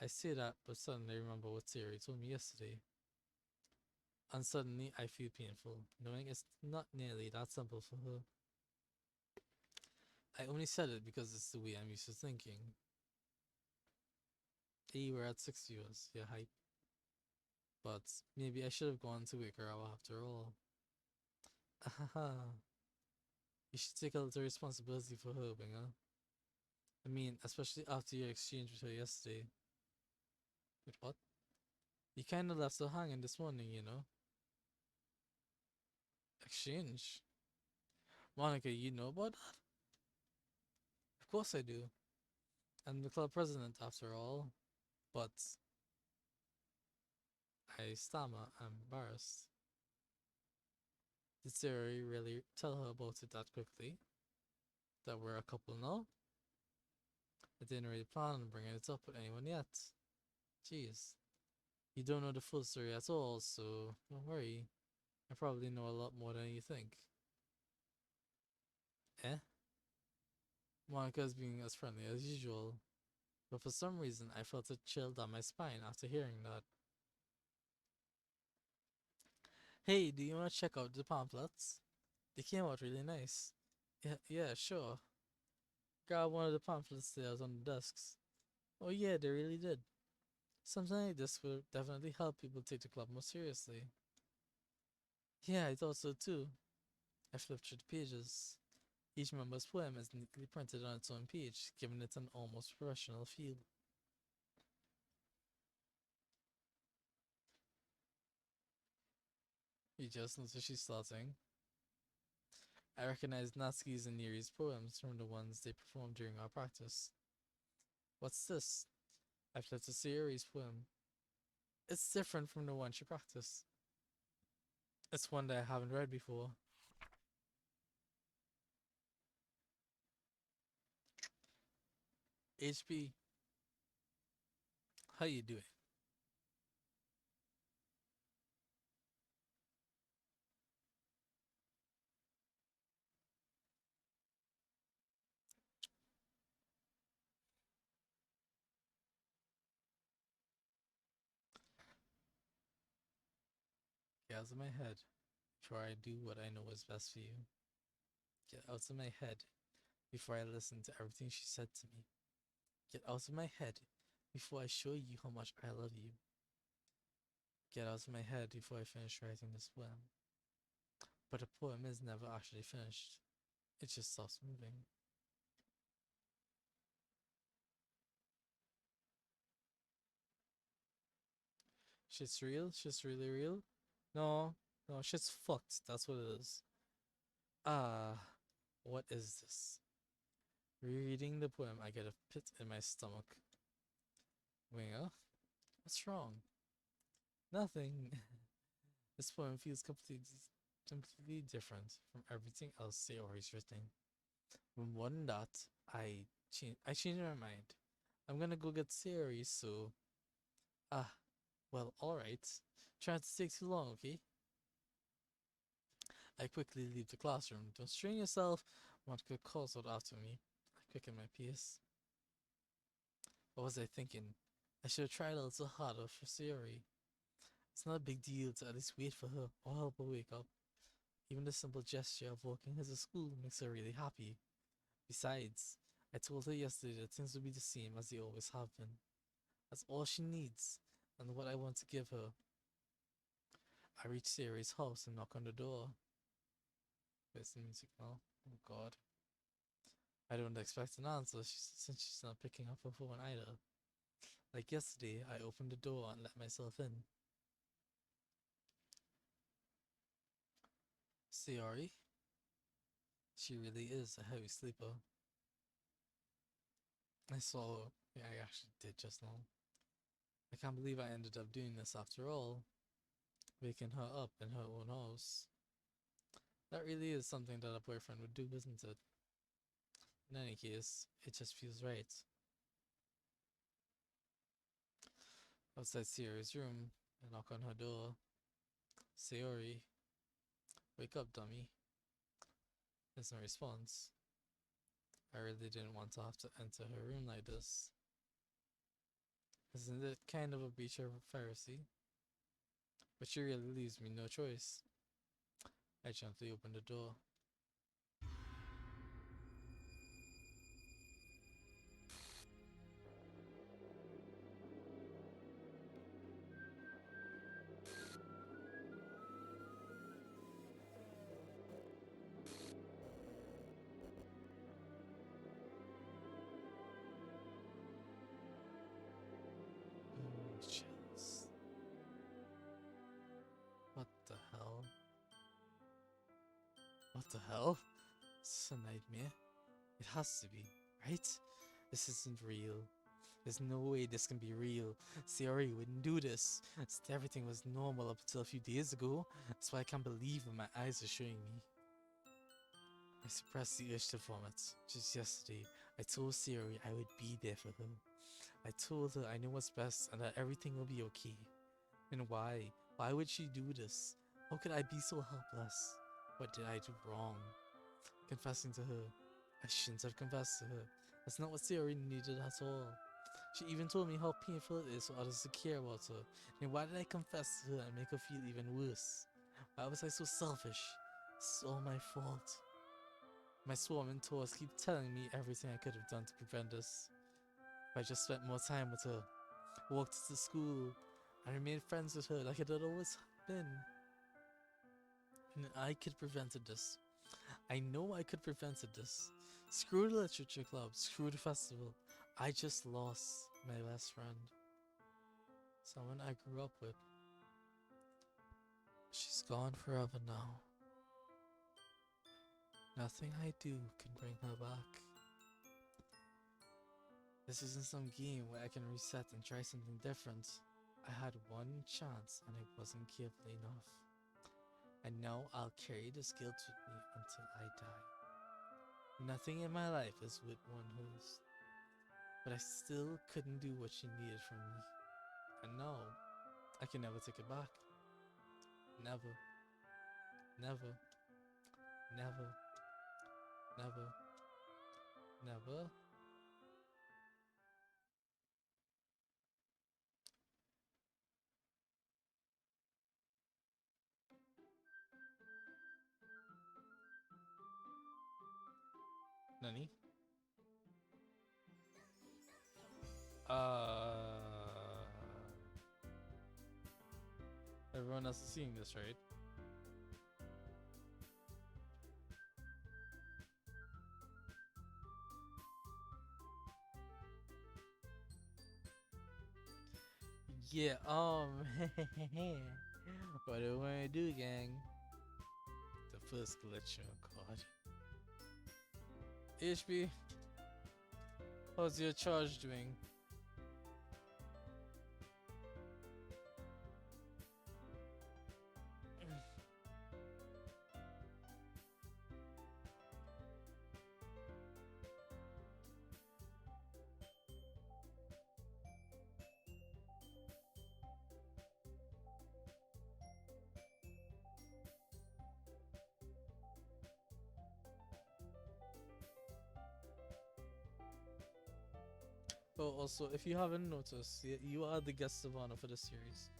I say that, but suddenly I remember what Sayori told me yesterday. And suddenly I feel painful, knowing it's not nearly that simple for her. I only said it because it's the way I'm used to thinking. Hey, we're at 6 viewers, yeah, hype. But maybe I should have gone to wake her up after all. Ahaha. You should take a little responsibility for her, Winger. I mean, especially after your exchange with her yesterday. With what? You kinda left her hanging this morning, you know? Exchange? Monika, you know about that? Of course I do. I'm the club president after all. But I stammer, I'm embarrassed. Did Sayori really tell her about it that quickly? That we're a couple now? I didn't really plan on bringing it up with anyone yet. Jeez. You don't know the full story at all, so don't worry. I probably know a lot more than you think. Eh? Monica's being as friendly as usual, but for some reason I felt a chill down my spine after hearing that. Hey, do you want to check out the pamphlets? They came out really nice. Yeah, sure. Grab one of the pamphlets there on the desks. Oh yeah, they really did. Something like this will definitely help people take the club more seriously. Yeah, I thought so too. I flipped through the pages. Each member's poem is neatly printed on its own page, giving it an almost professional feel. You just noticed she's starting. I recognized Natsuki's and Neri's poems from the ones they performed during our practice. What's this? I flipped to Sayori's poem. It's different from the one she practiced. It's one that I haven't read before. HP, how you doing? Gas in my head. before I do what I know is best for you. Get out of my head before I listen to everything she said to me. Get out of my head before I show you how much I love you. Get out of my head before I finish writing this poem. But the poem is never actually finished. It just stops moving. Shit's real? Shit's really real? No, no, shit's fucked. That's what it is. Ah, what is this? Rereading the poem, I get a pit in my stomach. Winger, what's wrong? Nothing. This poem feels completely different from everything else Sayori's written. From one dot, I changed my mind. I'm gonna go get Sayori, so ah, well, alright. Try not to take too long, okay? I quickly leave the classroom. Don't strain yourself. Monika calls out after me. I quicken my pace. What was I thinking? I should have tried a little harder for Sayori. It's not a big deal to at least wait for her or help her wake up. Even the simple gesture of walking her to school makes her really happy. Besides, I told her yesterday that things will be the same as they always have been. That's all she needs, and what I want to give her. I reach Sayori's house and knock on the door. Where's the music now? Oh god. I don't expect an answer since she's not picking up her phone either. Like yesterday, I opened the door and let myself in. Sayori? She really is a heavy sleeper. I saw her. Yeah, I actually did just now. I can't believe I ended up doing this after all. Waking her up in her own house. That really is something that a boyfriend would do, isn't it? In any case, it just feels right. Outside Sayori's room, I knock on her door. Sayori, wake up, dummy. There's no response. I really didn't want to have to enter her room like this. Isn't it kind of a breach of privacy? But she really leaves me no choice. I gently open the door. Chills. What the hell? What the hell? It's a nightmare. It has to be, right? This isn't real. There's no way this can be real. Sayori wouldn't do this. Everything was normal up until a few days ago. That's why I can't believe what my eyes are showing me. I suppressed the urge to vomit. Just yesterday, I told Sayori I would be there for her. I told her I knew what's best and that everything will be okay. And why? Why would she do this? How could I be so helpless? What did I do wrong? Confessing to her. I shouldn't have confessed to her. That's not what Sayori needed at all. She even told me how painful it is for others to care about her. Then why did I confess to her and make her feel even worse? Why was I so selfish? It's all my fault. My swarming thoughts keep telling me everything I could have done to prevent this. If I just spent more time with her, walked to school, and remained friends with her like it had always been. And I could prevented this. I know I could prevented this. Screw the literature club, screw the festival. I just lost my best friend. Someone I grew up with. She's gone forever now. Nothing I do can bring her back. This isn't some game where I can reset and try something different. I had one chance and it wasn't careful enough. And now I'll carry this guilt with me until I die. Nothing in my life is with one hers. But I still couldn't do what she needed from me. And now, I can never take it back. Never. Never. Never. Never. Never. Nani? Uh, Everyone else is seeing this, right? Yeah, what do I want to do, gang? The first glitch, oh god. HP, how's your charge doing? Oh, also, if you haven't noticed, you are the guest of honor for the series,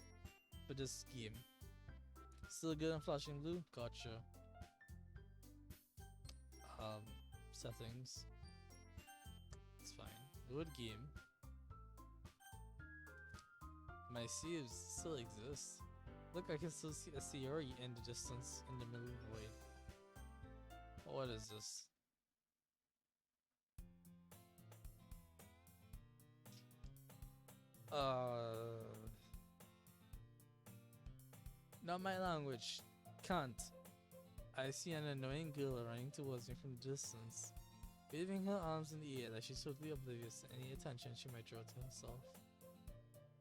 for this game. Still good and flashing blue? Gotcha. Um, Settings. It's fine. Load game. My saves still exist. Look, I can still see a Sayori in the distance in the middle of the void. What is this? Not my language. Can't. I see an annoying girl running towards me from a distance, waving her arms in the air like she's totally oblivious to any attention she might draw to herself.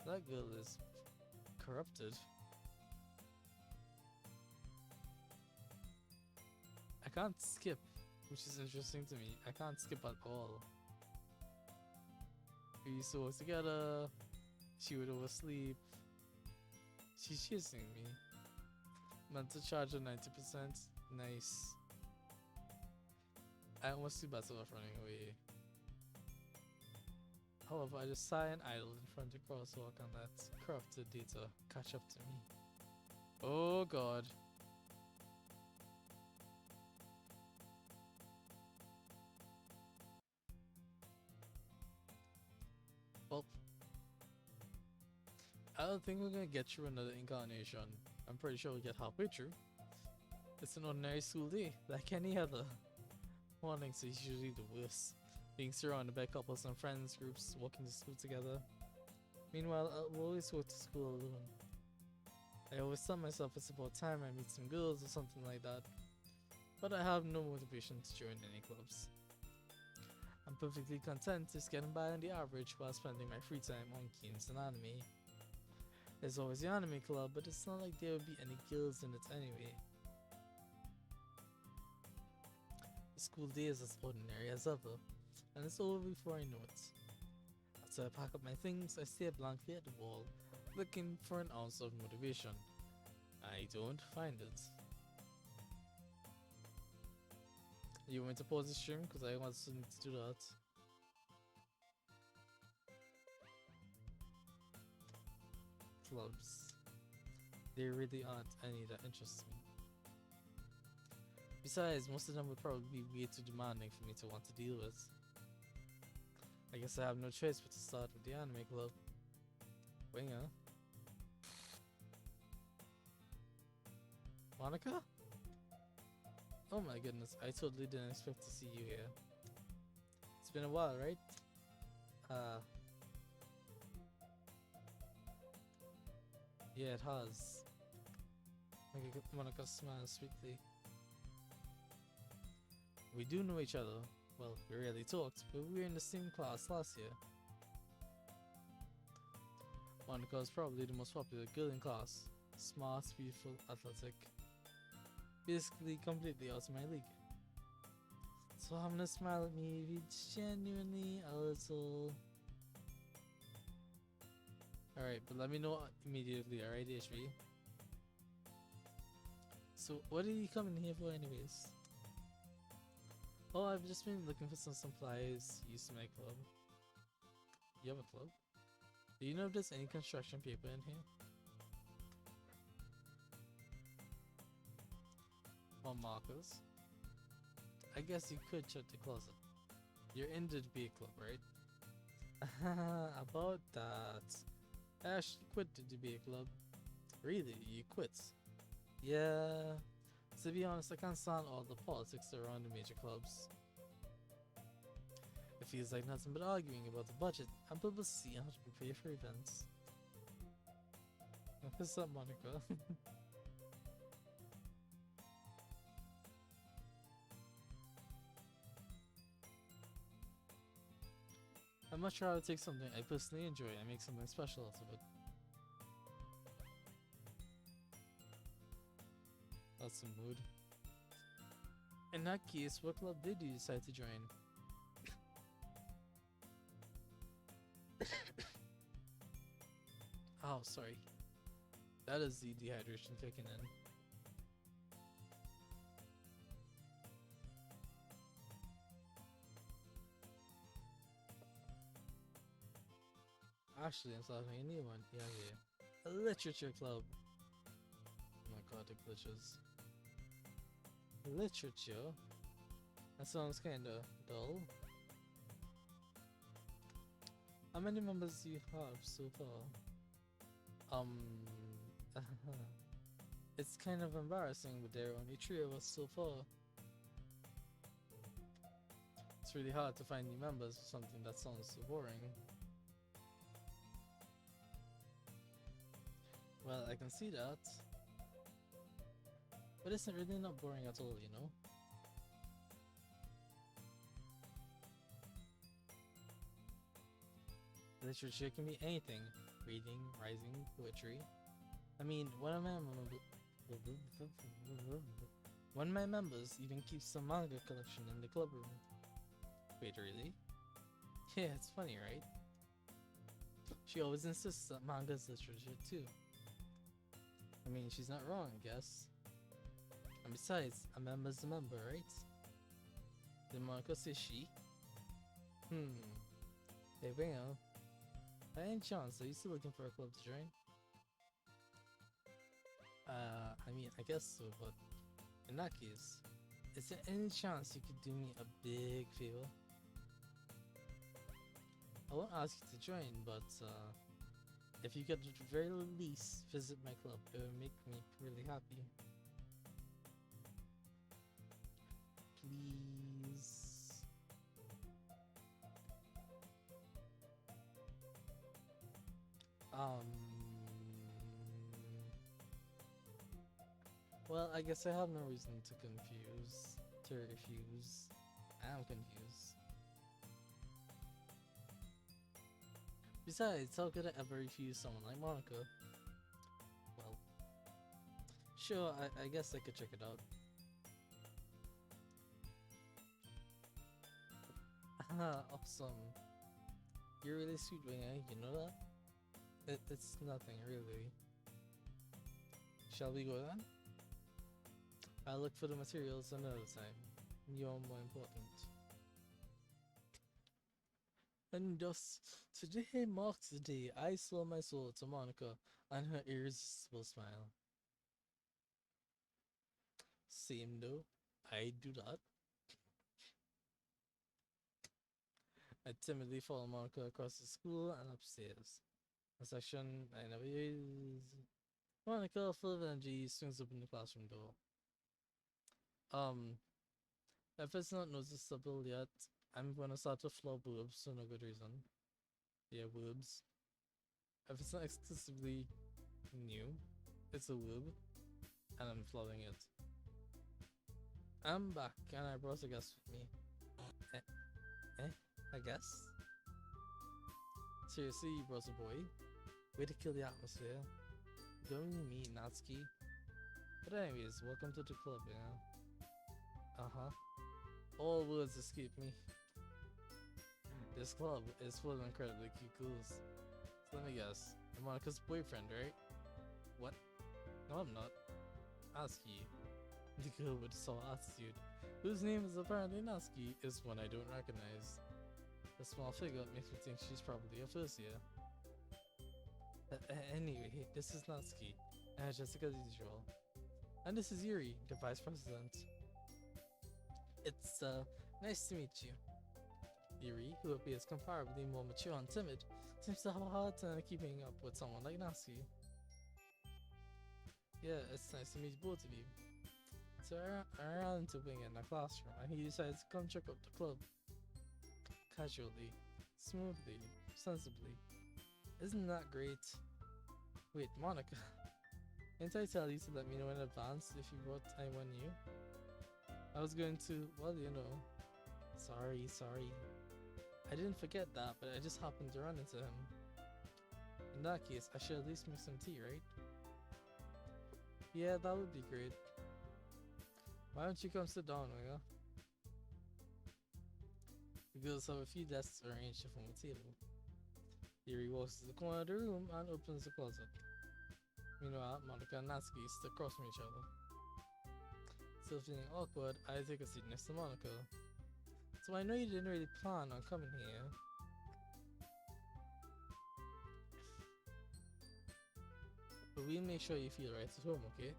That girl is corrupted. I can't skip, which is interesting to me. I can't skip at all. We used to work together. She would oversleep. She's chasing me. Mental charge of 90%. Nice. I almost feel better off running away. However, I just sigh and idle in front of the crosswalk and let corrupted data catch up to me. Oh god. Well, I don't think we're gonna get through another incarnation. I'm pretty sure we'll get halfway through. It's an ordinary school day, like any other. Mornings is usually the worst. Being surrounded by couples and friends groups walking to school together. Meanwhile, I'll always go to school alone. I always tell myself it's about time I meet some girls or something like that. But I have no motivation to join any clubs. I'm perfectly content just getting by on the average while spending my free time on games and anime. There's always the anime club, but it's not like there would be any girls in it anyway. The school day is as ordinary as ever, and it's over before I know it. After I pack up my things, I stare blankly at the wall, looking for an ounce of motivation. I don't find it. You want me to pause the stream? Because I want to need to do that. Clubs. There really aren't any that interest me. Besides, most of them would probably be way too demanding for me to want to deal with. I guess I have no choice but to start with the anime club. Winger. Monika? Oh my goodness, I totally didn't expect to see you here. It's been a while, right? Yeah, it has. Monika smiles sweetly. We do know each other. Well, we rarely talked, but we were in the same class last year. Monika is probably the most popular girl in class. Smart, beautiful, athletic. Basically, completely out of my league. So having a smile at me, be genuinely a little. Alright, but let me know immediately, alright, HB? So, what did you come in here for, anyways? Oh, I've just been looking for some supplies used to my club. You have a club? Do you know if there's any construction paper in here? Or markers? I guess you could check the closet. You're in the debate club, right? About that. I actually quit the debate club. Really? You quit? Yeah. To be honest, I can't stand all the politics around the major clubs. It feels like nothing but arguing about the budget and publicity and how to prepare for events. What's up, Monica? I'd much rather take something I personally enjoy and make something special out of it. That's the mood. In that case, what club did you decide to join? Oh, sorry. That is the dehydration kicking in. Actually, I'm starting a new one. Yeah, yeah. A literature club. Oh my god, the glitches. Literature? That sounds kinda dull. How many members do you have so far? Um, it's kind of embarrassing, but there are only three of us so far. It's really hard to find new members for something that sounds so boring. Well, I can see that. But it's really not boring at all, you know? Literature can be anything. Reading, writing, poetry. I mean, one of my members even keeps a manga collection in the club room. Wait, really? Yeah, it's funny, right? She always insists that manga is literature too. I mean, she's not wrong, I guess. And besides, a member's a member, right? Did Monica say she? Hmm. Hey, Bingo. By any chance, are you still looking for a club to join? I mean, I guess so, but in that case, is there any chance you could do me a big favor? I won't ask you to join, but if you could at the very least visit my club, it would make me really happy. Please. Um. Well, I guess I have no reason to refuse. I'm confused. Besides, how could I ever refuse someone like Monica? Well, sure, I guess I could check it out. Awesome. You're really sweet, Winger, you know that? It's nothing, really. Shall we go then? I'll look for the materials another time. You're more important. And thus, today marks the day I sold my soul to Monica and her irresistible smile. Same though, I do that. I timidly follow Monica across the school and upstairs. A section I never use. Monica, full of energy, swings open the classroom door. Um, if it's not noticeable yet, I'm gonna start to floor boobs for no good reason. Yeah, boobs. If it's not exclusively new, it's a woob, and I'm flowing it. I'm back, and I brought a guest with me. I guess? Seriously, you brought a boy? Way to kill the atmosphere. Don't you mean Natsuki? But anyways, welcome to the club, yeah? Uh-huh. All words escape me. This club is full of incredibly cute ghouls. So let me guess, I'm Monica's boyfriend, right? What? No, I'm not. Natsuki, the girl with the sour attitude, whose name is apparently Natsuki, is one I don't recognize. The small figure makes me think she's probably a first year. Anyway, this is Natsuki, just as usual. And this is Yuri, the vice president. It's nice to meet you. Yuri, who appears comparably more mature and timid, seems to have a hard time keeping up with someone like Natsuki. Yeah, it's nice to meet both of you. So I ran into Wing in the classroom and he decides to come check out the club. Casually, smoothly, sensibly. Isn't that great? Wait, Monika, didn't I tell you to let me know in advance if you brought anyone new? I was going to, well, you know. Sorry. I didn't forget that, but I just happened to run into him. In that case, I should at least make some tea, right? Yeah, that would be great. Why don't you come sit down, Winger? The girls have a few desks arranged from a table. Yuri walks to the corner of the room and opens the closet. Meanwhile, Monika and Natsuki sit across from each other. Still feeling awkward, I take a seat next to Monika. So I know you didn't really plan on coming here. But we'll make sure you feel right at home, okay?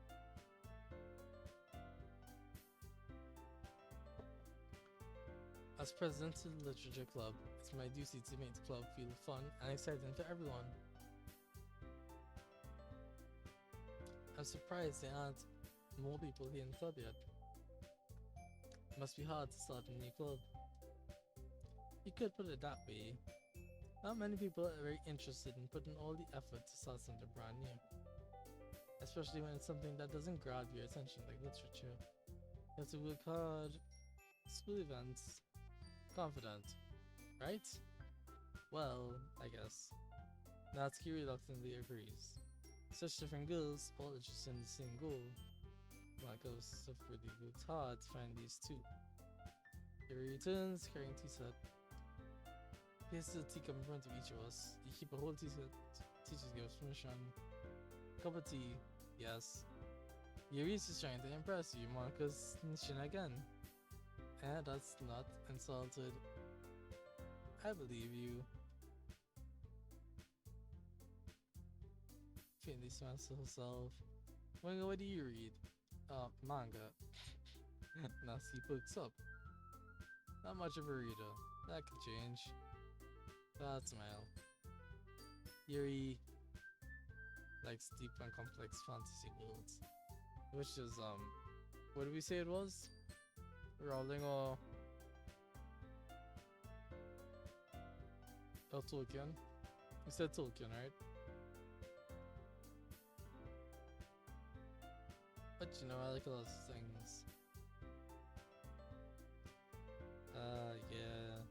As president of the Literature Club, it's my duty to make the club feel fun and exciting for everyone. I'm surprised there aren't more people here in the club yet. It must be hard to start a new club. You could put it that way. Not many people are very interested in putting all the effort to start something brand new. Especially when it's something that doesn't grab your attention like literature. You have to work hard. School events. Confident. Right? Well, I guess. Natsuki reluctantly agrees. Such different girls, all interested in the same goal. Monika was really worked hard to find these two. He returns carrying tea set. Places the teacup in front of each of us. You keep a whole tea set. Teachers give us permission. Cup of tea, yes. Yuri's just trying to impress you, Monika's snitching again. And that's not insulted. I believe you. Faintly smiles to herself. Monika, what do you read? Manga. Natsuki pokes up. Not much of a reader. That could change. Bad smile. Yuri likes deep and complex fantasy worlds. Which is, what did we say it was? Rowling or Tolkien? We said Tolkien, right? But you know, I like a lot of things. Yeah.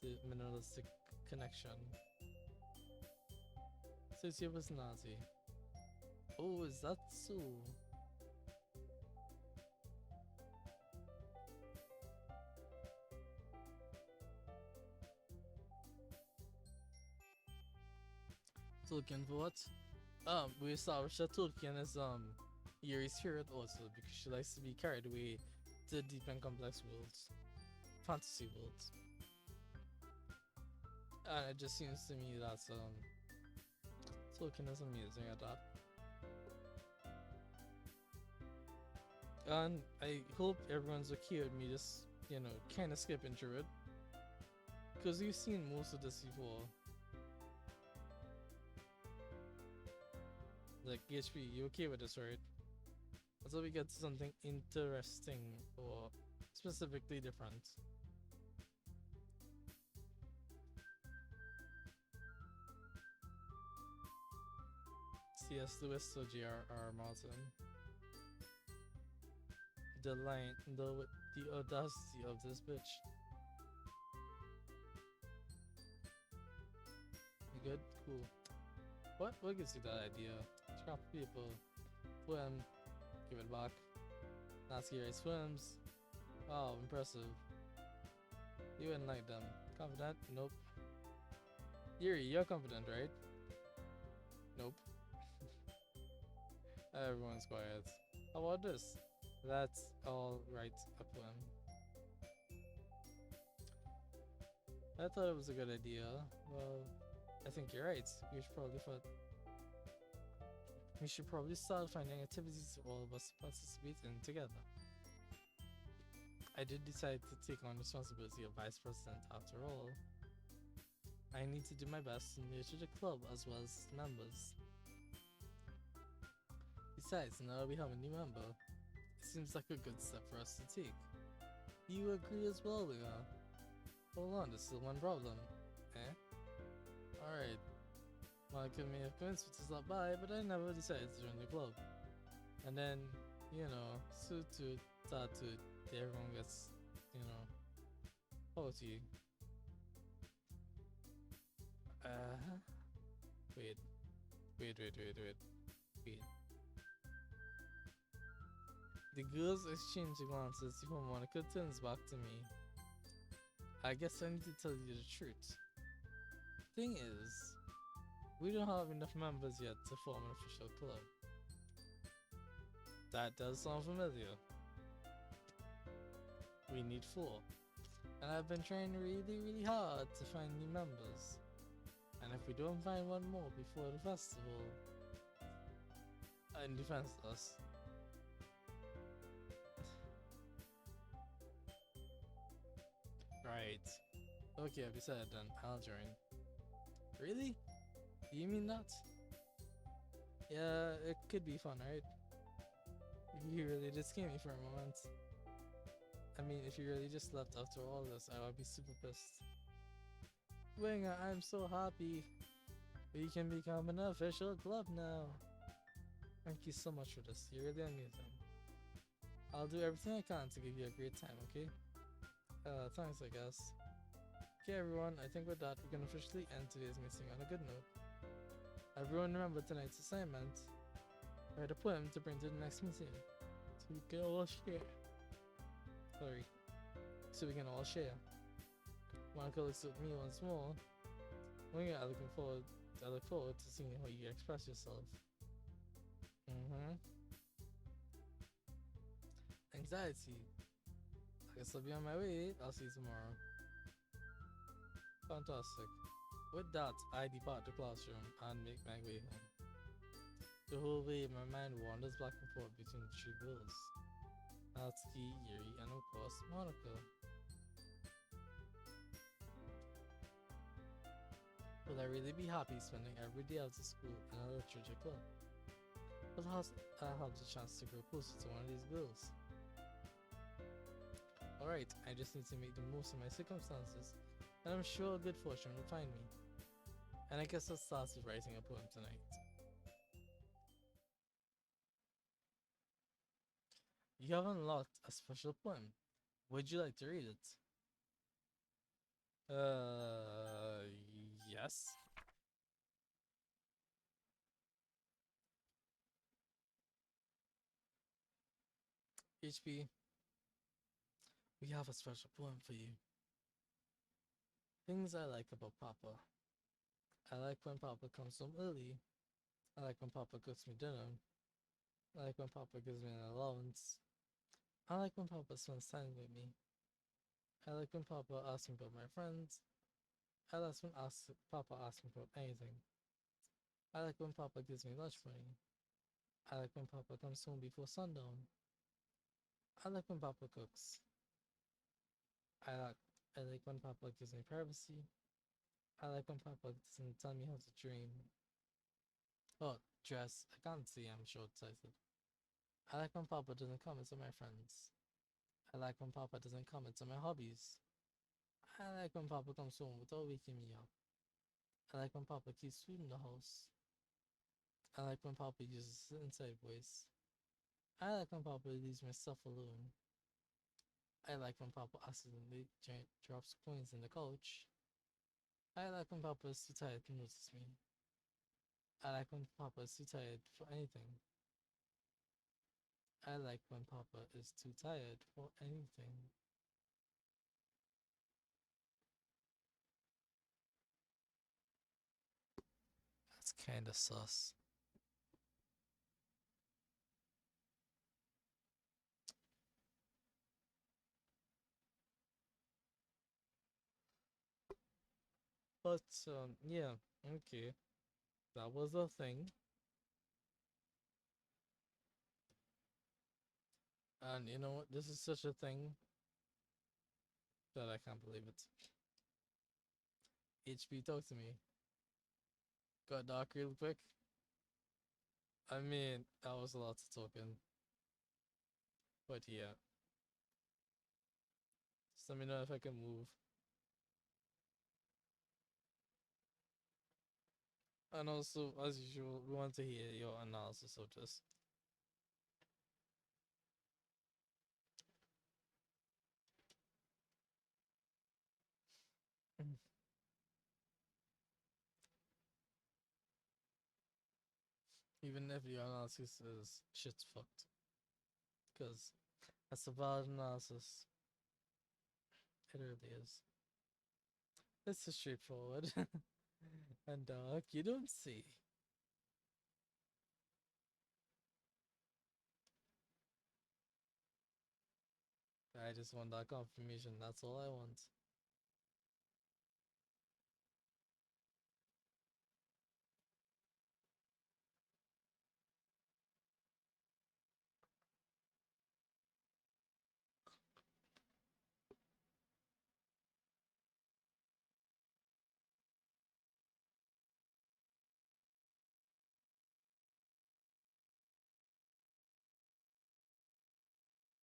The minimalistic connection. So it's your personality. Oh, is that so? Tolkien for what? We established that Tolkien is Yuri's favorite also because she likes to be carried away to deep and complex worlds. Fantasy worlds. And it just seems to me that Tolkien is amazing at that. And I hope everyone's okay with me just, you know, kinda skipping through it. Because you've seen most of this before. Like, HP, you okay with this, right? Until we get to something interesting or specifically different. C.S. Lewis or J.R.R. Martin. The audacity of this bitch. You good? Cool. What gives you that idea? Scrap people. Poem. Give it back. Natsuki writes poems. Wow, impressive. You wouldn't like them. Confident? Nope. Yuri, you're confident, right? Nope. Everyone's quiet. How about this? That's all right, a poem. I thought it was a good idea. Well, I think you're right. We should probably start finding activities for all of us to participate in together. I did decide to take on responsibility of vice president after all. I need to do my best to nurture the club as well as its members. Besides, now that we have a new member, it seems like a good step for us to take. You agree as well, Leah? Hold on, there's still one problem. Eh? Alright, Monica may have convinced me to stop by, but I never decided to join the club. And then, you know, suit to tattoo, everyone gets, you know, party. Uh, wait, wait. The girls exchange glances before Monica turns back to me. I guess I need to tell you the truth. Thing is, we don't have enough members yet to form an official club. That does sound familiar. We need 4. And I've been trying really hard to find new members. And if we don't find one more before the festival, I'm defenseless. Right. Okay, besides then, I'll join. Really? You mean that? Yeah, it could be fun, right? You really just scared me for a moment. I mean, if you really just left after all this, I would be super pissed. Winger, I'm so happy. We can become an official club now. Thank you so much for this. You're really amazing. I'll do everything I can to give you a great time, okay? Thanks, I guess. Okay, everyone, I think with that, we can officially end today's meeting on a good note. Everyone remember tonight's assignment. Write a poem to bring to the next meeting. So we can all share. Sorry. So we can all share. Monica looks at me once more. I look forward to seeing how you express yourself. Anxiety. I guess I'll be on my way. I'll see you tomorrow. Fantastic. With that, I depart the classroom and make my way home. The whole way, my mind wanders back and forth between the 3 girls. Natsuki, Yuri, and of course, Monika. Will I really be happy spending every day after school in a literature club? But I have the chance to grow closer to one of these girls. Alright, I just need to make the most of my circumstances, and I'm sure good fortune will find me. And I guess I'll start with writing a poem tonight. You have unlocked a special poem. Would you like to read it? Yes. HP, we have a special poem for you. Things I like about Papa. I like when Papa comes home early. I like when Papa cooks me dinner. I like when Papa gives me an allowance. I like when Papa spends time with me. I like when Papa asks me about my friends. I like when Papa asks me about anything. I like when Papa gives me lunch money. I like when Papa comes home before sundown. I like when Papa cooks. I like I like when Papa gives me privacy. I like when Papa doesn't tell me how to dream. Oh, dress. I can't see, I'm short-sighted. I like when Papa doesn't comment on my friends. I like when Papa doesn't comment on my hobbies. I like when Papa comes home without waking me up. I like when Papa keeps food in the house. I like when Papa uses his inside voice. I like when Papa leaves my stuff alone. I like when Papa accidentally drops coins in the couch. I like when Papa is too tired to notice me. I like when Papa is too tired for anything. I like when Papa is too tired for anything. That's kinda sus. But, yeah, okay. That was a thing. And you know what? This is such a thing That I can't believe it. HB, talk to me. Got dark real quick. I mean, that was a lot to talk in. But yeah. Just let me know if I can move. And also, as usual, we want to hear your analysis of this. Even if the analysis is shit's fucked. Because that's a valid analysis. It really is. It's so straightforward. And dark, you don't see. I just want that confirmation, that's all I want.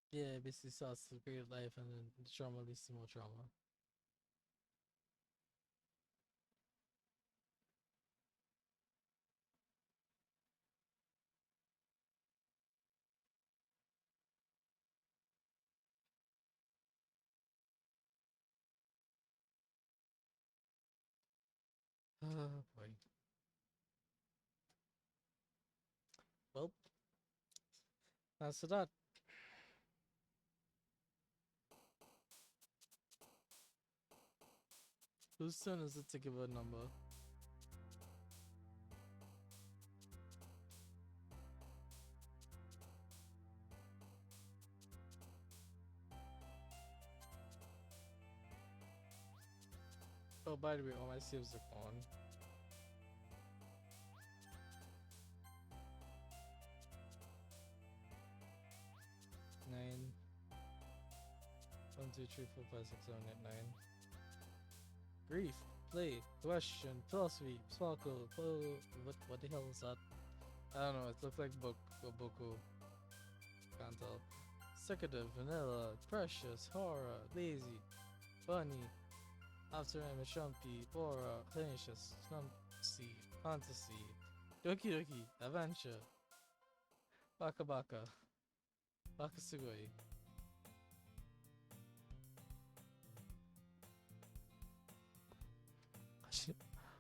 Yeah, basically starts to create life and then the trauma leads to more trauma. Oh boy. Well, that's that. Whose turn is it to give a number? Oh, by the way, all my saves are gone. Nine. 1, 2, 3, 4, 5, 6, 7, 8, 9. Grief, play, question, philosophy, sparkle, what the hell is that? I don't know, it looks like boku. Can't tell. Secretive, vanilla, precious, horror, lazy, funny, after I'm a chumpy, aura, tenacious, snumpsy, fantasy, doki doki, adventure, baka baka, baka sugoi.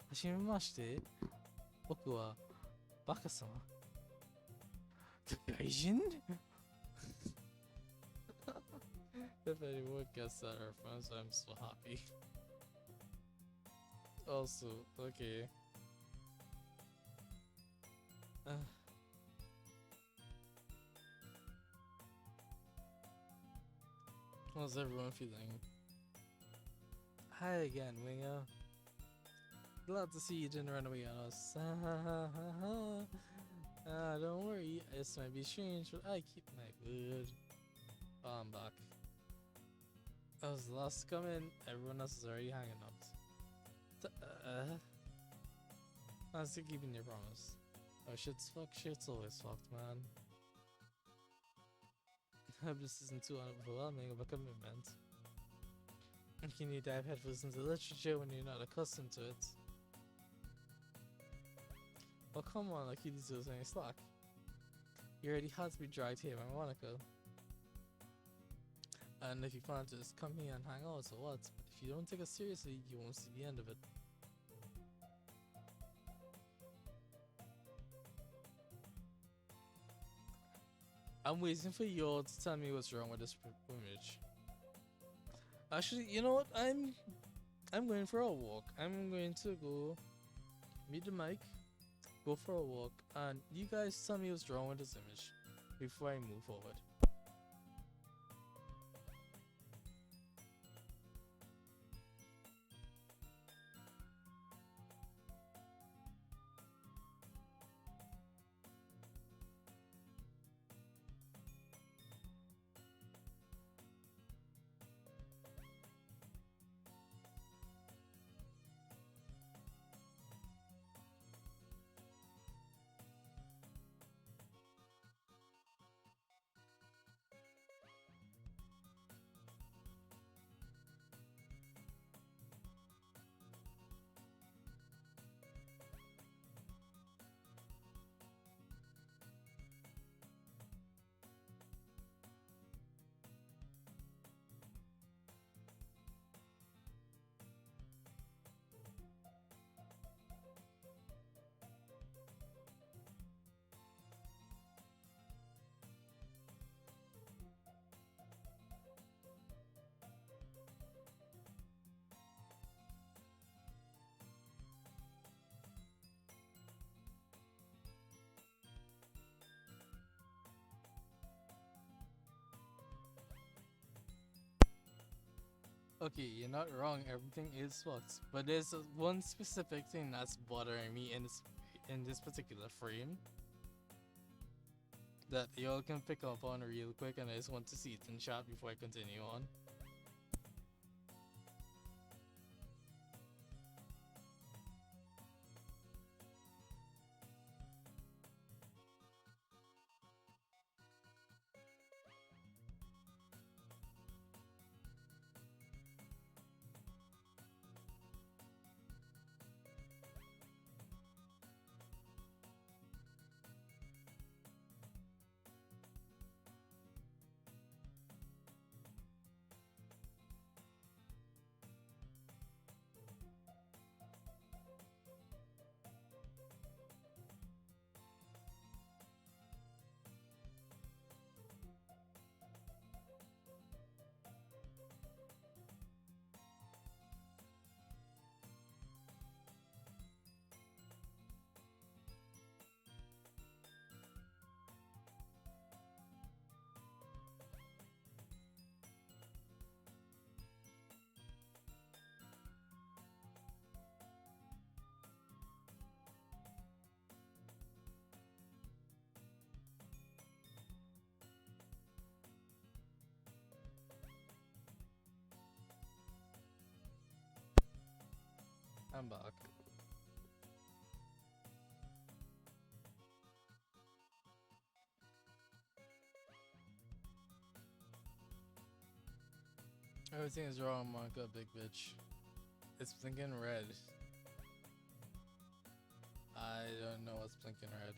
はじめまして。僕はバカ様。外人 If anyone gets that reference, I'm so happy. Also, okay. How's everyone feeling? Hi again, Winger. Glad to see you didn't run away on us. Don't worry, it might be strange, but I keep my word. Oh, I'm back. I was the last to come in, everyone else is already hanging out. I'm still keeping your promise. Oh, shit's fucked, shit's always fucked, man. I hope this isn't too overwhelming of a commitment. You need to dive headfirst into literature when you're not accustomed to it. Well, come on, like you deserve any slack. You already had to be dragged here by Monika. And if you plan to just come here and hang out, so what? But if you don't take us seriously, you won't see the end of it. I'm waiting for you all to tell me what's wrong with this image. Actually, you know what? I'm going for a walk. I'm going to go meet the mic, go for a walk, and you guys tell me what's wrong with this image before I move forward. Okay, you're not wrong. Everything is fucked, but there's one specific thing that's bothering me in this particular frame that y'all can pick up on real quick, and I just want to see it in chat before I continue on. I'm back. Everything is wrong, Monica, big bitch. It's blinking red. I don't know what's blinking red.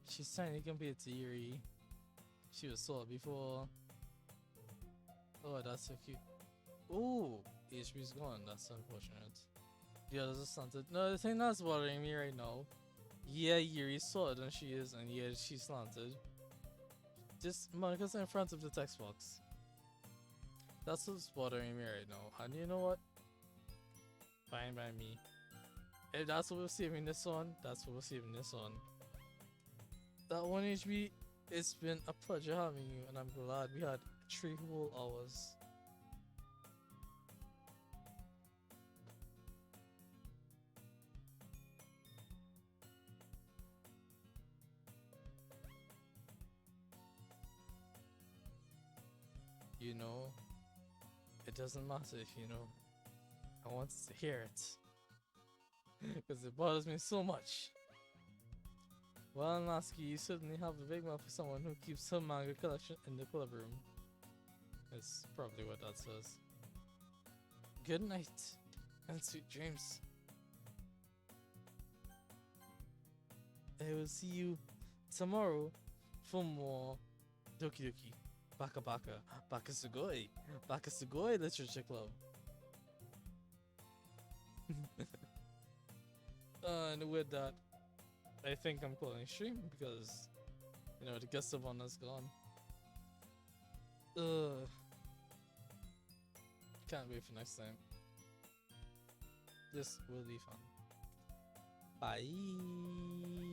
She's tiny compared to Yuri. She was sold before. Oh, that's so cute. Ooh, HP's gone. That's unfortunate. The others are slanted. No, the thing that's bothering me right now. Yeah, Yuri's solid and she is, and yeah, she's slanted. Just Monica's in front of the text box. That's what's bothering me right now. And you know what? Fine by me. If that's what we're saving this on, that's what we're saving this on. That 1 HB, it's been a pleasure having you, and I'm glad we had 3 whole hours. You know, it doesn't matter if you know. I want to hear it. Because it bothers me so much. Well, Natsuki, you certainly have a big mouth for someone who keeps her manga collection in the club room. That's probably what that says. Good night, and sweet dreams. I will see you tomorrow for more Doki Doki. Baka Baka. Baka Sugoi. Baka Sugoi Literature Club. And with that, I think I'm calling stream because, you know, the guest of honor's gone. Ugh. Can't wait for next time. This will be fun. Bye.